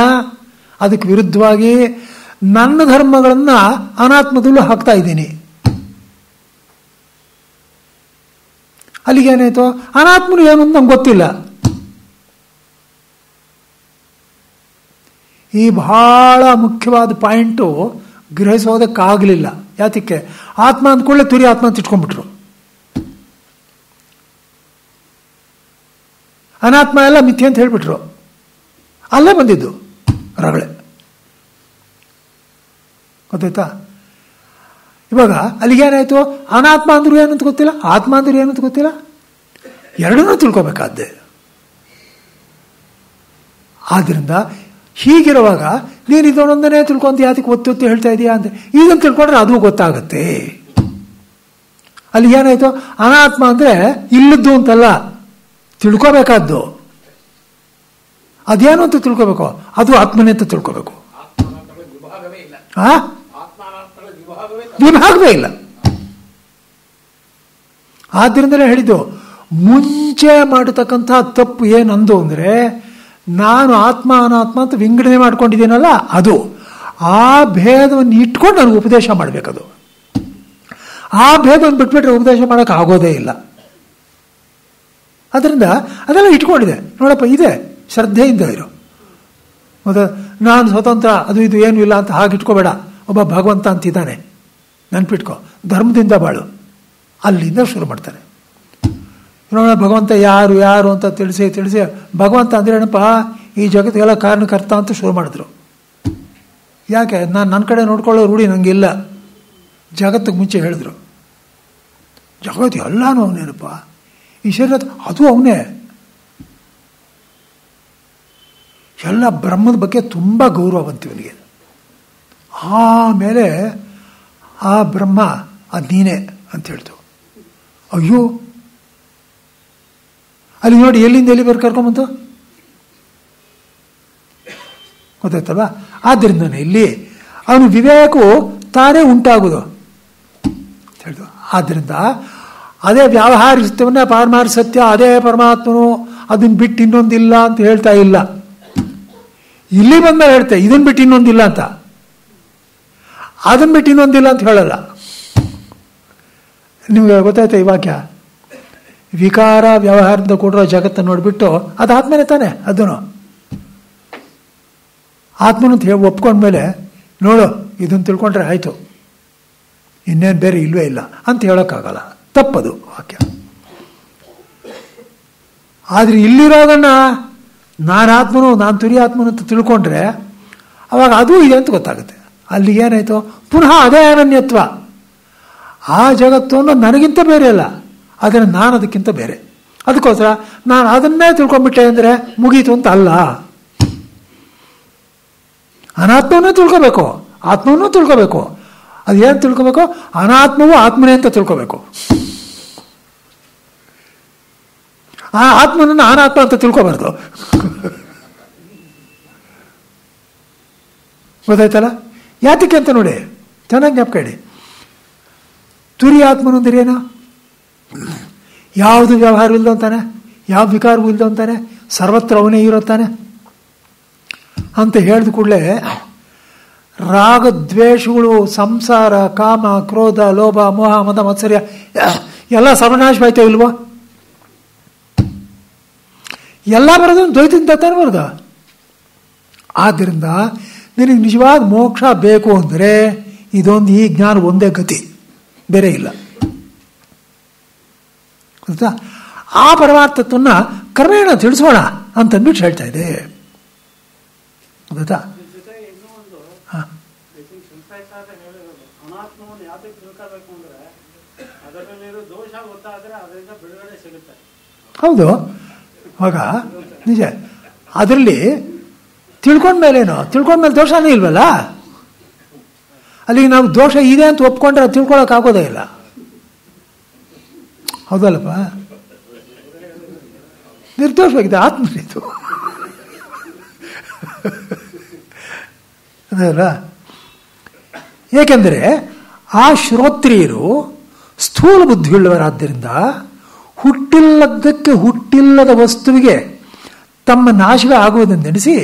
ಅದಕ್ಕೆ ವಿರುದ್ಧವಾಗಿ ನನ್ನ ಧರ್ಮಗಳನ್ನು ಅನಾತ್ಮದಲ್ಲೂ ಹಾಕ್ತಾ ಇದ್ದೀನಿ. ಅಲ್ಲಿಗೇನಾಯ್ತು? ಅನಾತ್ಮನು ಏನು ಅಂತ ನಂಗೆ ಗೊತ್ತಿಲ್ಲ. ಈ ಬಹಳ ಮುಖ್ಯವಾದ ಪಾಯಿಂಟು ಗ್ರಹಿಸೋದಕ್ಕಾಗಲಿಲ್ಲ. ಯಾತಕ್ಕೆ? ಆತ್ಮ ಅಂದ್ಕೊಳ್ಳೆ ತುರಿ ಆತ್ಮ ಅಂತ ಇಟ್ಕೊಂಡ್ಬಿಟ್ರು. ಅನಾತ್ಮ ಎಲ್ಲ ಮಿಥ್ಯೆ ಅಂತ ಹೇಳ್ಬಿಟ್ರು. ಅಲ್ಲೇ ಬಂದಿದ್ದು ರಗಳೆ, ಗೊತ್ತಾಯ್ತಾ? ಇವಾಗ ಅಲ್ಲಿಗೇನಾಯ್ತು? ಅನಾತ್ಮ ಅಂದ್ರೂ ಏನಂತ ಗೊತ್ತಿಲ್ಲ, ಆತ್ಮ ಅಂದ್ರೂ ಏನಂತ ಗೊತ್ತಿಲ್ಲ, ಎರಡನ್ನೂ ತಿಳ್ಕೊಬೇಕಾದ್ದೆ. ಆದ್ರಿಂದ ಹೀಗಿರುವಾಗ ನೀನು ಇದೊಂದನ್ನೇ ತಿಳ್ಕೊಂತ ಯಾತಕ್ಕೆ ಒತ್ತಿ ಹೇಳ್ತಾ ಇದೀಯಾ ಅಂತ ಇದನ್ನು ತಿಳ್ಕೊಂಡ್ರೆ ಅದು ಗೊತ್ತಾಗತ್ತೆ. ಅಲ್ಲಿ ಏನಾಯ್ತು? ಅನಾತ್ಮ ಅಂದ್ರೆ ಇಲ್ಲದ್ದು ಅಂತಲ್ಲ, ತಿಳ್ಕೋಬೇಕಾದ್ದು. ಅದೇನು ಅಂತ ತಿಳ್ಕೋಬೇಕು, ಅದು ಆತ್ಮನೇ ಅಂತ ತಿಳ್ಕೋಬೇಕು. ವಿಭಾಗವೇ ಇಲ್ಲ. ಆದ್ರಿಂದಲೇ ಹೇಳಿದ್ದು, ಮುಂಚೆ ಮಾಡತಕ್ಕಂಥ ತಪ್ಪು ಏನಂದು ಅಂದ್ರೆ, ನಾನು ಆತ್ಮ ಅನಾತ್ಮ ಅಂತ ವಿಂಗಡಣೆ ಮಾಡ್ಕೊಂಡಿದ್ದೀನಲ್ಲ, ಅದು ಆ ಭೇದವನ್ನು ಇಟ್ಕೊಂಡು ನನಗೆ ಉಪದೇಶ ಮಾಡಬೇಕದು. ಆ ಭೇದವನ್ನು ಬಿಟ್ಬಿಟ್ರೆ ಉಪದೇಶ ಮಾಡೋಕೆ ಆಗೋದೇ ಇಲ್ಲ. ಅದರಿಂದ ಅದೆಲ್ಲ ಇಟ್ಕೊಂಡಿದೆ. ನೋಡಪ್ಪ, ಇದೆ, ಶ್ರದ್ಧೆಯಿಂದ ಇರು. ಮತ್ತು ನಾನು ಸ್ವತಂತ್ರ ಅದು ಇದು ಏನೂ ಇಲ್ಲ ಅಂತ ಹಾಗೆ ಇಟ್ಕೋಬೇಡ. ಒಬ್ಬ ಭಗವಂತ ಅಂತಿದ್ದಾನೆ, ನೆನ್ಪಿಟ್ಕೋ. ಧರ್ಮದಿಂದ ಬಾಳು. ಅಲ್ಲಿಂದ ಶುರು ಮಾಡ್ತಾನೆ. ನೋಡೋಣ ಭಗವಂತ ಯಾರು ಯಾರು ಅಂತ ತಿಳಿಸಿ ಭಗವಂತ ಅಂದ್ರೆ ಏನಪ್ಪ, ಈ ಜಗತ್ತಿಗೆಲ್ಲ ಕಾರಣಕರ್ತ ಅಂತ ಶುರು ಮಾಡಿದ್ರು. ಯಾಕೆ? ನಾನು ನನ್ನ ಕಡೆ ನೋಡ್ಕೊಳ್ಳೋ ರೂಢಿ ನನಗಿಲ್ಲ. ಜಗತ್ತಿಗೆ ಮುಂಚೆ ಹೇಳಿದ್ರು, ಜಗತ್ತು ಎಲ್ಲಾನು ಅವನೇನಪ್ಪ, ಈ ಶರೀರ ಅದು ಅವನೇ. ಎಲ್ಲ ಬ್ರಹ್ಮದ ಬಗ್ಗೆ ತುಂಬ ಗೌರವ ಬಂತು ಇವನಿಗೆ. ಆಮೇಲೆ ಆ ಬ್ರಹ್ಮ ಅದು ನೀನೇ ಅಂತ ಹೇಳ್ತು. ಅಯ್ಯೋ, ಅಲ್ಲಿ ನೋಡಿ ಎಲ್ಲಿಂದ ಎಲ್ಲಿ ಬೇರೆ ಕರ್ಕೊಂಬಂತು, ಗೊತ್ತಾಯ್ತಲ್ವ? ಆದ್ದರಿಂದನೇ ಇಲ್ಲಿ ಅವನು ವಿವೇಕವು ತಾನೇ ಉಂಟಾಗುವುದು ಹೇಳಿದ್ರು. ಆದ್ದರಿಂದ ಅದೇ ವ್ಯಾವಹಾರಿಕ ಸತ್ಯವನ್ನೇ ಪಾರಮಾರ್ಥಿಕ ಸತ್ಯ, ಅದೇ ಪರಮಾತ್ಮನು, ಅದನ್ನ ಬಿಟ್ಟು ಇನ್ನೊಂದಿಲ್ಲ ಅಂತ ಹೇಳ್ತಾ ಇಲ್ಲ. ಇಲ್ಲಿ ಬಂದ್ಮೇಲೆ ಹೇಳ್ತೆ ಇದನ್ನ ಬಿಟ್ಟು ಇನ್ನೊಂದಿಲ್ಲ ಅಂತ, ಅದನ್ನ ಬಿಟ್ಟು ಇನ್ನೊಂದಿಲ್ಲ ಅಂತ ಹೇಳಲ್ಲ. ನಿಮ್ಗೆ ಗೊತ್ತಾಯ್ತಾ ಈ ವಾಕ್ಯ? ವಿಕಾರ ವ್ಯವಹಾರದಿಂದ ಕೊಡಿರೋ ಜಗತ್ತನ್ನು ನೋಡಿಬಿಟ್ಟು ಅದು ಆತ್ಮನೇ ತಾನೆ, ಅದನ್ನು ಆತ್ಮನು ಅಂತ ಹೇಳಿ ಒಪ್ಕೊಂಡ್ಮೇಲೆ ನೋಡು ಇದನ್ನು ತಿಳ್ಕೊಂಡ್ರೆ ಆಯಿತು, ಇನ್ನೇನು ಬೇರೆ ಇಲ್ವೇ ಇಲ್ಲ ಅಂತ ಹೇಳೋಕ್ಕಾಗಲ್ಲ, ತಪ್ಪದು ವಾಕ್ಯ. ಆದರೆ ಇಲ್ಲಿರೋದನ್ನ ನಾನು ಆತ್ಮನು, ನಾನು ತುರಿಯಾತ್ಮನು ಅಂತ ತಿಳ್ಕೊಂಡ್ರೆ ಅವಾಗ ಅದು ಇದೆ ಅಂತ ಗೊತ್ತಾಗುತ್ತೆ. ಅಲ್ಲಿ ಏನಾಯಿತು, ಪುನಃ ಅದೇ ಅನನ್ಯತ್ವ. ಆ ಜಗತ್ತನ್ನು ನನಗಿಂತ ಬೇರೆ ಅಲ್ಲ, ಆದರೆ ನಾನು ಅದಕ್ಕಿಂತ ಬೇರೆ. ಅದಕ್ಕೋಸ್ಕರ ನಾನು ಅದನ್ನೇ ತಿಳ್ಕೊಂಡ್ಬಿಟ್ಟೆ ಅಂದರೆ ಮುಗೀತು ಅಂತ ಅಲ್ಲ. ಅನಾತ್ಮವನ್ನೇ ತಿಳ್ಕೋಬೇಕು, ಆತ್ಮವನ್ನೂ ತಿಳ್ಕೋಬೇಕು. ಅದೇನು ತಿಳ್ಕೋಬೇಕು? ಅನಾತ್ಮವು ಆತ್ಮನೇ ಅಂತ ತಿಳ್ಕೋಬೇಕು. ಆ ಆತ್ಮನನ್ನು ಅನಾತ್ಮ ಅಂತ ತಿಳ್ಕೋಬಾರ್ದು. ಗೊತ್ತಾಯ್ತಲ್ಲ? ಯಾತಕ್ಕೆ ಅಂತ ನೋಡಿ, ಚೆನ್ನಾಗಿ ಜ್ಞಾಪಕ ಇಡಿ. ತುರಿಯಾತ್ಮನು ಅಂದ್ರೆ ಏನು? ಯಾವುದು ವ್ಯವಹಾರ ಇಲ್ದಂತಾನೆ, ಯಾವ ವಿಕಾರವೂ ಇಲ್ದಂತಾನೆ, ಸರ್ವತ್ರ ಅವನೇ ಇರುತ್ತಾನೆ ಅಂತ ಹೇಳಿದ ಕೂಡಲೇ ರಾಗದ್ವೇಷಗಳು, ಸಂಸಾರ, ಕಾಮ, ಕ್ರೋಧ, ಲೋಭ, ಮೋಹ, ಮದ, ಮತ್ಸರ್ಯ ಎಲ್ಲ ಸರ್ವನಾಶವಾಯ್ತೋ ಇಲ್ವೋ? ಎಲ್ಲ ಬರೋದು ದ್ವೈತದಿಂದ ತಾನೇ ಬರೋದು. ಆದ್ದರಿಂದ ನಿನಗೆ ನಿಜವಾದ ಮೋಕ್ಷ ಬೇಕು ಅಂದರೆ ಇದೊಂದು, ಈ ಜ್ಞಾನ ಒಂದೇ ಗತಿ, ಬೇರೆ ಇಲ್ಲ. ಗೊತ್ತಾ? ಆ ಪರಮಾರ್ಥತ್ವನ್ನ ಕ್ರಮೇಣ ತಿಳಿಸೋಣ ಅಂತಂದ್ಬಿಟ್ಟು ಹೇಳ್ತಾ ಇದೆ. ಗೊತ್ತಾ? ಅನಾತ್ಮವನ್ನು ಯಾವ್ದಕ್ಕೆ ತಿಳ್ಕೋಬೇಕು ಅಂದ್ರೆ ಅದರಲ್ಲಿರೋ ದೋಷ ಗೊತ್ತಾದ್ರೆ ಅದರಿಂದ ಬಿಡುಗಡೆ ಸಿಗುತ್ತೆ. ಹೌದು, ಇವಾಗ ನಿಜ. ಅದರಲ್ಲಿ ತಿಳ್ಕೊಂಡ್ಮೇಲೇನು, ತಿಳ್ಕೊಂಡ್ಮೇಲೆ ದೋಷನೇ ಇಲ್ವಲ್ಲ. ಅಲ್ಲಿಗೆ ನಾವು ದೋಷ ಇದೆ ಅಂತ ಒಪ್ಕೊಂಡ್ರೆ ಅದು ತಿಳ್ಕೊಳಕ್ ಆಗೋದೇ ಇಲ್ಲ. ಹೌದಲ್ಲಪ್ಪ? ನಿರ್ದೋಷವಾಗಿದೆ ಆತ್ಮನಿದು. ಅದಲ್ಲ, ಏಕೆಂದರೆ ಆ ಶ್ರೋತ್ರಿಯರು ಸ್ಥೂಲ ಬುದ್ಧಿಯುಳ್ಳವರಾದ್ದರಿಂದ ಹುಟ್ಟಿಲ್ಲದಕ್ಕೆ, ಹುಟ್ಟಿಲ್ಲದ ವಸ್ತುವಿಗೆ ತಮ್ಮ ನಾಶವೇ ಆಗುವುದನ್ನು ನೆನೆಸಿ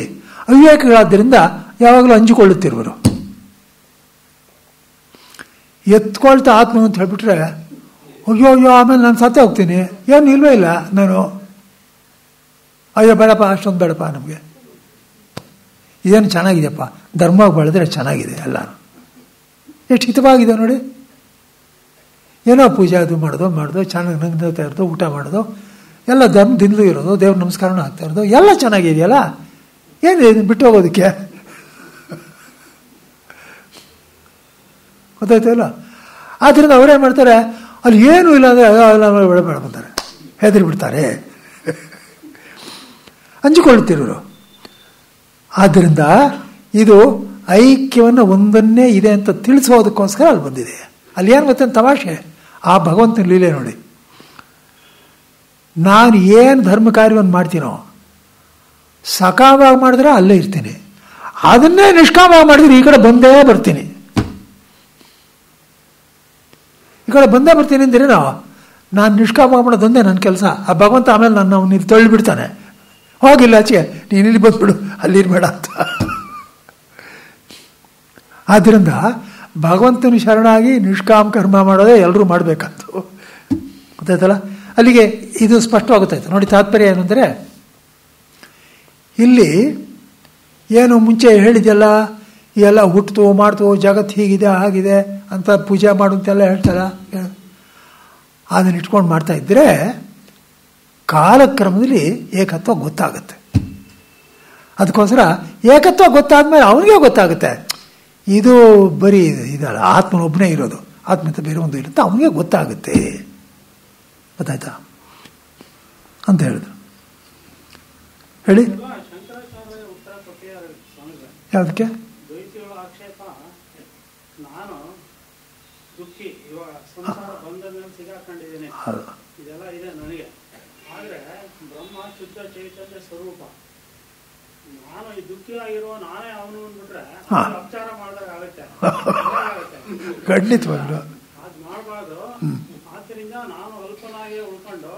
ಅವಿವೇಕಗಳಾದ್ದರಿಂದ ಯಾವಾಗಲೂ ಹಂಚಿಕೊಳ್ಳುತ್ತಿರುವರು. ಎತ್ಕೊಳ್ತಾ ಆತ್ಮ ಅಂತ ಹೇಳ್ಬಿಟ್ರೆ ಅಯ್ಯೋ ಅಯ್ಯೋ ಆಮೇಲೆ ನಾನು ಸತ್ತೇ ಹೋಗ್ತೀನಿ, ಏನು ಇಲ್ವೇ ಇಲ್ಲ ನಾನು, ಅಯ್ಯೋ ಬೇಡಪ್ಪ, ಅಷ್ಟೊಂದು ಬೇಡಪ್ಪ, ನಮಗೆ ಇದೇನು ಚೆನ್ನಾಗಿದೆಯಪ್ಪ, ಧರ್ಮ ಬೆಳೆದ್ರೆ ಚೆನ್ನಾಗಿದೆ, ಎಲ್ಲ ಎಷ್ಟು ಹಿತವಾಗಿದೆ ನೋಡಿ. ಏನೋ ಪೂಜೆ ಅದು ಮಾಡೋದು ಚೆನ್ನಾಗಿ ನಂಗ್ತಾ ಇರೋದು, ಊಟ ಮಾಡೋದು ಎಲ್ಲ ಧರ್ಮದಿಂದಲೂ ಇರೋದು, ದೇವ್ರ ನಮಸ್ಕಾರನೂ ಆಗ್ತಾ ಇರೋದು, ಎಲ್ಲ ಚೆನ್ನಾಗಿದೆಯಲ್ಲ, ಏನು ಇದನ್ನು ಬಿಟ್ಟು ಹೋಗೋದಕ್ಕೆ? ಗೊತ್ತಾಯ್ತು ಇಲ್ಲ? ಆದ್ದರಿಂದ ಅವರೇನು ಮಾಡ್ತಾರೆ, ಅಲ್ಲಿ ಏನೂ ಇಲ್ಲ ಅಂದರೆ ಬೇಡ ಅಂತಾರೆ, ಹೆದರಿ ಬಿಡ್ತಾರೆ, ಹಂಚಿಕೊಳ್ಳುತ್ತಿರೋರು. ಆದ್ದರಿಂದ ಇದು ಐಕ್ಯವನ್ನು ಒಂದನ್ನೇ ಇದೆ ಅಂತ ತಿಳಿಸೋದಕ್ಕೋಸ್ಕರ ಅಲ್ಲಿ ಬಂದಿದೆ. ಅಲ್ಲಿ ಏನು ಗೊತ್ತಂತ ತಮಾಷೆ, ಆ ಭಗವಂತನ ಲೀಲೆ ನೋಡಿ. ನಾನು ಏನು ಧರ್ಮ ಕಾರ್ಯವನ್ನು ಮಾಡ್ತೀನೋ ಸಕಾಮವಾಗಿ ಮಾಡಿದ್ರೆ ಅಲ್ಲೇ ಇರ್ತೀನಿ, ಅದನ್ನೇ ನಿಷ್ಕಾಮವಾಗಿ ಮಾಡಿದ್ರೆ ಈ ಕಡೆ ಬಂದೇ ಬರ್ತೀನಿ. ಈ ಕಡೆ ಬಂದೇ ಬರ್ತೀನಿ ಅಂದರೆ ನಾನು ನಿಷ್ಕಾಮವಾಗಿ ಮಾಡೋದೊಂದೇ ನನ್ನ ಕೆಲಸ. ಆ ಭಗವಂತ ಆಮೇಲೆ ನನ್ನ ಅವನು ತಳ್ಳಿಬಿಡ್ತಾನೆ, ಹೋಗಿಲ್ಲ ಆಚೆ, ನೀನು ಇಲ್ಲಿ ಬಂದ್ಬಿಡು, ಅಲ್ಲಿರ್ಬೇಡ ಅಂತ. ಆದ್ದರಿಂದ ಭಗವಂತನ ಶರಣಾಗಿ ನಿಷ್ಕಾಮ ಕರ್ಮ ಮಾಡೋದೇ ಎಲ್ಲರೂ ಮಾಡಬೇಕಂತ ಗೊತ್ತಾಯ್ತಲ್ಲ. ಅಲ್ಲಿಗೆ ಇದು ಸ್ಪಷ್ಟವಾಗುತ್ತಾಯ್ತು ನೋಡಿ. ತಾತ್ಪರ್ಯ ಏನು ಅಂದರೆ, ಇಲ್ಲಿ ಏನು ಮುಂಚೆ ಹೇಳಿದೆಲ್ಲ ಎಲ್ಲ ಹುಟ್ಟಿತು ಮಾಡ್ತು, ಜಗತ್ತು ಹೀಗಿದೆ ಹಾಗಿದೆ ಅಂತ ಪೂಜೆ ಮಾಡುವಂತೆಲ್ಲ ಹೇಳ್ತಾರ, ಅದನ್ನ ಇಟ್ಕೊಂಡು ಮಾಡ್ತಾ ಇದ್ದರೆ ಕಾಲಕ್ರಮದಲ್ಲಿ ಏಕತ್ವ ಗೊತ್ತಾಗುತ್ತೆ. ಅದಕ್ಕೋಸ್ಕರ ಏಕತ್ವ ಗೊತ್ತಾದ್ಮೇಲೆ ಅವನಿಗೆ ಗೊತ್ತಾಗುತ್ತೆ ಇದು ಬರೀ ಇದಲ್ಲ, ಆತ್ಮನೊಬ್ಬನೇ ಇರೋದು, ಆತ್ಮಂತ ಬೇರೆ ಒಂದು ಇರುತ್ತೆ, ಅವನಿಗೆ ಗೊತ್ತಾಗುತ್ತೆ. ಗೊತ್ತಾಯ್ತಾ ಅಂತ ಹೇಳಿದ್ರು. ಹೇಳಿ ಶಂಕರಾಚಾರ್ಯ ಉತ್ತರ ಕೊಟ್ಟಿದ್ದಾರೆ ಸ್ವಾಮಿಗಳು. ಯಾವುದಕ್ಕೆ? ದ್ವೈತಿಗಳ ಆಕ್ಷೇಪ, ನಾನು ದುಃಖಿ, ಇವಾಗ ಸಂಸಾರ ಬಂಧದ ಮೇಲೆ ಸಿಗಾಕೊಂಡಿದ್ದೇನೆ, ಇದೆಲ್ಲ ಇದೆ ನನಗೆ. ಆದರೆ ಬ್ರಹ್ಮ ಶುದ್ಧ ಚೈತನ್ಯ ಸ್ವರೂಪ, ನಾನು ಈ ದುಃಖಿ ಆಗಿರುವ ನಾನೇ ಅವನು ಅಂದ್ಬಿಟ್ರೆ ಹಾ. ಅಪಚಾರ ಮಾಡಿದಾಗ ಆಗುತ್ತೆ ಖಂಡಿತವಾಗ್ಲು ಅದ್ ಮಾಡಬಾರ್ದು. ಆದ್ರಿಂದ ನಾನು ಅಲ್ಪನಾಗೆ ಉಳ್ಕೊಂಡು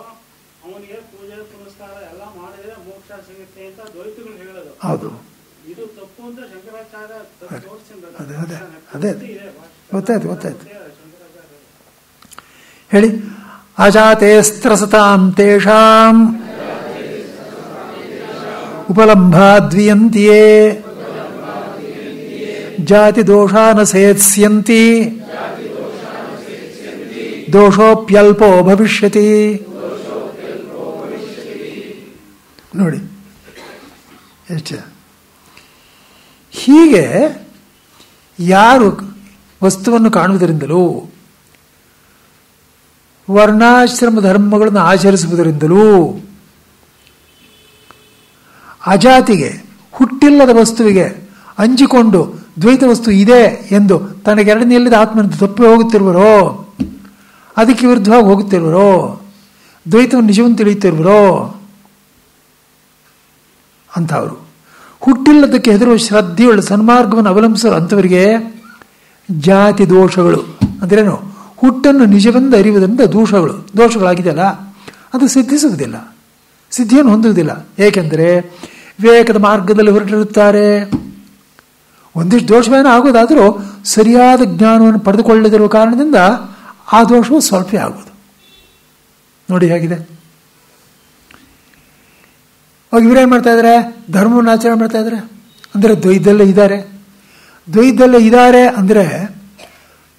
ಅವನಿಗೆ ಪೂಜೆ ಪುನಸ್ಕಾರ ಎಲ್ಲ ಮಾಡಿದ್ರೆ ಮೋಕ್ಷ ಸಿಗುತ್ತೆ ಅಂತ ದ್ವೈತಗಳು ಹೇಳೋದು. ಹೌದು, ಇದು ತಪ್ಪು ಅಂತ ಶಂಕರಾಚಾರ್ಯ ತೋರಿಸಿದ್ದಾರೆ. ಅದೇ ಅದೇ ಅದೇ ಗೊತ್ತಾಯ್ತು ಗೊತ್ತಾಯ್ತು. ಹೇಳಿ. ಅಜಾತೆ ಸ್ತ್ರಸತಾಂ ತೇಷಾಂ ಉಪಲಂಭಾದ್ವಿಯಂತಿಯೇ ಜಾತಿ ದೋಷಾನ ಸೇತ್ಸ್ಯಂತಿ ದೋಷೋಪ್ಯಲ್ಪೋ ಭವಿಷ್ಯತಿ. ನೋಡಿ ಎಷ್ಟು ಹೀಗೆ ಯಾರು ವಸ್ತುವನ್ನು ಕಾಣುವುದರಿಂದಲೂ ವರ್ಣಾಶ್ರಮ ಧರ್ಮಗಳನ್ನು ಆಚರಿಸುವುದರಿಂದಲೂ ಅಜಾತಿಗೆ ಹುಟ್ಟಿಲ್ಲದ ವಸ್ತುವಿಗೆ ಅಂಜಿಕೊಂಡು ದ್ವೈತ ವಸ್ತು ಇದೆ ಎಂದು ತನಗೆರಡನೆಯಲ್ಲಿದ್ದ ಆತ್ಮನಿಂದ ತಪ್ಪಿ ಹೋಗುತ್ತಿರುವರೋ, ಅದಕ್ಕೆ ವಿರುದ್ಧವಾಗಿ ಹೋಗುತ್ತಿರುವರೋ, ದ್ವೈತವನ್ನು ನಿಜವನ್ನು ತಿಳಿಯುತ್ತಿರುವರೋ ಅಂಥವರು ಹುಟ್ಟಿಲ್ಲದಕ್ಕೆ ಹೆದರುವ ಶ್ರದ್ಧೆಯುಳ್ಳ ಸನ್ಮಾರ್ಗವನ್ನು ಅವಲಂಬಿಸುವ ಅಂಥವರಿಗೆ ಜಾತಿ ದೋಷಗಳು ಅಂದ್ರೇನು, ಹುಟ್ಟನ್ನು ನಿಜವೆಂದು ಅರಿಯುವುದರಿಂದ ದೋಷಗಳಾಗಿದೆಯಲ್ಲ ಅದು ಸಿದ್ಧಿಸುವುದಿಲ್ಲ, ಸಿದ್ಧಿಯನ್ನು ಹೊಂದುವುದಿಲ್ಲ. ಏಕೆಂದರೆ ವಿವೇಕದ ಮಾರ್ಗದಲ್ಲಿ ಹೊರಟಿರುತ್ತಾರೆ. ಒಂದಿಷ್ಟು ದೋಷವೇನೋ ಆಗೋದಾದರೂ ಸರಿಯಾದ ಜ್ಞಾನವನ್ನು ಪಡೆದುಕೊಳ್ಳದಿರುವ ಕಾರಣದಿಂದ ಆ ದೋಷವು ಸ್ವಲ್ಪವೇ ಆಗುವುದು. ನೋಡಿ ಹೇಗಿದೆ. ಅವಾಗ ಇವರೇನು ಮಾಡ್ತಾ ಇದ್ದಾರೆ, ಧರ್ಮವನ್ನು ಆಚರಣೆ ಮಾಡ್ತಾ ಇದ್ದಾರೆ. ಅಂದರೆ ದ್ವೈತದಲ್ಲೇ ಇದ್ದಾರೆ ಅಂದರೆ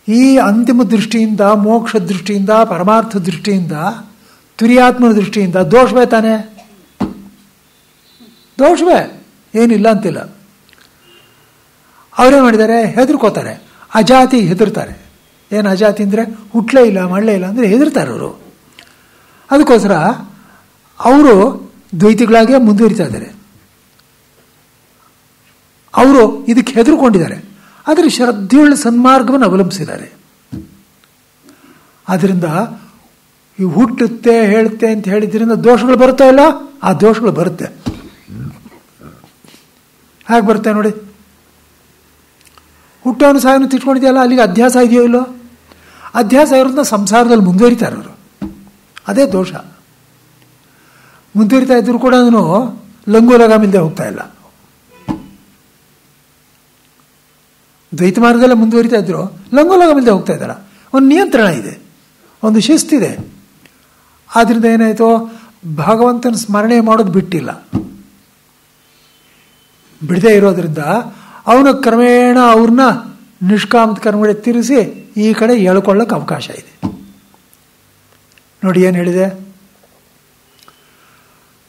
ಈ ಅಂತಿಮ ದೃಷ್ಟಿಯಿಂದ, ಮೋಕ್ಷ ದೃಷ್ಟಿಯಿಂದ, ಪರಮಾರ್ಥ ದೃಷ್ಟಿಯಿಂದ, ತುರಿಯಾತ್ಮನ ದೃಷ್ಟಿಯಿಂದ ದೋಷವೇ ತಾನೆ, ದೋಷವೇ, ಏನಿಲ್ಲ ಅಂತಿಲ್ಲ. ಅವರೇನು ಮಾಡಿದ್ದಾರೆ, ಹೆದರ್ಕೋತಾರೆ. ಅಜಾತಿ ಹೆದರ್ತಾರೆ. ಏನು ಅಜಾತಿ ಅಂದರೆ ಹುಟ್ಟಲೇ ಇಲ್ಲ ಮಾಡಲೇ ಇಲ್ಲ ಅಂದರೆ ಹೆದರ್ತಾರೆ ಅವರು. ಅದಕ್ಕೋಸ್ಕರ ಅವರು ದ್ವೈತಿಗಳಾಗೇ ಮುಂದುವರಿತಾ ಇದ್ದಾರೆ. ಅವರು ಇದಕ್ಕೆ ಹೆದರ್ಕೊಂಡಿದ್ದಾರೆ. ಆದರೆ ಶ್ರದ್ಧೆಯುಳ್ಳ ಸನ್ಮಾರ್ಗವನ್ನು ಅವಲಂಬಿಸಿದ್ದಾರೆ. ಆದ್ದರಿಂದ ಈ ಹುಟ್ಟುತ್ತೆ ಹೇಳುತ್ತೆ ಅಂತ ಹೇಳಿದ್ರಿಂದ ದೋಷಗಳು ಬರುತ್ತಾ ಇಲ್ಲ, ಆ ದೋಷಗಳು ಬರುತ್ತೆ. ಹಾಗೆ ಬರುತ್ತೆ ನೋಡಿ. ಹುಟ್ಟೋನು ಸಾಯನ್ನು ತಿಟ್ಕೊಂಡಿದೆಯಲ್ಲ, ಅಲ್ಲಿಗೆ ಅಧ್ಯಾಸ ಇದೆಯೋ ಇಲ್ಲೋ, ಅಧ್ಯಾಸ ಇರೋದನ್ನ ಸಂಸಾರದಲ್ಲಿ ಮುಂದುವರಿತಾರೆ ಅವರು. ಅದೇ ದೋಷ. ಮುಂದುವರಿತಾ ಇದ್ರು ಕೂಡ ಅವನು ಲಂಗೋಲಗಾಮಿಲ್ದೆ ಹೋಗ್ತಾ ಇಲ್ಲ. ದ್ವೈತ ಮಾರ್ಗದಲ್ಲೇ ಮುಂದುವರಿತಾ ಇದ್ರು, ಲಂಗೋಲಗಾಮಿಲ್ದೆ ಹೋಗ್ತಾ ಇದ್ದಾರ. ಒಂದು ನಿಯಂತ್ರಣ ಇದೆ, ಒಂದು ಶಿಸ್ತಿದೆ. ಆದ್ದರಿಂದ ಏನಾಯಿತು, ಭಗವಂತನ ಸ್ಮರಣೆ ಮಾಡೋದು ಬಿಡದೇ ಇರೋದ್ರಿಂದ ಅವನ ಕ್ರಮೇಣ ಅವ್ರನ್ನ ನಿಷ್ಕಾಮದ ಕರ್ಮಡೆ ತಿರುಗಿಸಿ ಈ ಕಡೆ ಎಳ್ಕೊಳ್ಳೋಕೆ ಅವಕಾಶ ಇದೆ. ನೋಡಿ ಏನು ಹೇಳಿದೆ,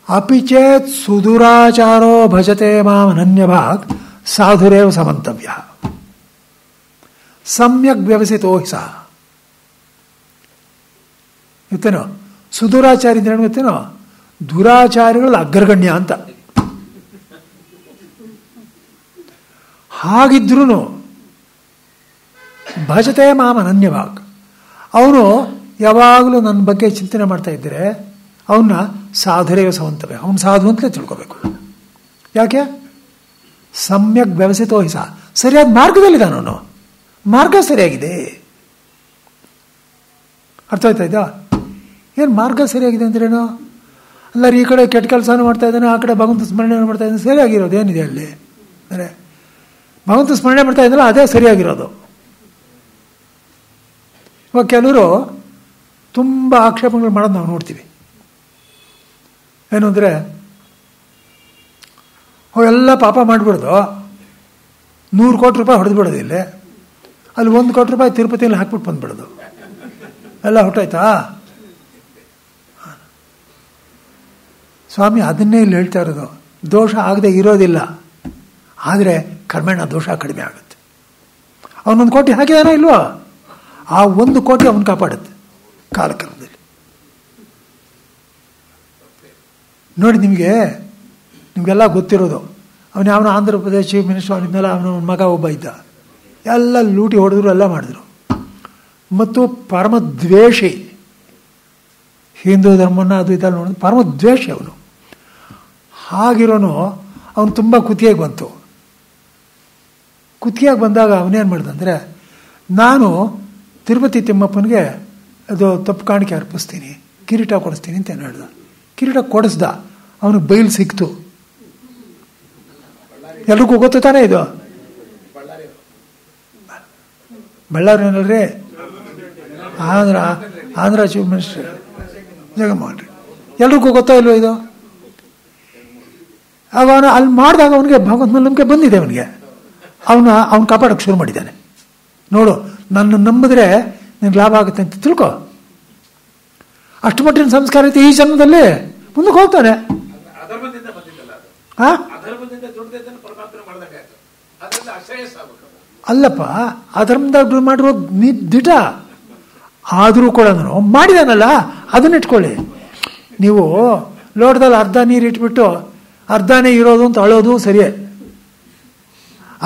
ಅಪಿಚೇತ್ ಸುದುರಾಚಾರೋ ಭಜತೆ ಮಾಂ ಅನನ್ಯಭಾಗ್ ಸಾಧುರೇವ ಸಮಂತವ್ಯ ಸಮ್ಯಕ್ ವ್ಯವಸಿತೋ ಹಿಸ. ಗೊತ್ತೇನೋ ಸುದುರಾಚಾರಿ ಅಂದ್ರೆ ಗೊತ್ತೇನೋ, ದುರಾಚಾರಿಗಳು ಅಗ್ರಗಣ್ಯ ಅಂತ. ಹಾಗಿದ್ರೂ ಭಜತೆ ಮಾಂ ಅನನ್ಯಭಾಗ್, ಅವನು ಯಾವಾಗಲೂ ನನ್ನ ಬಗ್ಗೆ ಚಿಂತನೆ ಮಾಡ್ತಾ ಇದ್ದರೆ ಅವನ್ನ ಸಾಧುರೇವ ಸಮಂತವ್ಯ, ಅವನು ಸಾಧು ಅಂತಲೇ ತಿಳ್ಕೋಬೇಕು. ಯಾಕೆ, ಸಮ್ಯಕ್ ವ್ಯವಸಿತೋ ಹಿಸ, ಸರಿಯಾದ ಮಾರ್ಗದಲ್ಲಿದ್ದಾನ ಅವನು, ಮಾರ್ಗ ಸರಿಯಾಗಿದೆ. ಅರ್ಥ ಆಯ್ತಾ ಇದ್ದ? ಏನು ಮಾರ್ಗ ಸರಿಯಾಗಿದೆ ಅಂದ್ರೇನು, ಎಲ್ಲರೂ ಈ ಕಡೆ ಕೆಟ್ಟ ಕೆಲಸನೂ ಮಾಡ್ತಾ ಇದ್ದಾನೆ, ಆ ಕಡೆ ಭಗವಂತ ಸ್ಮರಣೆ ಮಾಡ್ತಾ ಇದ್ದಾನೆ, ಸರಿಯಾಗಿರೋದು ಏನಿದೆ ಅಲ್ಲಿ ಅಂದರೆ ಭಗವಂತ ಸ್ಮರಣೆ ಮಾಡ್ತಾ ಇದ್ದಲ್ಲ ಅದೇ ಸರಿಯಾಗಿರೋದು. ಇವಾಗ ಕೆಲವರು ತುಂಬ ಆಕ್ಷೇಪಗಳು ಮಾಡೋದು ನಾವು ನೋಡ್ತೀವಿ. ಏನು ಅಂದರೆ ಅವೆಲ್ಲ ಪಾಪ ಮಾಡಿಬಿಡ್ದು, 100 ಕೋಟಿ ರೂಪಾಯಿ ಹೊಡೆದು ಬಿಡೋದು ಇಲ್ಲಿ, ಅಲ್ಲಿ 1 ಕೋಟಿ ರೂಪಾಯಿ ತಿರುಪತಿಯಲ್ಲಿ ಹಾಕ್ಬಿಟ್ಟು ಬಂದ್ಬಿಡೋದು, ಎಲ್ಲ ಹೊಟ್ಟೋಯ್ತಾ? ಸ್ವಾಮಿ ಅದನ್ನೇ ಇಲ್ಲಿ ಹೇಳ್ತಾ ಇರೋದು. ದೋಷ ಆಗದೆ ಇರೋದಿಲ್ಲ, ಆದರೆ ಕ್ರಮೇಣ ದೋಷ ಕಡಿಮೆ ಆಗುತ್ತೆ. ಅವನೊಂದು ಕೋಟಿ ಹಾಕಿದಾನೋ ಇಲ್ವೋ, ಆ 1 ಕೋಟಿ ಅವನು ಕಾಪಾಡುತ್ತೆ ಕಾಲಕ್ರಮದಲ್ಲಿ. ನೋಡಿ, ನಿಮಗೆಲ್ಲ ಗೊತ್ತಿರೋದು, ಅವನು ಯಾವನ ಆಂಧ್ರ ಪ್ರದೇಶ ಚೀಫ್ ಮಿನಿಸ್ಟರ್ ಅವನಿದ್ನಲ್ಲ, ಅವನ ಮಗ ಒಬ್ಬ ಇದ್ದ, ಎಲ್ಲ ಲೂಟಿ ಹೊಡೆದ್ರು, ಎಲ್ಲ ಮಾಡಿದ್ರು. ಮತ್ತು ಪರಮದ್ವೇಷಿ, ಹಿಂದೂ ಧರ್ಮನ ಅದು ಇದೆಲ್ಲ ನೋಡಿದ್ರು, ಪರಮದ್ವೇಷಿ ಅವನು. ಹಾಗಿರೋನು ಅವನು ತುಂಬ ಕುತ್ತಿಗೆಗೆ ಬಂತು. ಕುತ್ತಿಗೆಗೆ ಬಂದಾಗ ಅವನೇನು ಮಾಡ್ದಂದರೆ, ನಾನು ತಿರುಪತಿ ತಿಮ್ಮಪ್ಪನಿಗೆ ಅದು ತಪ್ಪು ಕಾಣಿಕೆ ಅರ್ಪಿಸ್ತೀನಿ, ಕಿರೀಟ ಕೊಡಿಸ್ತೀನಿ ಅಂತ ಏನು ಹೇಳ್ದ. ಕಿರೀಟ ಕೊಡಿಸ್ದ, ಅವನಿಗೆ ಬೈಲು ಸಿಕ್ತು. ಎಲ್ರಿಗೂ ಗೊತ್ತು ತಾನೇ ಇದು? ಬಳ್ಳಾರಿ ಏನಲ್ರಿ, ಆಂಧ್ರ ಚೀಫ್ ಮಿನಿಸ್ಟರ್ ಜಗನ್ಮೋಹನ್ ರೆಡ್ಡಿ. ಎಲ್ರಿಗೂ ಗೊತ್ತೋ ಇಲ್ವೋ ಇದು? ಆಗ ಅವನು ಅಲ್ಲಿ ಮಾಡಿದಾಗ ಅವನಿಗೆ ಭಗವಂತ ಮೇಲೆ ನಂಬಿಕೆ ಬಂದಿದೆ. ಅವನು ಕಾಪಾಡೋಕ್ಕೆ ಶುರು ಮಾಡಿದ್ದಾನೆ. ನೋಡು, ನನ್ನ ನಂಬಿದ್ರೆ ನಿನ್ಗೆ ಲಾಭ ಆಗುತ್ತೆ ಅಂತ ತಿಳ್ಕೊ. ಅಷ್ಟು ಮಟ್ಟಿನ ಸಂಸ್ಕಾರ ಐತೆ ಈ ಜನ್ಮದಲ್ಲಿ, ಮುಂದಕ್ಕೆ ಹೋಗ್ತಾನೆ. ಅಲ್ಲಪ್ಪ, ಅಧರ್ಮದಾಗ ಮಾಡಿರೋದು ದಿಟ ಆದರೂ ಕೂಡ ನಾನು ಮಾಡಿದಾನಲ್ಲ, ಅದನ್ನ ಇಟ್ಕೊಳ್ಳಿ. ನೀವು ಲೋಟದಲ್ಲಿ ಅರ್ಧ ನೀರು ಇಟ್ಬಿಟ್ಟು ಅರ್ಧನೇ ಇರೋದು ಅಂತ ಅಳೋದು ಸರಿಯೇ,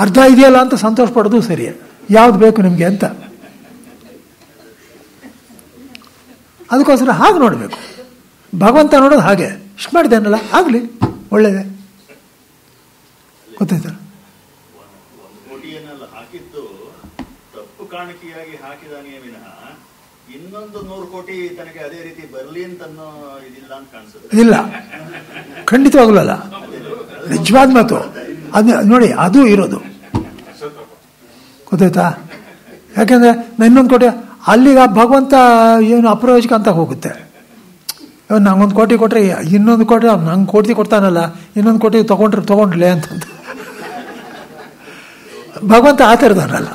ಅರ್ಧ ಇದೆಯಲ್ಲ ಅಂತ ಸಂತೋಷ ಪಡೋದು ಸರಿಯೇ. ಯಾವ್ದು ಬೇಕು ನಿಮಗೆ ಅಂತ. ಅದಕ್ಕೋಸ್ಕರ ಹಾಗೆ ನೋಡಬೇಕು. ಭಗವಂತ ನೋಡೋದು ಹಾಗೆ. ಇಷ್ಟು ಮಾಡಿದ್ದಾನಲ್ಲ, ಆಗಲಿ, ಒಳ್ಳೇದೇ. ಗೊತ್ತಾಯ್ತ? ಹಾಕಿದ್ದು ತಪ್ಪು ಕಾಣಿಕೆಯಾಗಿ ಹಾಕಿದಾನೆ ವಿನಃ ಇನ್ನೊಂದು 100 ಕೋಟಿ ತನಗೆ ಅದೇ ರೀತಿ ಬರಲಿ ಅಂತ ಇದಿಲ್ಲ ಅಂತ ಕಾಣಿಸುತ್ತೆ. ಇಲ್ಲ, ಖಂಡಿತವಾಗ್ಲೂ ಅಲ್ಲ, ನಿಜವಾದ ಮಾತು. ಅದು ನೋಡಿ, ಅದು ಇರೋದು. ಗೊತ್ತಾಯ್ತಾ? ಯಾಕೆಂದ್ರೆ ಇನ್ನೊಂದು ಕೋಟಿ ಅಲ್ಲಿಗೆ ಭಗವಂತ ಏನು ಅಪ್ರಯೋಜಕ ಅಂತ ಹೋಗುತ್ತೆ. ನಂಗೊಂದು ಕೋಟಿ ಕೊಟ್ರೆ ಇನ್ನೊಂದು ಕೋಟಿ ನಂಗೆ ಕೋಟಿ ಕೊಡ್ತಾನಲ್ಲ, ಇನ್ನೊಂದು ಕೋಟಿ ತಗೊಂಡ್ರಲೆ ಅಂತ ಭಗವಂತ ಆ ಥರದವನಲ್ಲ.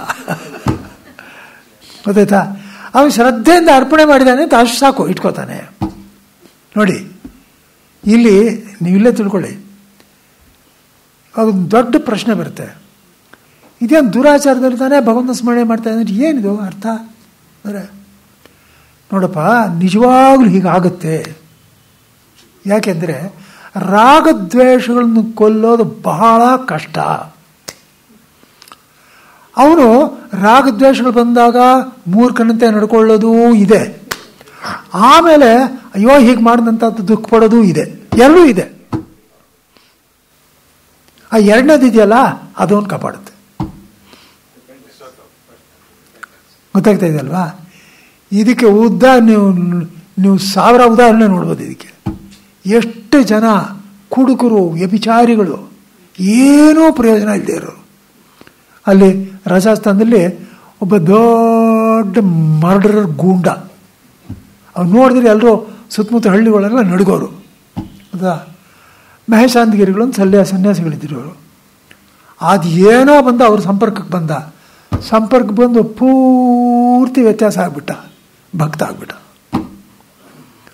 ಗೊತ್ತಾಯ್ತಾ? ಅವನು ಶ್ರದ್ಧೆಯಿಂದ ಅರ್ಪಣೆ ಮಾಡಿದ್ದಾನೆ ಅಂತ ಅಷ್ಟು ಸಾಕು, ಇಟ್ಕೋತಾನೆ. ನೋಡಿ, ಇಲ್ಲಿ ನೀವಿಲ್ಲೇ ತಿಳ್ಕೊಳ್ಳಿ, ಒಂದು ದೊಡ್ಡ ಪ್ರಶ್ನೆ ಬರುತ್ತೆ. ಇದೇನು ದುರಾಚಾರದಲ್ಲಿ ತಾನೇ ಭಗವಂತ ಸ್ಮರಣೆ ಮಾಡ್ತಾ ಇದ್ದಾರೆ, ಏನಿದು ಅರ್ಥ ಅಂದರೆ? ನೋಡಪ್ಪ, ನಿಜವಾಗ್ಲೂ ಹೀಗಾಗುತ್ತೆ. ಯಾಕೆಂದರೆ ರಾಗದ್ವೇಷಗಳನ್ನು ಕೊಲ್ಲೋದು ಬಹಳ ಕಷ್ಟ. ಅವನು ರಾಗದ್ವೇಷಗಳು ಬಂದಾಗ ಮೂರ್ಖನಂತೆ ನಡ್ಕೊಳ್ಳೋದು ಇದೆ, ಆಮೇಲೆ ಅಯ್ಯೋ ಹೀಗೆ ಮಾಡಿದಂತ ದುಃಖ ಪಡೋದು ಇದೆ, ಎರಡೂ ಇದೆ. ಆ ಎರಡನೇದು ಇದೆಯಲ್ಲ, ಅದನ್ನು ಕಾಪಾಡುತ್ತೆ. ಗೊತ್ತಾಗ್ತಾ ಇದೆಯಲ್ವಾ? ಇದಕ್ಕೆ ನೀವು 1000 ಉದಾಹರಣೆ ನೋಡ್ಬೋದು. ಇದಕ್ಕೆ ಎಷ್ಟು ಜನ ಕುಡುಕರು, ವ್ಯಭಿಚಾರಿಗಳು, ಏನೂ ಪ್ರಯೋಜನ ಇಲ್ಲದೆ ಇರೋರು. ಅಲ್ಲಿ ರಾಜಸ್ಥಾನದಲ್ಲಿ ಒಬ್ಬ ದೊಡ್ಡ ಮರ್ಡರರ್ ಗೂಂಡ, ಅವ್ನು ನೋಡಿದ್ರೆ ಎಲ್ಲರೂ ಸುತ್ತಮುತ್ತ ಹಳ್ಳಿಗಳೆಲ್ಲ ನಡುಗೋರು. ಹೌದಾ? ಮಹೇಶಾಂತಗಿರಿಗಳು ಅಂತ ಸನ್ಯಾಸಿಗಳಿದ್ದರು ಅವರು. ಅದು ಏನೋ ಬಂದು ಅವ್ರ ಸಂಪರ್ಕ ಬಂದು ಪೂರ್ತಿ ವ್ಯತ್ಯಾಸ ಆಗ್ಬಿಟ್ಟ, ಭಕ್ತ ಆಗ್ಬಿಟ್ಟ.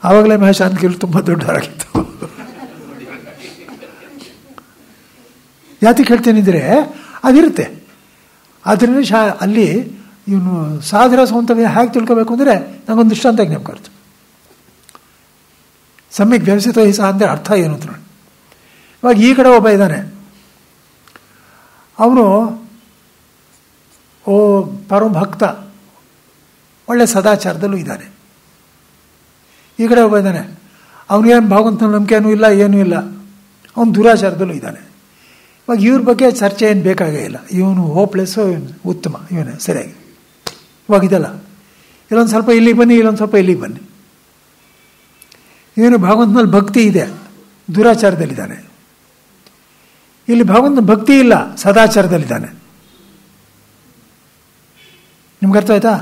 ಆವಾಗಲೇ ಮಹೇಶಾಂತಗಿರಿ ತುಂಬ ದೊಡ್ಡವರಾಗಿತ್ತು. ಯಾತಕ್ಕೆ ಹೇಳ್ತೇನಿದ್ರೆ ಅದಿರುತ್ತೆ. ಆದ್ದರಿಂದ ಅಲ್ಲಿ ಇವನು ಸಾಧನ ಸೌಂತವ್ಯ ಹೇಗೆ ತಿಳ್ಕೋಬೇಕು ಅಂದರೆ, ನಂಗೊಂದು ದೃಷ್ಟಾಂತ ಜ್ಞಾಪಕ. ಸಮ್ಯಕ್ ವ್ಯವಸ್ಥಿತ ಹಿಸ ಅಂದರೆ ಅರ್ಥ ಏನು ಅಂತ ನೋಡಿ. ಇವಾಗ ಈ ಕಡೆ ಒಬ್ಬ ಇದ್ದಾನೆ, ಅವನು ಪರಮ ಭಕ್ತ, ಒಳ್ಳೆ ಸದಾಚಾರದಲ್ಲೂ ಇದ್ದಾನೆ. ಈ ಕಡೆ ಒಬ್ಬ ಇದ್ದಾನೆ, ಅವನಿಗೇನು ಭಗವಂತನ ನಂಬಿಕೆನೂ ಇಲ್ಲ, ಏನೂ ಇಲ್ಲ, ಅವನು ದುರಾಚಾರದಲ್ಲೂ ಇದ್ದಾನೆ. ಇವಾಗ ಇವ್ರ ಬಗ್ಗೆ ಚರ್ಚೆ ಏನು ಬೇಕಾಗೇ ಇಲ್ಲ. ಇವನು ಹೋಪ್ಲೆಸ್ಸು, ಉತ್ತಮ, ಇವನೇ ಸರಿಯಾಗಿ. ಇವಾಗ ಇದಲ್ಲ, ಇಲ್ಲೊಂದು ಸ್ವಲ್ಪ ಇಲ್ಲಿಗೆ ಬನ್ನಿ, ಇಲ್ಲೊಂದು ಸ್ವಲ್ಪ ಇಲ್ಲಿಗೆ ಬನ್ನಿ. ಇವನು ಭಗವಂತನಲ್ಲಿ ಭಕ್ತಿ ಇದೆ, ದುರಾಚಾರದಲ್ಲಿದ್ದಾನೆ. ಇಲ್ಲಿ ಭಗವಂತನ ಭಕ್ತಿ ಇಲ್ಲ, ಸದಾಚಾರದಲ್ಲಿದ್ದಾನೆ. ನಿಮ್ಗೆ ಅರ್ಥ ಆಯ್ತಾ?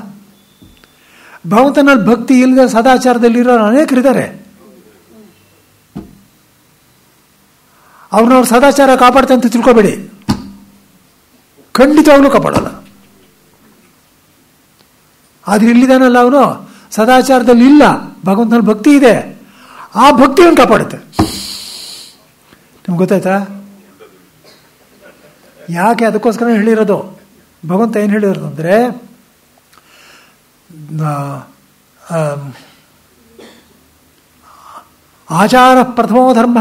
ಭಗವಂತನಲ್ಲಿ ಭಕ್ತಿ ಇಲ್ಲದೆ ಸದಾಚಾರದಲ್ಲಿರೋರು ಅನೇಕರಿದ್ದಾರೆ. ಅವ್ರನ್ನವ್ರು ಸದಾಚಾರ ಕಾಪಾಡ್ತಾ ಅಂತ ತಿಳ್ಕೊಬೇಡಿ, ಖಂಡಿತವಾಗ್ಲೂ ಕಾಪಾಡೋಲ್ಲ. ಆದ್ರೆ ಇಲ್ಲಿದ್ದಾನಲ್ಲ, ಅವನು ಸದಾಚಾರದಲ್ಲಿ ಇಲ್ಲ, ಭಗವಂತನಲ್ಲಿ ಭಕ್ತಿ ಇದೆ, ಆ ಭಕ್ತಿಯನ್ನು ಕಾಪಾಡುತ್ತೆ. ನಿಮ್ಗೆ ಗೊತ್ತಾಯ್ತಾ? ಯಾಕೆ? ಅದಕ್ಕೋಸ್ಕರ ಹೇಳಿರೋದು. ಭಗವಂತ ಏನು ಹೇಳಿರೋದು ಅಂದರೆ, ಆಚಾರ ಪ್ರಥಮೋ ಧರ್ಮ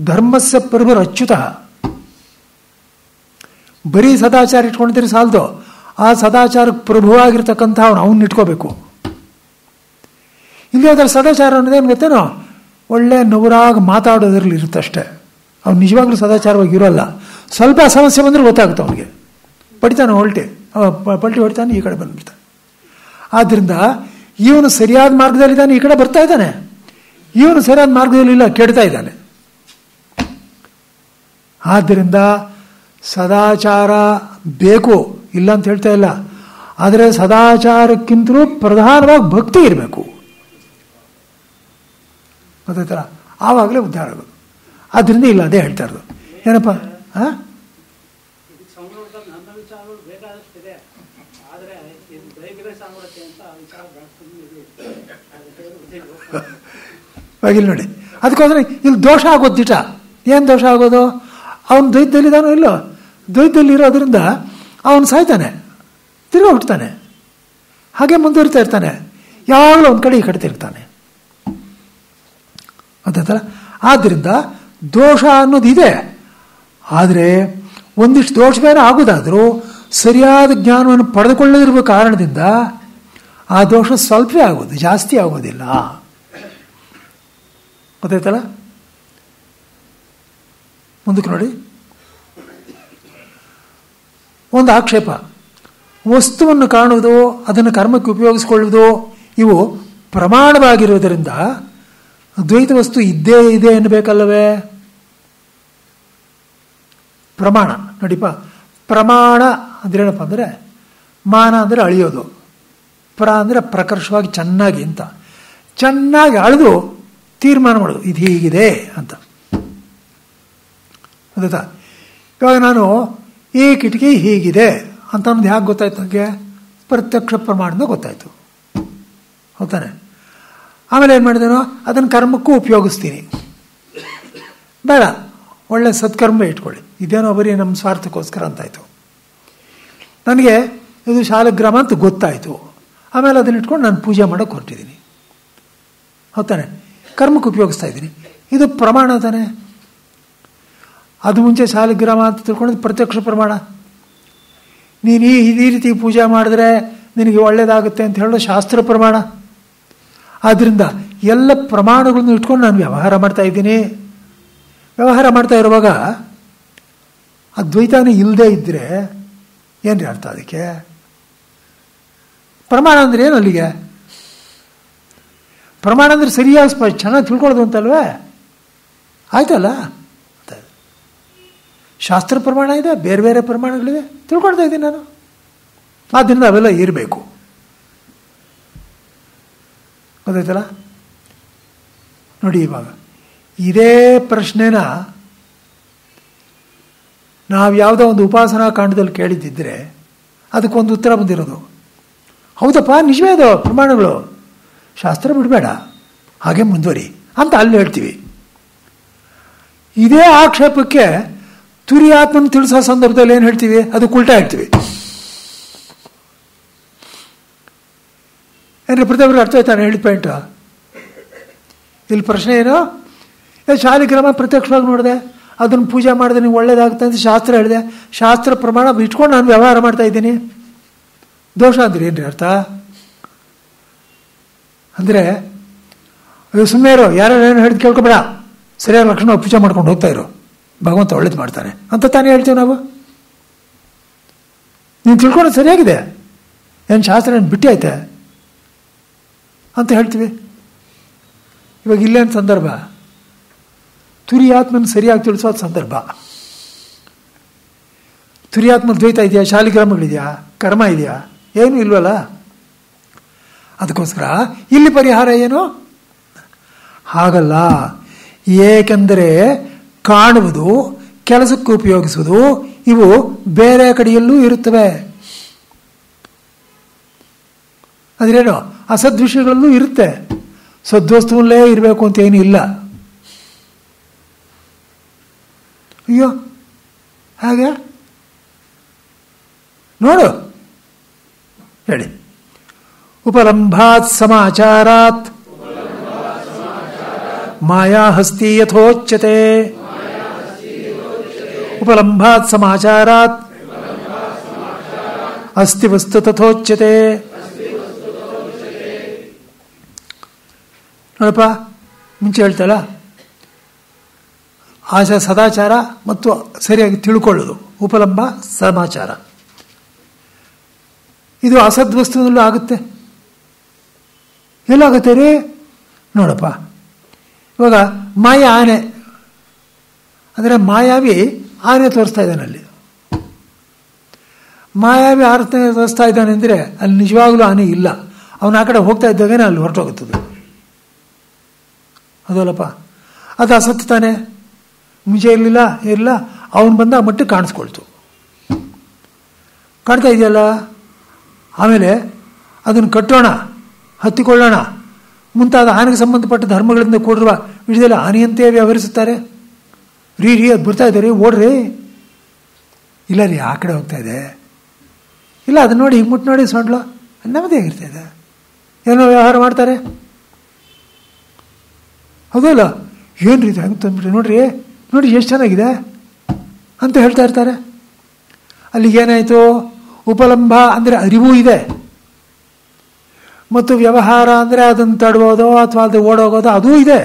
ಧರ್ಮಸ್ಯ ಪ್ರಭುರಚ್ಯುತ. ಬರೀ ಸದಾಚಾರ ಇಟ್ಕೊಂಡಿದ್ರೆ ಸಾಲದು, ಆ ಸದಾಚಾರಕ್ಕೆ ಪ್ರಭುವಾಗಿರ್ತಕ್ಕಂಥ ಅವನ್ನ ಇಟ್ಕೋಬೇಕು. ಇಲ್ಲಿ ಅದರ ಸದಾಚಾರ ಅನ್ನೋದೇನು ಗೊತ್ತೇನೋ, ಒಳ್ಳೆ ನವರಾಗ ಮಾತಾಡೋದ್ರಲ್ಲಿ ಇರುತ್ತಷ್ಟೇ. ಅವ್ನು ನಿಜವಾಗ್ಲೂ ಸದಾಚಾರವಾಗಿ ಇರೋಲ್ಲ. ಸ್ವಲ್ಪ ಸಮಸ್ಯೆ ಬಂದರೆ ಗೊತ್ತಾಗುತ್ತೆ ಅವನಿಗೆ, ಪಡಿತಾನೆ ಪಲ್ಟಿ ಹೊಡಿತಾನೆ, ಈ ಕಡೆ ಬಂದ್ಬಿಡ್ತಾನೆ. ಆದ್ದರಿಂದ ಇವನು ಸರಿಯಾದ ಮಾರ್ಗದಲ್ಲಿದ್ದಾನೆ, ಈ ಕಡೆ ಬರ್ತಾ ಇದ್ದಾನೆ. ಇವನು ಸರಿಯಾದ ಮಾರ್ಗದಲ್ಲಿಲ್ಲ, ಕೆಡ್ತಾ ಇದ್ದಾನೆ. ಆದ್ದರಿಂದ ಸದಾಚಾರ ಬೇಕು, ಇಲ್ಲ ಅಂತ ಹೇಳ್ತಾ ಇಲ್ಲ. ಆದರೆ ಸದಾಚಾರಕ್ಕಿಂತಲೂ ಪ್ರಧಾನವಾಗಿ ಭಕ್ತಿ ಇರಬೇಕು. ಗೊತ್ತಾಯ್ತಲ್ಲ, ಆವಾಗಲೇ ಉದ್ಧಾರ ಆಗೋದು. ಆದ್ದರಿಂದ ಇಲ್ಲ, ಅದೇ ಹೇಳ್ತಾ ಇರೋದು. ಏನಪ್ಪ ಸಂಸ್ಕೃತದಲ್ಲಿ ನನ್ನ ವಿಚಾರಗಳು ಬೇಕಾದಷ್ಟಿದೆ, ಆದರೆ ಇದು ದೈವಿಕ ಸಾಮರ್ಥ್ಯ ಅಂತ ವಿಚಾರ ಇವಾಗಿಲ್ಲ ನೋಡಿ. ಅದಕ್ಕೋಸ್ಕರ ಇಲ್ಲಿ ದೋಷ ಆಗೋದು ದಿಟ. ಏನು ದೋಷ ಆಗೋದು? ಅವನು ದ್ವೈತದಲ್ಲಿದ್ದಾನೋ ಇಲ್ಲೋ, ದ್ವೈತದಲ್ಲಿರೋದ್ರಿಂದ ಅವನು ಸಾಯ್ತಾನೆ, ತಿರುಗಿ ಹುಟ್ಟುತ್ತಾನೆ, ಹಾಗೆ ಮುಂದುವರಿತಾ ಇರ್ತಾನೆ. ಯಾವಾಗಲೂ ಒಂದು ಕಡೆ ಈ ಕಡೆ ತಿರುಗ್ತಾನೆ. ಗೊತ್ತಾಯ್ತಲ್ಲ? ಆದ್ದರಿಂದ ದೋಷ ಅನ್ನೋದು ಇದೆ. ಆದರೆ ಒಂದಿಷ್ಟು ದೋಷವೇನೋ ಆಗೋದಾದರೂ ಸರಿಯಾದ ಜ್ಞಾನವನ್ನು ಪಡೆದುಕೊಳ್ಳದಿರುವ ಕಾರಣದಿಂದ ಆ ದೋಷ ಸ್ವಲ್ಪವೇ ಆಗೋದು, ಜಾಸ್ತಿ ಆಗೋದಿಲ್ಲ. ಗೊತ್ತಾಯ್ತಲ್ಲ? ಮುಂದಕ್ಕೆ ನೋಡಿ. ಒಂದು ಆಕ್ಷೇಪ, ವಸ್ತುವನ್ನು ಕಾಣುವುದು, ಅದನ್ನು ಕರ್ಮಕ್ಕೆ ಉಪಯೋಗಿಸಿಕೊಳ್ಳುವುದು, ಇವು ಪ್ರಮಾಣವಾಗಿರುವುದರಿಂದ ದ್ವೈತ ವಸ್ತು ಇದ್ದೇ ಇದೆ ಎನ್ನಬೇಕಲ್ಲವೇ? ಪ್ರಮಾಣ ನೋಡಿಪ್ಪ, ಪ್ರಮಾಣ ಅಂದ್ರೇನಪ್ಪ ಅಂದರೆ, ಮಾನ ಅಂದರೆ ಅಳಿಯೋದು, ಪ್ರ ಅಂದರೆ ಪ್ರಕರ್ಷವಾಗಿ ಚೆನ್ನಾಗಿ ಅಂತ, ಚೆನ್ನಾಗಿ ಅಳೆದು ತೀರ್ಮಾನ ಮಾಡೋದು, ಇದು ಹೀಗಿದೆ ಅಂತ. ಗೊತ್ತಾ? ಇವಾಗ ನಾನು ಈ ಕಿಟಕಿ ಹೀಗಿದೆ ಅಂತ ಅನ್ನೋದು ಹೇಗೆ ಗೊತ್ತಾಯ್ತು ನನಗೆ? ಪ್ರತ್ಯಕ್ಷ ಪ್ರಮಾಣದಿಂದ ಗೊತ್ತಾಯ್ತು. ಹೌದಾನೆ? ಆಮೇಲೆ ಏನು ಮಾಡಿದೇನೋ ಅದನ್ನು ಕರ್ಮಕ್ಕೂ ಉಪಯೋಗಿಸ್ತೀನಿ. ಬೇಡ, ಒಳ್ಳೆ ಸತ್ಕರ್ಮ ಇಟ್ಕೊಳ್ಳಿ, ಇದೇನೋ ಬರೀ ನಮ್ಮ ಸ್ವಾರ್ಥಕ್ಕೋಸ್ಕರ ಅಂತಾಯಿತು. ನನಗೆ ಇದು ಶಾಲಗ್ರಾಮ ಅಂತ ಗೊತ್ತಾಯಿತು. ಆಮೇಲೆ ಅದನ್ನ ಇಟ್ಕೊಂಡು ನಾನು ಪೂಜೆ ಮಾಡೋಕ್ಕೆ ಹೊರಟಿದ್ದೀನಿ. ಹೌದಾನೆ? ಕರ್ಮಕ್ಕೆ ಉಪಯೋಗಿಸ್ತಾ ಇದ್ದೀನಿ. ಇದು ಪ್ರಮಾಣ ತಾನೆ. ಅದು ಮುಂಚೆ ಶಾಲಗ್ರಾಮ ಅಂತ ತಿಳ್ಕೊಳ್ಳೋದು ಪ್ರತ್ಯಕ್ಷ ಪ್ರಮಾಣ. ನೀನು ಈ ರೀತಿ ಪೂಜೆ ಮಾಡಿದ್ರೆ ನಿನಗೆ ಒಳ್ಳೆಯದಾಗುತ್ತೆ ಅಂತ ಹೇಳೋದು ಶಾಸ್ತ್ರ ಪ್ರಮಾಣ. ಆದ್ದರಿಂದ ಎಲ್ಲ ಪ್ರಮಾಣಗಳನ್ನು ಇಟ್ಕೊಂಡು ನಾನು ವ್ಯವಹಾರ ಮಾಡ್ತಾ ಇದ್ದೀನಿ. ವ್ಯವಹಾರ ಮಾಡ್ತಾ ಇರುವಾಗ ಅದ್ವೈತಾನೇ ಇಲ್ಲದೆ ಇದ್ದರೆ ಏನ್ರಿ ಅರ್ಥ? ಅದಕ್ಕೆ ಪ್ರಮಾಣ ಅಂದರೆ ಏನು? ಅಲ್ಲಿಗೆ ಪ್ರಮಾಣ ಅಂದರೆ ಸರಿಯಾಗಿ ಚೆನ್ನಾಗಿ ತಿಳ್ಕೊಳ್ಳೋದು ಅಂತಲ್ವೇ? ಆಯ್ತಲ್ಲ, ಶಾಸ್ತ್ರ ಪ್ರಮಾಣ ಇದೆ, ಬೇರೆ ಬೇರೆ ಪ್ರಮಾಣಗಳಿವೆ, ತಿಳ್ಕೊಳ್ತಾ ಇದ್ದೀನಿ ನಾನು. ಆದ್ದರಿಂದ ಅವೆಲ್ಲ ಇರಬೇಕು. ಗೊತ್ತಾಯ್ತಲ್ಲ? ನೋಡಿ, ಇವಾಗ ಇದೇ ಪ್ರಶ್ನೆನ ನಾವು ಯಾವುದೋ ಒಂದು ಉಪಾಸನಾ ಕಾಂಡದಲ್ಲಿ ಕೇಳಿದ್ದಿದ್ರೆ ಅದಕ್ಕೊಂದು ಉತ್ತರ ಬಂದಿರೋದು, ಹೌದಪ್ಪ ನಿಜವೇ ಅದು ಪ್ರಮಾಣಗಳು, ಶಾಸ್ತ್ರ ಬಿಡಬೇಡ, ಹಾಗೆ ಮುಂದುವರಿ ಅಂತ ಅಲ್ಲಿ ಹೇಳ್ತೀವಿ. ಇದೇ ಆಕ್ಷೇಪಕ್ಕೆ ತುರಿಯಾತ್ಮನ ತಿಳಿಸೋ ಸಂದರ್ಭದಲ್ಲಿ ಏನು ಹೇಳ್ತೀವಿ? ಅದು ಉಲ್ಟಾ ಹೇಳ್ತೀವಿ. ಏನ್ರಿ ಪ್ರತಿಯೊಬ್ಬರು ಅರ್ಥ ಆಯ್ತಾನೆ ಹೇಳಿದ ಪಾಯಿಂಟ್? ಇಲ್ಲಿ ಪ್ರಶ್ನೆ ಏನು? ಶಾಲಿಗ್ರಾಮ ಪ್ರತ್ಯಕ್ಷವಾಗಿ ನೋಡಿದೆ, ಅದನ್ನು ಪೂಜೆ ಮಾಡಿದ್ರೆ ನೀವು ಒಳ್ಳೇದಾಗುತ್ತೆ ಅಂತ ಶಾಸ್ತ್ರ ಹೇಳಿದೆ, ಶಾಸ್ತ್ರ ಪ್ರಮಾಣ ಇಟ್ಕೊಂಡು ನಾನು ವ್ಯವಹಾರ ಮಾಡ್ತಾ ಇದ್ದೀನಿ. ದೋಷ ಅಂದ್ರೆ ಏನ್ರಿ ಅರ್ಥ? ಅಂದರೆ ಸುಮ್ಮನೆ ಇರೋ, ಯಾರು ಹೇಳಿದ್ ಕೇಳ್ಕೊಬೇಡ, ಸರಿಯಾದ ಲಕ್ಷಣ ಪೂಜೆ ಮಾಡ್ಕೊಂಡು ಹೋಗ್ತಾ ಇರೋ, ಭಗವಂತ ಒಳ್ಳೇದು ಮಾಡ್ತಾನೆ ಅಂತ ತಾನೇ ಹೇಳ್ತೀವಿ ನಾವು. ನೀನು ತಿಳ್ಕೊಳ್ಳೋದು ಸರಿಯಾಗಿದೆ, ಏನು ಶಾಸ್ತ್ರ ಏನು ಬಿಟ್ಟು ಐತೆ ಅಂತ ಹೇಳ್ತೀವಿ. ಇವಾಗ ಇಲ್ಲೇನು ಸಂದರ್ಭ? ತುರಿಯಾತ್ಮನ ಸರಿಯಾಗಿ ತಿಳಿಸೋದು ಸಂದರ್ಭ. ತುರಿಯಾತ್ಮ ದ್ವೈತ ಇದೆಯಾ? ಶಾಲಿಗ್ರಾಮಗಳಿದೆಯಾ? ಕರ್ಮ ಇದೆಯಾ? ಏನೂ ಇಲ್ವಲ್ಲ. ಅದಕ್ಕೋಸ್ಕರ ಇಲ್ಲಿ ಪರಿಹಾರ ಏನು? ಹಾಗಲ್ಲ. ಏಕೆಂದರೆ ಕಾಣುವುದು, ಕೆಲಸಕ್ಕೆ ಉಪಯೋಗಿಸುವುದು ಇವು ಬೇರೆ ಕಡೆಯಲ್ಲೂ ಇರುತ್ತವೆ. ಅದ್ರೇನು? ಅಸದ್ವಿಷಯಗಳಲ್ಲೂ ಇರುತ್ತೆ. ಸದ್ವಸ್ತುವಲ್ಲೇ ಇರಬೇಕು ಅಂತ ಏನೂ ಇಲ್ಲ. ಅಯ್ಯೋ ಹಾಗೆ ನೋಡು, ಹೇಳಿ. ಉಪಲಂಭಾತ್ ಸಮಾಚಾರಾತ್ ಮಾಯಾ ಹಸ್ತಿ ಯಥೋಚ್ಯತೆ. ಉಪಲಂಭಾತ್ ಸಮಾಚಾರಾತ್ ಅಸ್ತಿ ವಸ್ತು ತಥೋಚ್ಯತೆ. ನೋಡಪ್ಪ, ಮುಂಚೆ ಹೇಳ್ತಲ್ಲ, ಸದಾಚಾರ ಮತ್ತು ಸರಿಯಾಗಿ ತಿಳ್ಕೊಳ್ಳೋದು, ಉಪಲಂಭ ಸಮಾಚಾರ. ಇದು ಅಸದ್ವಸ್ತುನಲ್ಲೂ ಆಗುತ್ತೆ. ಎಲ್ಲಾಗುತ್ತೆ ರೀ ನೋಡಪ್ಪ, ಇವಾಗ ಮಾಯ ಆನೆ ಅಂದರೆ ಮಾಯಾವಿ ಆನೆ ತೋರಿಸ್ತಾ ಇದ್ದಾನೆ. ಅಲ್ಲಿ ಮಾಯಾವಿ ಆನೆ ತೋರಿಸ್ತಾ ಇದ್ದಾನೆ ಅಂದರೆ ಅಲ್ಲಿ ನಿಜವಾಗ್ಲೂ ಆನೆ ಇಲ್ಲ. ಅವನು ಆ ಕಡೆ ಹೋಗ್ತಾ ಇದ್ದಾಗೇನೆ ಅಲ್ಲಿ ಹೊರಟೋಗುತ್ತದೆ. ಅದಲ್ಲಪ್ಪ, ಅದು ಅಸತ್ತು ತಾನೆ. ಮುಂಚೆ ಇರಲಿಲ್ಲ, ಅವನು ಬಂದ ಆ ಮಟ್ಟಿಗೆ ಕಾಣಿಸ್ಕೊಳ್ತು. ಕಾಣ್ತಾ ಇದೆಯಲ್ಲ. ಆಮೇಲೆ ಅದನ್ನು ಕಟ್ಟೋಣ, ಹತ್ತಿಕೊಳ್ಳೋಣ ಮುಂತಾದ ಆನೆಗೆ ಸಂಬಂಧಪಟ್ಟ ಧರ್ಮಗಳಿಂದ ಕೂಡಿರುವ ವಿಷಯದಲ್ಲಿ ಆನೆಯಂತೆ ವ್ಯವಹರಿಸುತ್ತಾರೆ. ರೀ ಅದು ಬರ್ತಾ ಇದೆ ರೀ, ಓಡ್ರಿ. ಇಲ್ಲ ರೀ, ಆ ಕಡೆ ಹೋಗ್ತಾ ಇದೆ. ಇಲ್ಲ, ಅದನ್ನ ನೋಡಿ ಹಿಂಗೆ ಮುಟ್ಟು ನೋಡಿ ಸೊಂಡ್ಲು ನಮ್ಮದೇ ಆಗಿರ್ತಾ ಇದೆ. ಏನೋ ವ್ಯವಹಾರ ಮಾಡ್ತಾರೆ. ಹೌದಲ್ಲ, ಏನು ರೀ ಹಂಗೆ ತಂದ್ಬಿಟ್ರಿ ನೋಡಿ ಎಷ್ಟು ಚೆನ್ನಾಗಿದೆ ಅಂತ ಹೇಳ್ತಾ ಇರ್ತಾರೆ. ಅಲ್ಲಿಗೇನಾಯಿತು? ಉಪಲಂಭ ಅಂದರೆ ಅರಿವು ಇದೆ, ಮತ್ತು ವ್ಯವಹಾರ ಅಂದರೆ ಅದನ್ನು ತಡ್ಬೋದೋ ಅಥವಾ ಅದು ಓಡೋಗೋದೋ ಅದೂ ಇದೆ,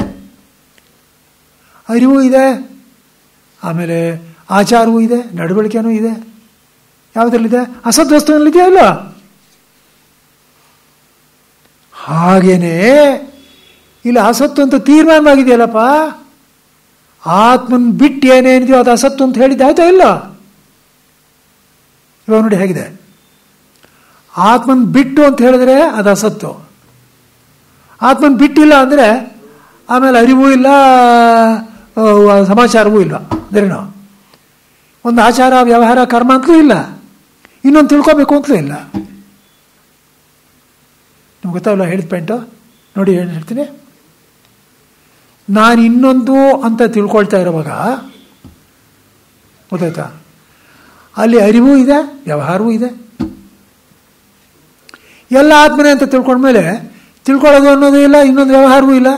ಅರಿವು ಇದೆ, ಆಮೇಲೆ ಆಚಾರವೂ ಇದೆ, ನಡವಳಿಕೆನೂ ಇದೆ. ಯಾವುದರಲ್ಲಿದೆ? ಅಸದ್ವಸ್ತುನಲ್ಲಿದೆಯಾ ಇಲ್ಲ? ಹಾಗೇನೇ ಇಲ್ಲಿ ಅಸತ್ತು ಅಂತ ತೀರ್ಮಾನವಾಗಿದೆಯಲ್ಲಪ್ಪ. ಆತ್ಮನ್ ಬಿಟ್ಟು ಏನೇನಿದೆಯೋ ಅದು ಅಸತ್ತು ಅಂತ ಹೇಳಿದ್ದೆ, ಆಯ್ತಾ ಇಲ್ಲ? ಇವಾಗ ನೋಡಿ ಹೇಗಿದೆ. ಆತ್ಮನ್ ಬಿಟ್ಟು ಅಂತ ಹೇಳಿದ್ರೆ ಅದು ಅಸತ್ತು. ಆತ್ಮನ್ ಬಿಟ್ಟಿಲ್ಲ ಅಂದರೆ ಆಮೇಲೆ ಅರಿವೂ ಇಲ್ಲ, ಸಮಾಚಾರವೂ ಇಲ್ಲ. ಅಂದ್ರೇನು? ಒಂದು ಆಚಾರ ವ್ಯವಹಾರ ಕರ್ಮ ಅಂತಲೂ ಇಲ್ಲ, ಇನ್ನೊಂದು ತಿಳ್ಕೋಬೇಕು ಅಂತಲೂ ಇಲ್ಲ. ನಿಮ್ಗೆ ಗೊತ್ತಾಗಲ್ಲ ಹೇಳಿದ ಪಾಯಿಂಟು? ನೋಡಿ ಏನು ಹೇಳ್ತೀನಿ. ನಾನು ಇನ್ನೊಂದು ಅಂತ ತಿಳ್ಕೊಳ್ತಾ ಇರುವಾಗ ಗೊತ್ತಾಯ್ತಾ, ಅಲ್ಲಿ ಅರಿವೂ ಇದೆ, ವ್ಯವಹಾರವೂ ಇದೆ. ಎಲ್ಲ ಆತ್ಮನೇ ಅಂತ ತಿಳ್ಕೊಂಡ್ಮೇಲೆ ತಿಳ್ಕೊಳ್ಳೋದು ಅನ್ನೋದು ಇಲ್ಲ, ಇನ್ನೊಂದು ವ್ಯವಹಾರವೂ ಇಲ್ಲ,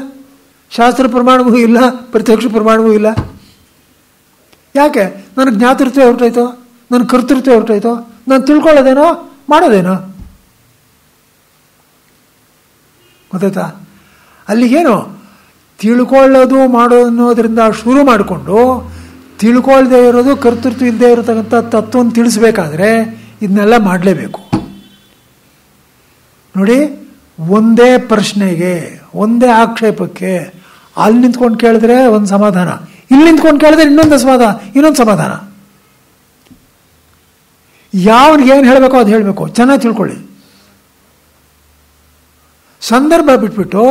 ಶಾಸ್ತ್ರ ಪ್ರಮಾಣವೂ ಇಲ್ಲ, ಪ್ರತ್ಯಕ್ಷ ಪ್ರಮಾಣವೂ ಇಲ್ಲ. ಯಾಕೆ? ನನಗೆ ಜ್ಞಾತೃತ್ವ ಹೊರಟೋಯ್ತೋ, ನನ್ನ ಕರ್ತೃತ್ವ ಹೊರಟೋಯ್ತೋ, ನಾನು ತಿಳ್ಕೊಳ್ಳೋದೇನೋ ಮಾಡೋದೇನೋ. ಗೊತ್ತಾಯ್ತಾ? ಅಲ್ಲಿಗೇನು ತಿಳ್ಕೊಳ್ಳೋದು ಮಾಡೋದು ಅನ್ನೋದ್ರಿಂದ ಶುರು ಮಾಡಿಕೊಂಡು ತಿಳ್ಕೊಳ್ಳದೆ ಇರೋದು, ಕರ್ತೃತ್ವ ಇಲ್ಲದೆ ಇರತಕ್ಕಂಥ ತತ್ವವನ್ನು ತಿಳಿಸ್ಬೇಕಾದ್ರೆ ಇದನ್ನೆಲ್ಲ ಮಾಡಲೇಬೇಕು. ನೋಡಿ, ಒಂದೇ ಪ್ರಶ್ನೆಗೆ, ಒಂದೇ ಆಕ್ಷೇಪಕ್ಕೆ ಅಲ್ಲಿ ನಿಂತ್ಕೊಂಡು ಕೇಳಿದ್ರೆ ಒಂದು ಸಮಾಧಾನ, ಇಲ್ಲಿ ನಿಂತ್ಕೊಂಡು ಕೇಳಿದ್ರೆ ಇನ್ನೊಂದು ಸಮಾಧಾನ. ಯಾವನಿಗೆ ಏನು ಹೇಳಬೇಕೋ ಅದು ಹೇಳಬೇಕು. ಚೆನ್ನಾಗಿ ತಿಳ್ಕೊಳ್ಳಿ. ಸಂದರ್ಭ ಬಿಟ್ಬಿಟ್ಟು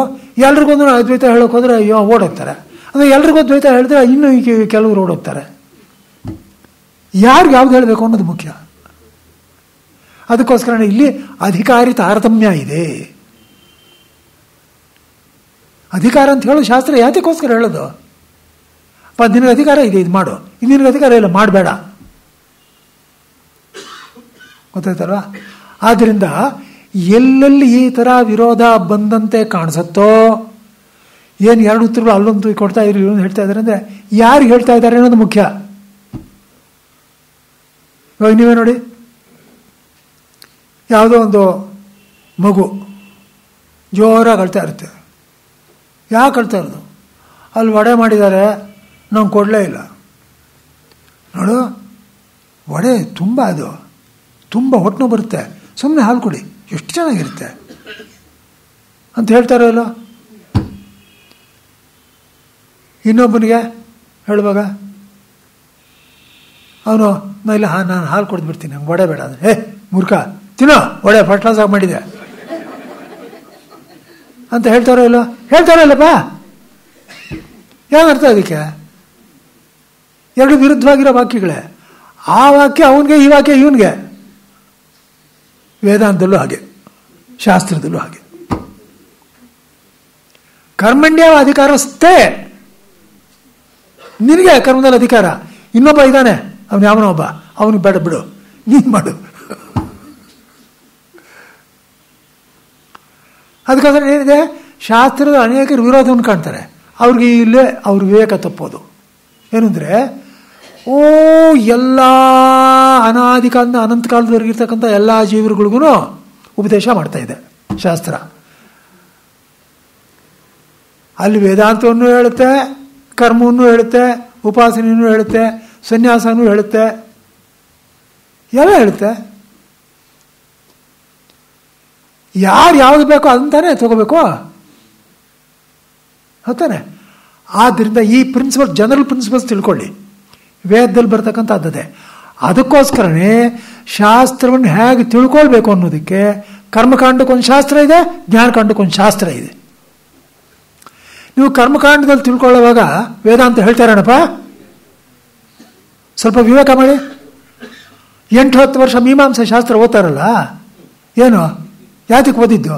ಎಲ್ರಿಗೊಂದು ಅದ್ವೈತ ಹೇಳೋಕೆ ಹೋದ್ರೆ ಓಡೋಗ್ತಾರೆ. ಅಂದರೆ ಎಲ್ರಿಗೂ ದ್ವೈತ ಹೇಳಿದ್ರೆ ಇನ್ನೂ ಕೆಲವರು ಓಡೋಗ್ತಾರೆ. ಯಾರಿಗೆ ಯಾವ್ದು ಹೇಳಬೇಕು ಅನ್ನೋದು ಮುಖ್ಯ. ಅದಕ್ಕೋಸ್ಕರ ಇಲ್ಲಿ ಅಧಿಕಾರಿ ತಾರತಮ್ಯ ಇದೆ. ಅಧಿಕಾರ ಅಂತ ಹೇಳೋ ಶಾಸ್ತ್ರ ಯಾತಕ್ಕೋಸ್ಕರ ಹೇಳೋದು? ನಿನಗೆ ಅಧಿಕಾರ ಇದೆ, ಇದು ಮಾಡು, ಇದು ನಿನಗೆ ಅಧಿಕಾರ ಇಲ್ಲ, ಮಾಡಬೇಡ. ಗೊತ್ತಾಯ್ತಲ್ವಾ? ಆದ್ದರಿಂದ ಎಲ್ಲೆಲ್ಲಿ ಈ ಥರ ವಿರೋಧ ಬಂದಂತೆ ಕಾಣಿಸುತ್ತೋ, ಏನು ಎರಡು ಉತ್ತರಗಳು ಅಲ್ಲೊಂದು ಕೊಡ್ತಾ ಇದ್ರು, ಇಲ್ಲೊಂದು ಹೇಳ್ತಾ ಇದ್ದಾರೆ ಅಂದರೆ ಯಾರಿಗೆ ಹೇಳ್ತಾ ಇದ್ದಾರೆ ಅನ್ನೋದು ಮುಖ್ಯ. ಇವಾಗ ನೀವೇ ನೋಡಿ, ಯಾವುದೋ ಒಂದು ಮಗು ಜೋರಾಗಿ ಅಳ್ತಾ ಇರುತ್ತೆ. ಯಾಕೆ ಅಳ್ತಾ ಇರೋದು? ಅಲ್ಲಿ ವಡೆ ಮಾಡಿದ್ದಾರೆ, ನಾವು ಕೊಡಲೇ ಇಲ್ಲ. ನೋಡು, ವಡೆ ತುಂಬ ಹೊಟ್ಟೆ ಬರುತ್ತೆ, ಸುಮ್ಮನೆ ಹಾಲು ಕೊಡಿ, ಎಷ್ಟು ಚೆನ್ನಾಗಿರುತ್ತೆ ಅಂತ ಹೇಳ್ತಾರಲ್ಲ. ಇನ್ನೊಬ್ಬನಿಗೆ ಹೇಳುವಾಗ ಅವನು ಇಲ್ಲ, ನಾನು ಹಾಲು ಕೊಡ್ಬಿಡ್ತೀನಿ, ನಂಗೆ ವಡೆ ಬೇಡ ಅಂದರೆ, ಮೂರ್ಖ ತಿನ್ನೋ ವಡೆ ಫಸ್ಟ್ ಕ್ಲಾಸ್ ಆಗಿ ಮಾಡಿದೆ ಅಂತ ಹೇಳ್ತಾರೋ ಇಲ್ಲಪ್ಪ. ಏನರ್ಥ ಅದಕ್ಕೆ? ಎರಡು ವಿರುದ್ಧವಾಗಿರೋ ವಾಕ್ಯಗಳೇ. ಆ ವಾಕ್ಯ ಅವನಿಗೆ, ಈ ವಾಕ್ಯ ಇವನಿಗೆ. ವೇದಾಂತದಲ್ಲೂ ಹಾಗೆ, ಶಾಸ್ತ್ರದಲ್ಲೂ ಹಾಗೆ. ಕರ್ಮಣ್ಯ ಅಧಿಕಾರಸ್ಥೆ, ನಿನಗೆ ಕರ್ಮದಲ್ಲಿ ಅಧಿಕಾರ. ಇನ್ನೊಬ್ಬ ಇದ್ದಾನೆ, ಅವನು ಯಾವನೊಬ್ಬ, ಅವನಿಗೆ ಬೇಡ ಬಿಡು, ನೀನು ಮಾಡು. ಅದಕ್ಕೋಸ್ಕರ ಏನಿದೆ, ಶಾಸ್ತ್ರದ ಅನೇಕರು ವಿರೋಧವನ್ನು ಕಾಣ್ತಾರೆ. ಅವ್ರಿಗೆ ಇಲ್ಲೇ ಅವ್ರ ವಿವೇಕ ತಪ್ಪೋದು ಏನಂದರೆ, ಎಲ್ಲ ಅನಾದಿ ಕಾಲದಿಂದ ಅನಂತ ಕಾಲದವರೆಗಿರ್ತಕ್ಕಂಥ ಎಲ್ಲ ಜೀವರುಗಳಿಗೂ ಉಪದೇಶ ಮಾಡ್ತಾ ಇದೆ ಶಾಸ್ತ್ರ. ಅಲ್ಲಿ ವೇದಾಂತವನ್ನು ಹೇಳುತ್ತೆ, ಕರ್ಮವನ್ನು ಹೇಳುತ್ತೆ, ಉಪಾಸನೆಯೂ ಹೇಳುತ್ತೆ, ಸನ್ಯಾಸನೂ ಹೇಳುತ್ತೆ, ಎಲ್ಲ ಹೇಳುತ್ತೆ. ಯಾರು ಯಾವುದು ಬೇಕೋ ಅದಂತಾನೆ ತಗೋಬೇಕು ಅಂತಾನೆ. ಆದ್ದರಿಂದ ಈ ಪ್ರಿನ್ಸಿಪಲ್, ಜನರಲ್ ಪ್ರಿನ್ಸಿಪಲ್ಸ್ ತಿಳ್ಕೊಳ್ಳಿ, ವೇದದಲ್ಲಿ ಬರ್ತಕ್ಕಂಥದ್ದೇ. ಅದಕ್ಕೋಸ್ಕರನೇ ಶಾಸ್ತ್ರವನ್ನು ಹೇಗೆ ತಿಳ್ಕೊಳ್ಬೇಕು ಅನ್ನೋದಕ್ಕೆ ಕರ್ಮಕಾಂಡಕ್ಕೊಂದು ಶಾಸ್ತ್ರ ಇದೆ, ಜ್ಞಾನಕಾಂಡಕ್ಕೊಂದು ಶಾಸ್ತ್ರ ಇದೆ. ನೀವು ಕರ್ಮಕಾಂಡದಲ್ಲಿ ತಿಳ್ಕೊಳ್ಳುವಾಗ ವೇದಾಂತ ಹೇಳ್ತಾರೇನಪ್ಪ, ಸ್ವಲ್ಪ ವಿವೇಕ ಮಾಡಿ. 8-10 ವರ್ಷ ಮೀಮಾಂಸಾ ಶಾಸ್ತ್ರ ಓದ್ತಾರಲ್ಲ, ಏನು ಯಾತಕ್ಕೆ ಓದಿದ್ದು?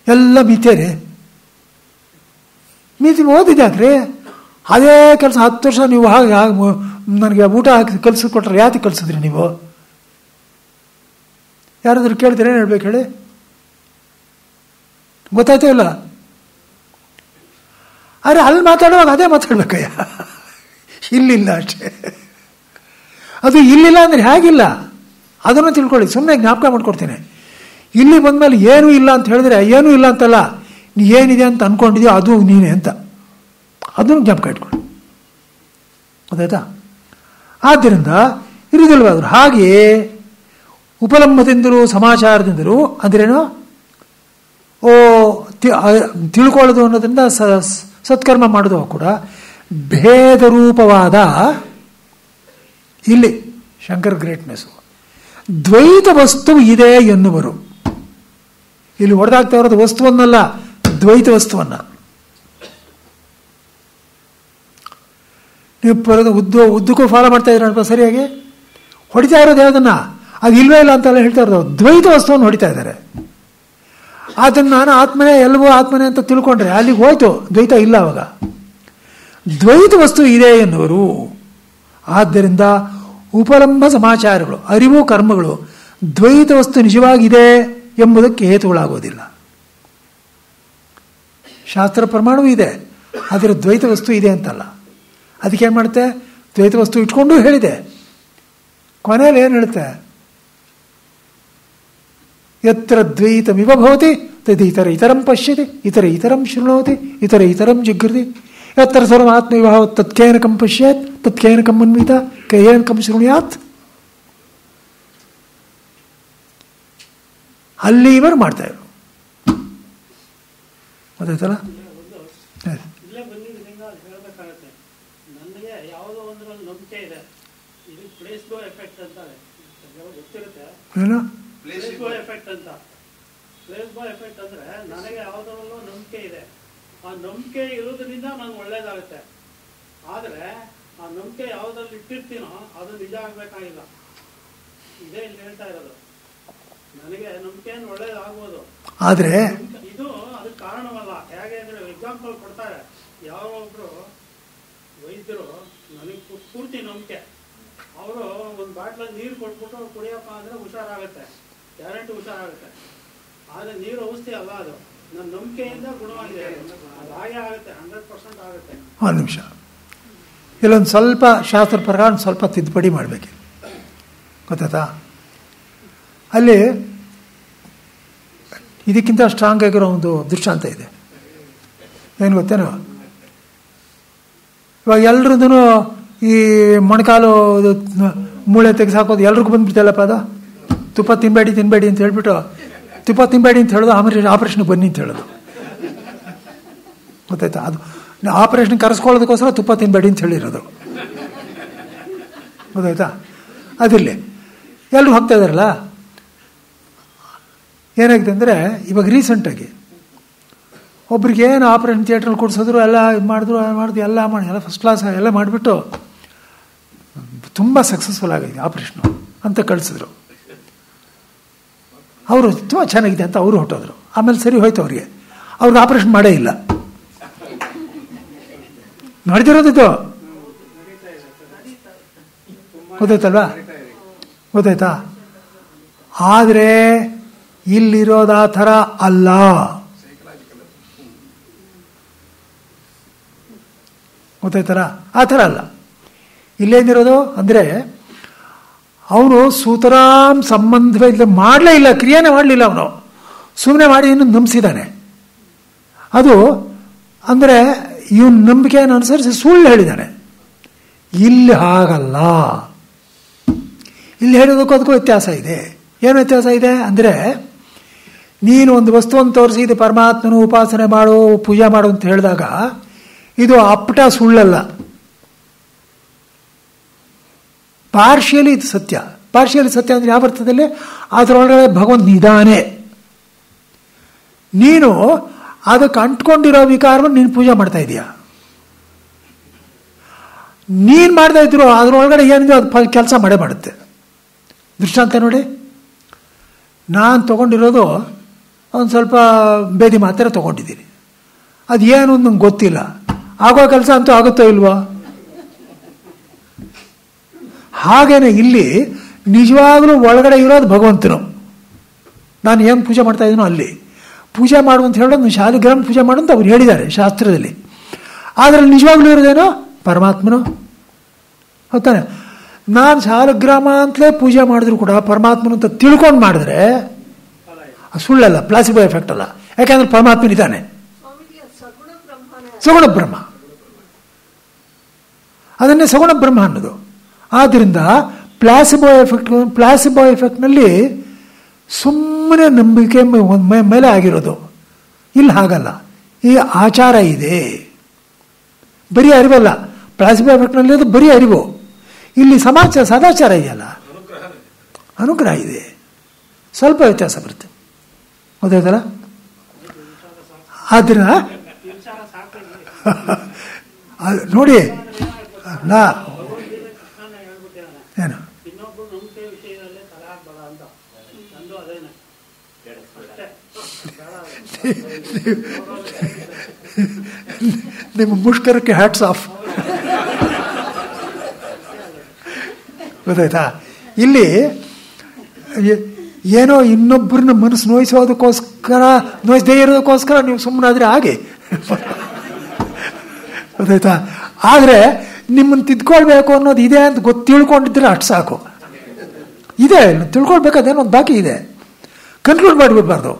ಎಲ್ಲ ಮಿಥ್ಯರಿ. ಮಿತಿ ಓದಿದ್ಯಾಕ್ರಿ? ಅದೇ ಕೆಲಸ 10 ವರ್ಷ ನೀವು ಹಾಗೆ ನನಗೆ ಊಟ ಹಾಕಿ ಕಲಿಸ್ಕೊಟ್ರೆ ಯಾತಕ್ಕೆ ಕಲಿಸಿದ್ರಿ ನೀವು? ಯಾರಾದ್ರೂ ಕೇಳಿದ್ರೆ ಏನು ಹೇಳ್ಬೇಕು ಹೇಳಿ? ಗೊತ್ತಾಯ್ತೋ ಇಲ್ಲ? ಅರೆ ಅಲ್ಲಿ ಮಾತಾಡುವಾಗ ಅದೇ ಮಾತಾಡ್ಬೇಕಯ್ಯ, ಇಲ್ಲಿಲ್ಲ ಅಷ್ಟೇ. ಅದು ಇಲ್ಲಿಲ್ಲ ಅಂದರೆ ಹೇಗಿಲ್ಲ ಅದನ್ನು ತಿಳ್ಕೊಳ್ಳಿ. ಸುಮ್ಮನೆ ಜ್ಞಾಪಕ ಮಾಡ್ಕೊಡ್ತೀನಿ. ಇಲ್ಲಿ ಬಂದಮೇಲೆ ಏನೂ ಇಲ್ಲ ಅಂತ ಹೇಳಿದ್ರೆ ಏನೂ ಇಲ್ಲ ಅಂತಲ್ಲ, ನೀ ಏನಿದೆ ಅಂತ ಅಂದ್ಕೊಂಡಿದ್ಯೋ ಅದು ನೀನೇ ಅಂತ, ಅದನ್ನು ಜ್ಞಾಪಕ ಇಟ್ಕೊಳ್ಳಿ. ಗೊತ್ತಾಯ್ತಾ? ಆದ್ದರಿಂದ ಇರುವುದಿಲ್ವಾದ್ರು ಹಾಗೆಯೇ ಉಪಲಂಭದಿಂದಲೂ ಸಮಾಚಾರದಿಂದಲೂ ಅಂದ್ರೇನು, ತಿಳ್ಕೊಳ್ಳೋದು ಅನ್ನೋದ್ರಿಂದ ಸತ್ಕರ್ಮ ಮಾಡೋದು ಕೂಡ ಭೇದ ರೂಪವಾದ, ಇಲ್ಲಿ ಶಂಕರ್ ಗ್ರೇಟ್ನೆಸ್ಸು, ದ್ವೈತ ವಸ್ತು ಇದೆ ಎನ್ನುವರು. ಇಲ್ಲಿ ಹೊಡೆದಾಗ್ತಾ ಇರೋದು ವಸ್ತುವನ್ನಲ್ಲ, ದ್ವೈತ ವಸ್ತುವನ್ನ. ನೀವು ಉದ್ದಕ್ಕೂ ಫಾಲೋ ಮಾಡ್ತಾ ಇದ್ದೀರಪ್ಪ ಸರಿಯಾಗಿ. ಹೊಡಿತಾ ಇರೋದು ಯಾವುದನ್ನ? ಅದು ಇಲ್ವೇ ಇಲ್ಲ ಅಂತೆಲ್ಲ ಹೇಳ್ತಾ ಇರೋದು ದ್ವೈತ ವಸ್ತುವನ್ನು ಹೊಡಿತಾ ಇದ್ದಾರೆ. ಅದನ್ನು ನಾನು ಆತ್ಮನೇ, ಎಲ್ಲವೂ ಆತ್ಮನೇ ಅಂತ ತಿಳ್ಕೊಂಡ್ರೆ ಅಲ್ಲಿಗೆ ಹೋಯ್ತು, ದ್ವೈತ ಇಲ್ಲ ಅವಾಗ. ದ್ವೈತ ವಸ್ತು ಇದೆ ಎನ್ನುವರು. ಆದ್ದರಿಂದ ಉಪಲಂಭ ಸಮಾಚಾರಗಳು, ಅರಿವು, ಕರ್ಮಗಳು ದ್ವೈತ ವಸ್ತು ನಿಜವಾಗಿದೆ ಎಂಬುದಕ್ಕೆ ಹೇತುಗಳಾಗೋದಿಲ್ಲ. ಶಾಸ್ತ್ರ ಪ್ರಮಾಣವೂ ಇದೆ, ಆದರೆ ದ್ವೈತ ವಸ್ತು ಇದೆ ಅಂತಲ್ಲ. ಅದಕ್ಕೇನು ಮಾಡುತ್ತೆ? ದ್ವೈತ ವಸ್ತು ಇಟ್ಕೊಂಡು ಹೇಳಿದೆ. ಕೊನೆಯಲ್ಲಿ ಏನು ಹೇಳುತ್ತೆ? ಯತ್ರ ದ್ವೈತಮಿವ ಭವತಿ ತದಿತರ ಇತರಂ ಪಶ್ಯತಿ, ಇತರಂ ಶೃಣೋತಿ, ಇತರಂ ಜಿಘ್ರತಿ. ಯತ್ರ ಸರ್ವಾತ್ಮ ವಿಭಾವ ತತ್ಕೇನಕಂ ಪಶ್ಯೇತ್, ತತ್ಕೇನಕಂ ಅನ್ವಿತ, ಕೇನಕಂ ಶೃಣುಯಾತ್. ಅಲ್ಲಿ ಇವರು ಮಾಡ್ತಾ ಇದ್ರು. ಗೊತ್ತಾಯ್ತಲ್ಲ? ಇಲ್ಲೇ ಬಂದಿದ್ದರಿಂದ ಹೇಳ್ಬೇಕಾಗತ್ತೆ. ನನಗೆ ಯಾವುದೋ ಒಂದ್ರಲ್ಲಿ ನಂಬಿಕೆ ಇದೆ, ಇದು ಪ್ಲೇಸ್ಬೋ ಎಫೆಕ್ಟ್ ಅಂತಾರೆ, ಗೊತ್ತಿರುತ್ತೆ. ಏನು ಪ್ಲೇಸ್ಬೋ ಎಫೆಕ್ಟ್ ಅಂತ? ಪ್ಲೇಸ್ಬೋ ಎಫೆಕ್ಟ್ ಅಂದ್ರೆ ನನಗೆ ಯಾವುದರಲ್ಲೂ ನಂಬಿಕೆ ಇದೆ, ಆ ನಂಬಿಕೆ ಇರೋದ್ರಿಂದ ನಂಗೆ ಒಳ್ಳೇದಾಗುತ್ತೆ. ಆದ್ರೆ ಆ ನಂಬಿಕೆ ಯಾವುದ್ರಲ್ಲಿ ಇಟ್ಟಿರ್ತೀನೋ ಅದು ನಿಜ ಆಗ್ಬೇಕಾಗಿಲ್ಲ. ಇದೇ ಇಲ್ಲಿ ಹೇಳ್ತಾ ಇರೋದು. ನನಗೆ ನಂಬಿಕೆಯನ್ನು ಒಳ್ಳೇದಾಗ್ಬೋದು, ಆದ್ರೆ ಇದು ಅದಕ್ಕೆ ಕಾರಣವಲ್ಲ. ಹೇಗೆ ಅಂದ್ರೆ ಎಕ್ಸಾಂಪಲ್ ಕೊಡ್ತಾರೆ. ಯಾವ ಒಬ್ರು ವೈದ್ಯರು ನನಗೆ ಪೂರ್ತಿ ನಂಬಿಕೆ, ಅವರು ಒಂದು ಬಾಟ್ಲಲ್ಲಿ ನೀರು ಕೊಟ್ಬಿಟ್ಟು ಕುಡಿಯಪ್ಪ ಅಂದ್ರೆ ಹುಷಾರಾಗುತ್ತೆ, ಗ್ಯಾರಂಟಿ ಹುಷಾರಾಗುತ್ತೆ. ಆದ್ರೆ ನೀರು ಔಷಧಿ ಅಲ್ಲ, ಅದು ನನ್ನ ನಂಬಿಕೆಯಿಂದ ಗುಣವಾಗಿದೆ, ಅದು ಹಾಗೆ ಆಗುತ್ತೆ, 100% ಆಗುತ್ತೆ. ಒಂದು ನಿಮಿಷ, ಇಲ್ಲೊಂದು ಸ್ವಲ್ಪ ಶಾಸ್ತ್ರ ಪ್ರಕಾರ ಸ್ವಲ್ಪ ತಿದ್ದುಪಡಿ ಮಾಡಬೇಕು. ಗೊತ್ತಾಯ್ತಾ? ಅಲ್ಲಿ ಇದಕ್ಕಿಂತ ಸ್ಟ್ರಾಂಗ್ ಆಗಿರೋ ಒಂದು ದೃಷ್ಟಾಂತ ಇದೆ. ಏನು ಗೊತ್ತೇನೋ? ಇವಾಗ ಎಲ್ರದ್ದು ಈ ಮೊಣಕಾಲು ಮೂಳೆ ತೆಗೆಸಾಕೋದು ಎಲ್ರಿಗೂ ಬಂದ್ಬಿಡ್ತಲ್ಲಪ್ಪ. ಅದು ತುಪ್ಪ ತಿನ್ಬೇಡಿ ಅಂತ ಹೇಳ್ಬಿಟ್ಟು, ತುಪ್ಪ ತಿನ್ಬೇಡಿ ಅಂತ ಹೇಳೋದು, ಆಮೇಲೆ ಆಪರೇಷನ್ಗೆ ಬನ್ನಿ ಅಂತ ಹೇಳೋದು. ಗೊತ್ತಾಯ್ತಾ? ಅದು ಆಪರೇಷನ್ ಕರೆಸ್ಕೊಳ್ಳೋದಕ್ಕೋಸ್ಕರ ತುಪ್ಪ ತಿನ್ಬೇಡಿ ಅಂತ ಹೇಳಿರೋದು. ಗೊತ್ತಾಯ್ತಾ? ಅದಿರಲಿ, ಎಲ್ಲರೂ ಹೋಗ್ತಾ ಇದಾರಲ್ಲ. ಏನಾಗಿದೆ ಅಂದರೆ, ಇವಾಗ ರೀಸೆಂಟಾಗಿ ಒಬ್ರಿಗೆ ಏನು ಆಪರೇಷನ್ ಥಿಯೇಟ್ರಲ್ಲಿ ಕೊಡಿಸಿದ್ರು, ಎಲ್ಲ ಮಾಡಿದ್ರು ಎಲ್ಲ ಫಸ್ಟ್ ಕ್ಲಾಸ್ ಎಲ್ಲ ಮಾಡಿಬಿಟ್ಟು ತುಂಬ ಸಕ್ಸಸ್ಫುಲ್ ಆಗಿದೆ ಆಪರೇಷನು ಅಂತ ಕಳಿಸಿದ್ರು. ಅವರು ತುಂಬ ಚೆನ್ನಾಗಿದೆ ಅಂತ ಅವರು ಹೊಟ್ಟೋದ್ರು. ಆಮೇಲೆ ಸರಿ ಹೋಯ್ತು ಅವ್ರಿಗೆ ಆಪರೇಷನ್ ಮಾಡೇ ಇಲ್ಲ. ನಡೆದಿರೋದಿದ್ದು ಗೊತ್ತಾಯ್ತಲ್ವಾ? ಗೊತ್ತಾಯ್ತಾ? ಆದರೆ ಇಲ್ಲಿರೋದು ಆ ಥರ ಅಲ್ಲ. ಗೊತ್ತಾಯ್ತಾರ? ಆ ಥರ ಅಲ್ಲ. ಇಲ್ಲೇನಿರೋದು ಅಂದರೆ, ಅವನು ಸೂತರಾಮ್ ಸಂಬಂಧವೇ ಇಲ್ಲ, ಮಾಡಲೇ ಇಲ್ಲ, ಕ್ರಿಯೆನೇ ಮಾಡಲಿಲ್ಲ. ಅವನು ಸುಮ್ಮನೆ ಮಾಡಿ ಇನ್ನೂ ನಂಬಿಸಿದ್ದಾನೆ. ಅದು ಅಂದರೆ ಇವನ ನಂಬಿಕೆಯನ್ನು ಅನುಸರಿಸಿ ಸುಳ್ಳು ಹೇಳಿದ್ದಾನೆ. ಇಲ್ಲಿ ಹಾಗಲ್ಲ. ಇಲ್ಲಿ ಹೇಳೋದಕ್ಕೂ ಅದಕ್ಕೂ ವ್ಯತ್ಯಾಸ ಇದೆ. ಏನು ವ್ಯತ್ಯಾಸ ಇದೆ ಅಂದರೆ, ನೀನು ಒಂದು ವಸ್ತುವನ್ನು ತೋರಿಸಿ ಇದು ಪರಮಾತ್ಮನ ಉಪಾಸನೆ ಮಾಡು, ಪೂಜೆ ಮಾಡು ಅಂತ ಹೇಳಿದಾಗ ಇದು ಅಪ್ಪಟ ಸುಳ್ಳಲ್ಲ. ಪಾರ್ಷಿಯಲಿ ಇದು ಸತ್ಯ. ಪಾರ್ಷಿಯಲಿ ಸತ್ಯ ಅಂದರೆ ಯಾವ ಅರ್ಥದಲ್ಲಿ? ಅದರೊಳಗಡೆ ಭಗವಂತ ಇದ್ದಾನೆ. ನೀನು ಅದಕ್ಕೆ ಅಂಟ್ಕೊಂಡಿರೋ ವಿಕಾರವನ್ನು ನೀನು ಪೂಜೆ ಮಾಡ್ತಾ ಇದೀಯ. ನೀನು ಮಾಡ್ತಾ ಇದ್ರು ಅದರೊಳಗಡೆ ಏನಿದೆ ಅದು ಕೆಲಸ ಮಾಡೇ ಮಾಡುತ್ತೆ. ದೃಷ್ಟಾಂತ ನೋಡಿ, ನಾನು ತೊಗೊಂಡಿರೋದು ಒಂದು ಸ್ವಲ್ಪ ಬೇದಿ ಮಾತ್ರ ತೊಗೊಂಡಿದ್ದೀನಿ. ಅದು ಏನು ನಂಗೆ ಗೊತ್ತಿಲ್ಲ. ಆಗೋ ಕೆಲಸ ಅಂತೂ ಆಗುತ್ತೋ ಇಲ್ವೋ? ಹಾಗೇನೆ ಇಲ್ಲಿ ನಿಜವಾಗಲೂ ಒಳಗಡೆ ಇರೋದು ಭಗವಂತನು. ನಾನು ಏನು ಪೂಜೆ ಮಾಡ್ತಾ ಇದ್ದೀನೋ ಅಲ್ಲಿ ಪೂಜೆ ಮಾಡುವಂತ ಹೇಳೋದು ಶಾಲಿಗ್ರಾಮ ಪೂಜೆ ಮಾಡು ಅಂತ ಅವ್ರು ಹೇಳಿದ್ದಾರೆ ಶಾಸ್ತ್ರದಲ್ಲಿ. ಆದರೆ ನಿಜವಾಗ್ಲೂ ಇರೋದೇನೋ ಪರಮಾತ್ಮನು. ಹೌದಾನೆ? ನಾನು ಶಾಲಿಗ್ರಾಮ ಅಂತಲೇ ಪೂಜೆ ಮಾಡಿದ್ರು ಕೂಡ ಪರಮಾತ್ಮನು ಅಂತ ತಿಳ್ಕೊಂಡು ಮಾಡಿದ್ರೆ ಸುಳ್ಳಲ್ಲ, ಪ್ಲಾಸಿಬೋ ಎಫೆಕ್ಟ್ ಅಲ್ಲ. ಯಾಕೆಂದ್ರೆ ಪರಮಾತ್ಮನಿದ್ದಾನೆ, ಸಗುಣ ಬ್ರಹ್ಮ. ಅದನ್ನೇ ಸಗುಣ ಬ್ರಹ್ಮ ಅನ್ನೋದು. ಆದ್ದರಿಂದ ಪ್ಲಾಸಿಬೋ ಎಫೆಕ್ಟ್ನಲ್ಲಿ ಸುಮ್ಮನೆ ನಂಬಿಕೆ ಮೇಲೆ ಆಗಿರೋದು. ಇಲ್ಲಿ ಹಾಗಲ್ಲ, ಈ ಆಚಾರ ಇದೆ. ಬರೀ ಅರಿವಲ್ಲ. ಪ್ಲಾಸಿಬೋ ಎಫೆಕ್ಟ್ನಲ್ಲಿ ಅದು ಬರೀ ಅರಿವು. ಇಲ್ಲಿ ಸದಾಚಾರ ಇದೆಯಲ್ಲ, ಅನುಗ್ರಹ ಇದೆ. ಸ್ವಲ್ಪ ವ್ಯತ್ಯಾಸ ಬರುತ್ತೆ. ಹೌದಾಯ್ತಲ್ಲ? ಆದ್ರೆ ನೋಡಿ, ನಾ ಏನು ನಿಮ್ಮ ಮುಷ್ಕರಕ್ಕೆ ಹ್ಯಾಟ್ಸ್ ಆಫ್. ಗೊತ್ತಾಯ್ತಾ? ಇಲ್ಲಿ ಏನೋ ಇನ್ನೊಬ್ಬರನ್ನ ಮನಸ್ಸು ನೋಯಿಸದೇ ಇರೋದಕ್ಕೋಸ್ಕರ ನೀವು ಸುಮ್ಮನಾದ್ರೆ ಹಾಗೆ. ಗೊತ್ತಾಯ್ತಾ? ಆದರೆ ನಿಮ್ಮನ್ನು ತಿದ್ಕೊಳ್ಬೇಕು ಅನ್ನೋದು ಇದೆ ಅಂತ ತಿಳ್ಕೊಂಡಿದ್ರೆ ಅಷ್ಟು ಸಾಕು. ಇದೆ, ತಿಳ್ಕೊಳ್ಬೇಕಾದೇನೋ ಒಂದು ಬಾಕಿ ಇದೆ. ಕನ್ಕ್ಲೂಡ್ ಮಾಡಿಬಿಡ್ಬಾರ್ದು.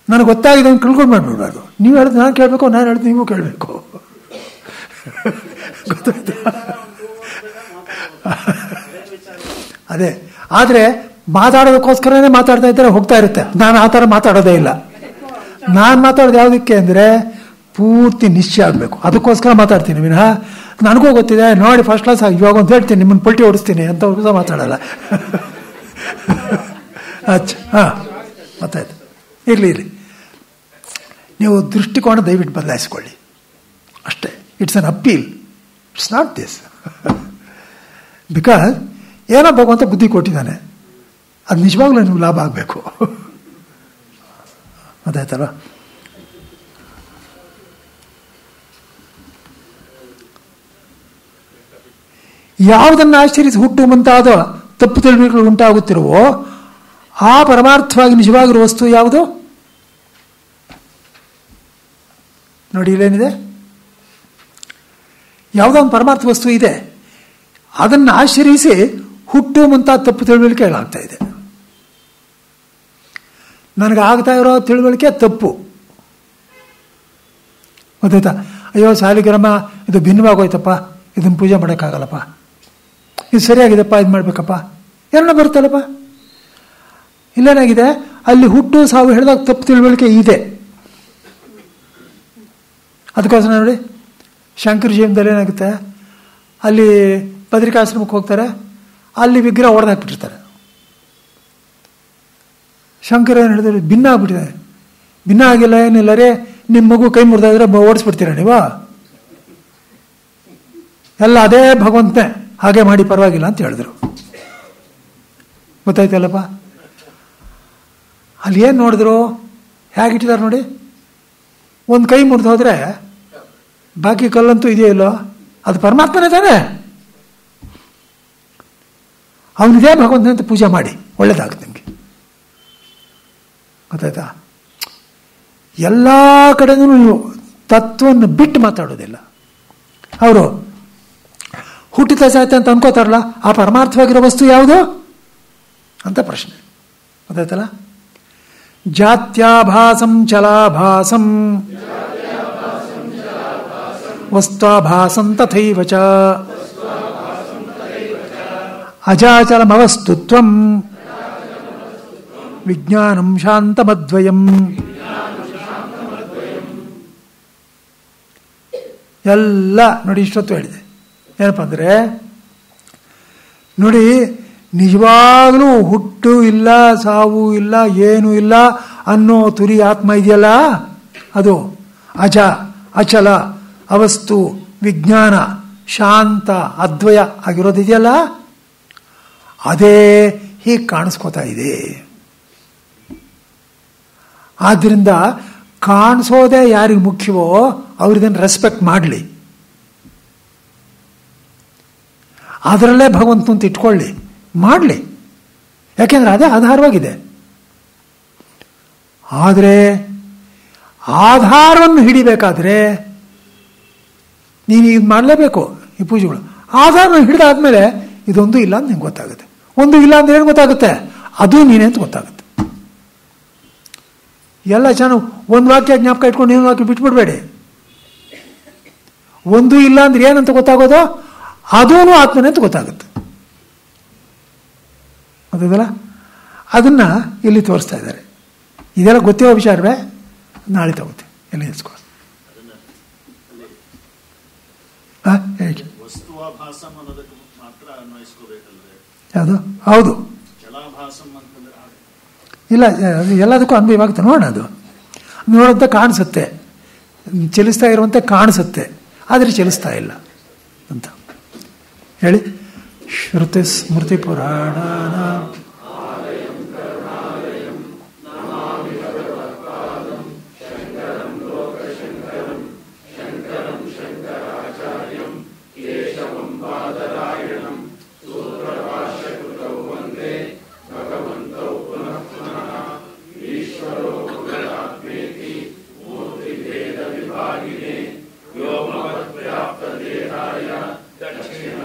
ನನಗೆ ಗೊತ್ತಾಗಿದೆ ಅಂತ ಕನ್ಕ್ಲೂಡ್ ಮಾಡಿಬಿಡ್ಬಾರ್ದು. ನೀವು ಹೇಳಿದ್ ನಾನು ಕೇಳಬೇಕು, ನಾನು ಹೇಳಿದ್ ನೀವು ಕೇಳಬೇಕು. ಗೊತ್ತಾಯ್ತಾ? ಅದೇ. ಆದರೆ ಮಾತಾಡೋದಕ್ಕೋಸ್ಕರನೇ ಮಾತಾಡ್ತಾ ಇದ್ದಾರೆ, ಹೋಗ್ತಾ ಇರುತ್ತೆ. ನಾನು ಆ ಥರ ಮಾತಾಡೋದೇ ಇಲ್ಲ. ನಾನು ಮಾತಾಡೋದು ಯಾವುದಕ್ಕೆ ಅಂದರೆ ಪೂರ್ತಿ ನಿಶ್ಚಯ ಆಗಬೇಕು, ಅದಕ್ಕೋಸ್ಕರ ಮಾತಾಡ್ತೀನಿ ವಿನಃ ನನಗೂ ಗೊತ್ತಿದೆ ನೋಡಿ ಫಸ್ಟ್ ಕ್ಲಾಸ್ ಆಗಿ ಇವಾಗ ಅಂತ ಹೇಳ್ತೀನಿ, ನಿಮ್ಮನ್ನು ಪಲ್ಟಿ ಓಡಿಸ್ತೀನಿ ಅಂತ ಸಹ ಮಾತಾಡಲ್ಲ. ಹಾಂ, ಗೊತ್ತಾಯ್ತು. ಇರಲಿ, ನೀವು ದೃಷ್ಟಿಕೋನ ದಯವಿಟ್ಟು ಬದಲಾಯಿಸ್ಕೊಳ್ಳಿ ಅಷ್ಟೇ. It's an appeal, it's not this. Because ಏನೋ ಭಗವಂತ ಬುದ್ಧಿ ಕೊಟ್ಟಿದ್ದಾನೆ, ಅದು ನಿಜವಾಗ್ಲೂ ನೀವು ಲಾಭ ಆಗಬೇಕು. ಗೊತ್ತಾಯ್ತಲ್ವ? ಯಾವುದನ್ನು ಆಶ್ಚರ್ಯಿಸಿ ಹುಟ್ಟು ಮುಂತಾದ ತಪ್ಪು ತಿಳಿಕೆಗಳು ಉಂಟಾಗುತ್ತಿರುವೋ ಆ ಪರಮಾರ್ಥವಾಗಿ ನಿಜವಾಗಿರುವ ವಸ್ತು ಯಾವುದು ನೋಡಿ. ಇಲ್ಲೇನಿದೆ? ಯಾವುದೋ ಒಂದು ಪರಮಾರ್ಥ ವಸ್ತು ಇದೆ, ಅದನ್ನು ಆಶ್ರಯಿಸಿ ಹುಟ್ಟು ಮುಂತಾದ ತಪ್ಪು ತಿಳುವಳಿಕೆಗಳಾಗ್ತಾ ಇದೆ. ನನಗೆ ಆಗ್ತಾ ಇರೋ ತಿಳುವಳಿಕೆ ತಪ್ಪು. ಗೊತ್ತಾಯ್ತಾ? ಅಯ್ಯೋ ಶಾಲಿಗ್ರಾಮ ಇದು ಭಿನ್ನವಾಗೋಯ್ತಪ್ಪ, ಇದನ್ನು ಪೂಜೆ ಮಾಡೋಕ್ಕಾಗಲ್ಲಪ್ಪ, ಇದು ಸರಿಯಾಗಿದೆಪ್ಪ, ಇದು ಮಾಡಬೇಕಪ್ಪ, ಏನೋ ಬರುತ್ತಲ್ಲಪ್ಪ. ಇಲ್ಲೇನಾಗಿದೆ? ಅಲ್ಲಿ ಹುಟ್ಟು ಸಾವು ಹೇಳಿದಾಗ ತಪ್ಪು ತಿಳುವಳಿಕೆ ಇದೆ. ಅದಕ್ಕೋಸ್ಕರ ನೋಡಿ ಶಂಕರ ಜೀವನದಲ್ಲಿ ಏನಾಗುತ್ತೆ, ಅಲ್ಲಿ ಬದ್ರಿಕಾಶ್ರಮಕ್ಕೆ ಹೋಗ್ತಾರೆ, ಅಲ್ಲಿ ವಿಗ್ರಹ ಹೊಡೆದಾಕ್ಬಿಟ್ಟಿರ್ತಾರೆ. ಶಂಕರ ಏನು ಹೇಳಿದ್ರೆ ಭಿನ್ನ ಆಗ್ಬಿಟ್ಟಿದೆ. ಭಿನ್ನ ಆಗಿಲ್ಲ, ಏನಿಲ್ಲ ರೇ, ನಿಮ್ಮ ಮಗು ಕೈ ಮುರಿದಾದ್ರೆ ಓಡಿಸ್ಬಿಡ್ತೀರ ನೀವು, ಎಲ್ಲ ಅದೇ ಭಗವಂತನೇ, ಹಾಗೆ ಮಾಡಿ ಪರವಾಗಿಲ್ಲ ಅಂತ ಹೇಳಿದ್ರು. ಗೊತ್ತಾಯ್ತಲ್ಲಪ್ಪ? ಅಲ್ಲಿ ಏನು ನೋಡಿದ್ರು, ಹೇಗಿಟ್ಟಿದ್ದಾರೆ ನೋಡಿ. ಒಂದು ಕೈ ಮುರಿದು ಹೋದ್ರೆ ಬಾಕಿ ಕಲ್ಲಂತೂ ಇದೆಯೋ ಇಲ್ಲೋ, ಅದು ಪರಮಾತ್ಮನೇ ತಾನೆ, ಅವನಿದೇ ಭಗವಂತನಂತ ಪೂಜೆ ಮಾಡಿ, ಒಳ್ಳೇದಾಗುತ್ತೆ ನಿಮಗೆ. ಗೊತ್ತಾಯ್ತಾ? ಎಲ್ಲ ಕಡೆನೂ ನೀವು ತತ್ವವನ್ನು ಬಿಟ್ಟು ಮಾತಾಡೋದಿಲ್ಲ. ಅವರು ಹುಟ್ಟಿದ ಸಾಯ್ತೆ ಅಂತ ಅನ್ಕೋತಾರಲ್ಲ, ಆ ಪರಮಾರ್ಥವಾಗಿರೋ ವಸ್ತು ಯಾವುದು ಅಂತ ಪ್ರಶ್ನೆ. ಗೊತ್ತಾಯ್ತಲ್ಲ? ಜಾತ್ಯಾಭಾಸಂ ಚಲಾಭಾಸಂ ವಸ್ತ್ವಾಭಾಸಂ ತಥೈವ ಚ ಅಜಾಚಲಮವಸ್ತುತ್ವಂ ವಿಜ್ಞಾನಂ ಶಾಂತಮದ್ವಯಂ. ಎಲ್ಲ ನೋಡಿ ಇಷ್ಟೊತ್ತು ಹೇಳಿದೆ. ಏನಪ್ಪ ಅಂದರೆ ನೋಡಿ, ನಿಜವಾಗಲೂ ಹುಟ್ಟು ಇಲ್ಲ, ಸಾವು ಇಲ್ಲ, ಏನೂ ಇಲ್ಲ ಅನ್ನೋ ತುರಿ ಆತ್ಮ ಇದೆಯಲ್ಲ, ಅದು ಅಜ, ಅಚಲ, ಅವಸ್ತು, ವಿಜ್ಞಾನ, ಶಾಂತ, ಅದ್ವಯ ಆಗಿರೋದಿದೆಯಲ್ಲ, ಅದೇ ಹೀಗೆ ಕಾಣಿಸ್ಕೋತಾ ಇದೆ. ಆದ್ದರಿಂದ ಕಾಣಿಸೋದೇ ಯಾರಿಗೆ ಮುಖ್ಯವೋ ಅವ್ರಿದನ್ನು ರೆಸ್ಪೆಕ್ಟ್ ಮಾಡಲಿ, ಅದರಲ್ಲೇ ಭಗವಂತನಂತ ಇಟ್ಕೊಳ್ಳಿ, ಮಾಡಲಿ. ಯಾಕೆಂದ್ರೆ ಅದೇ ಆಧಾರವಾಗಿದೆ. ಆದರೆ ಆಧಾರವನ್ನು ಹಿಡಿಬೇಕಾದ್ರೆ ನೀನು ಇದು ಮಾಡಲೇಬೇಕು. ಈ ಪೂಜೆಗಳು ಆಧಾರವನ್ನು ಹಿಡಿದಾದ್ಮೇಲೆ ಇದೊಂದು ಇಲ್ಲ ಅಂತ ನಿಂಗೆ ಗೊತ್ತಾಗುತ್ತೆ. ಒಂದು ಇಲ್ಲ ಅಂದ್ರೆ ಏನು ಗೊತ್ತಾಗುತ್ತೆ? ಅದು ನೀನೇ ಅಂತ ಗೊತ್ತಾಗುತ್ತೆ. ಎಲ್ಲ ಚೆನ್ನಾಗಿ ಒಂದು ವಾಕ್ಯ ಜ್ಞಾಪಕ ಇಟ್ಕೊಂಡು ಇನ್ನೊಂದು ವಾಕ್ಯ ಬಿಟ್ಬಿಡ್ಬೇಡಿ. ಒಂದು ಇಲ್ಲ ಅಂದ್ರೆ ಏನಂತ ಗೊತ್ತಾಗೋದು? ಅದೂ ಆತ್ಮನೇ ಅಂತ ಗೊತ್ತಾಗುತ್ತೆ. ಗೊತ್ತದಲ್ಲ? ಅದನ್ನ ಇಲ್ಲಿ ತೋರಿಸ್ತಾ ಇದ್ದಾರೆ. ಇದೆಲ್ಲ ಗೊತ್ತಿರೋ ವಿಚಾರವೇ, ನಾಳೆ ತಗೋತೀವಿ. ಎಲ್ಲಿ ನಿಲ್ಸ್ಕೊ. ವಸ್ತುವಾಭಾಸಂ ಅನ್ನೋದಕ್ಕೆ ಮಾತ್ರ ಅನ್ವಯಿಸ್ಕೋಬೇಕಲ್ವೇ? ಯಾವುದು? ಹೌದು. ಜಲಾಭಾಸಂ ಅಂತಂದ್ರೆ ಇಲ್ಲ, ಎಲ್ಲದಕ್ಕೂ ಅನ್ವಯವಾಗುತ್ತೆ. ನೋಡೋಣ, ಅದು ನೋಡೋಂತ ಕಾಣಿಸುತ್ತೆ, ಚಲಿಸ್ತಾ ಇರುವಂತೆ ಕಾಣಿಸುತ್ತೆ, ಆದರೆ ಚಲಿಸ್ತಾ ಇಲ್ಲ ಅಂತ ಹೇಳಿ. ಶ್ರುತಿ ಸ್ಮೃತಿ ಪುರಾಣ ದಕ್ಷಿಣ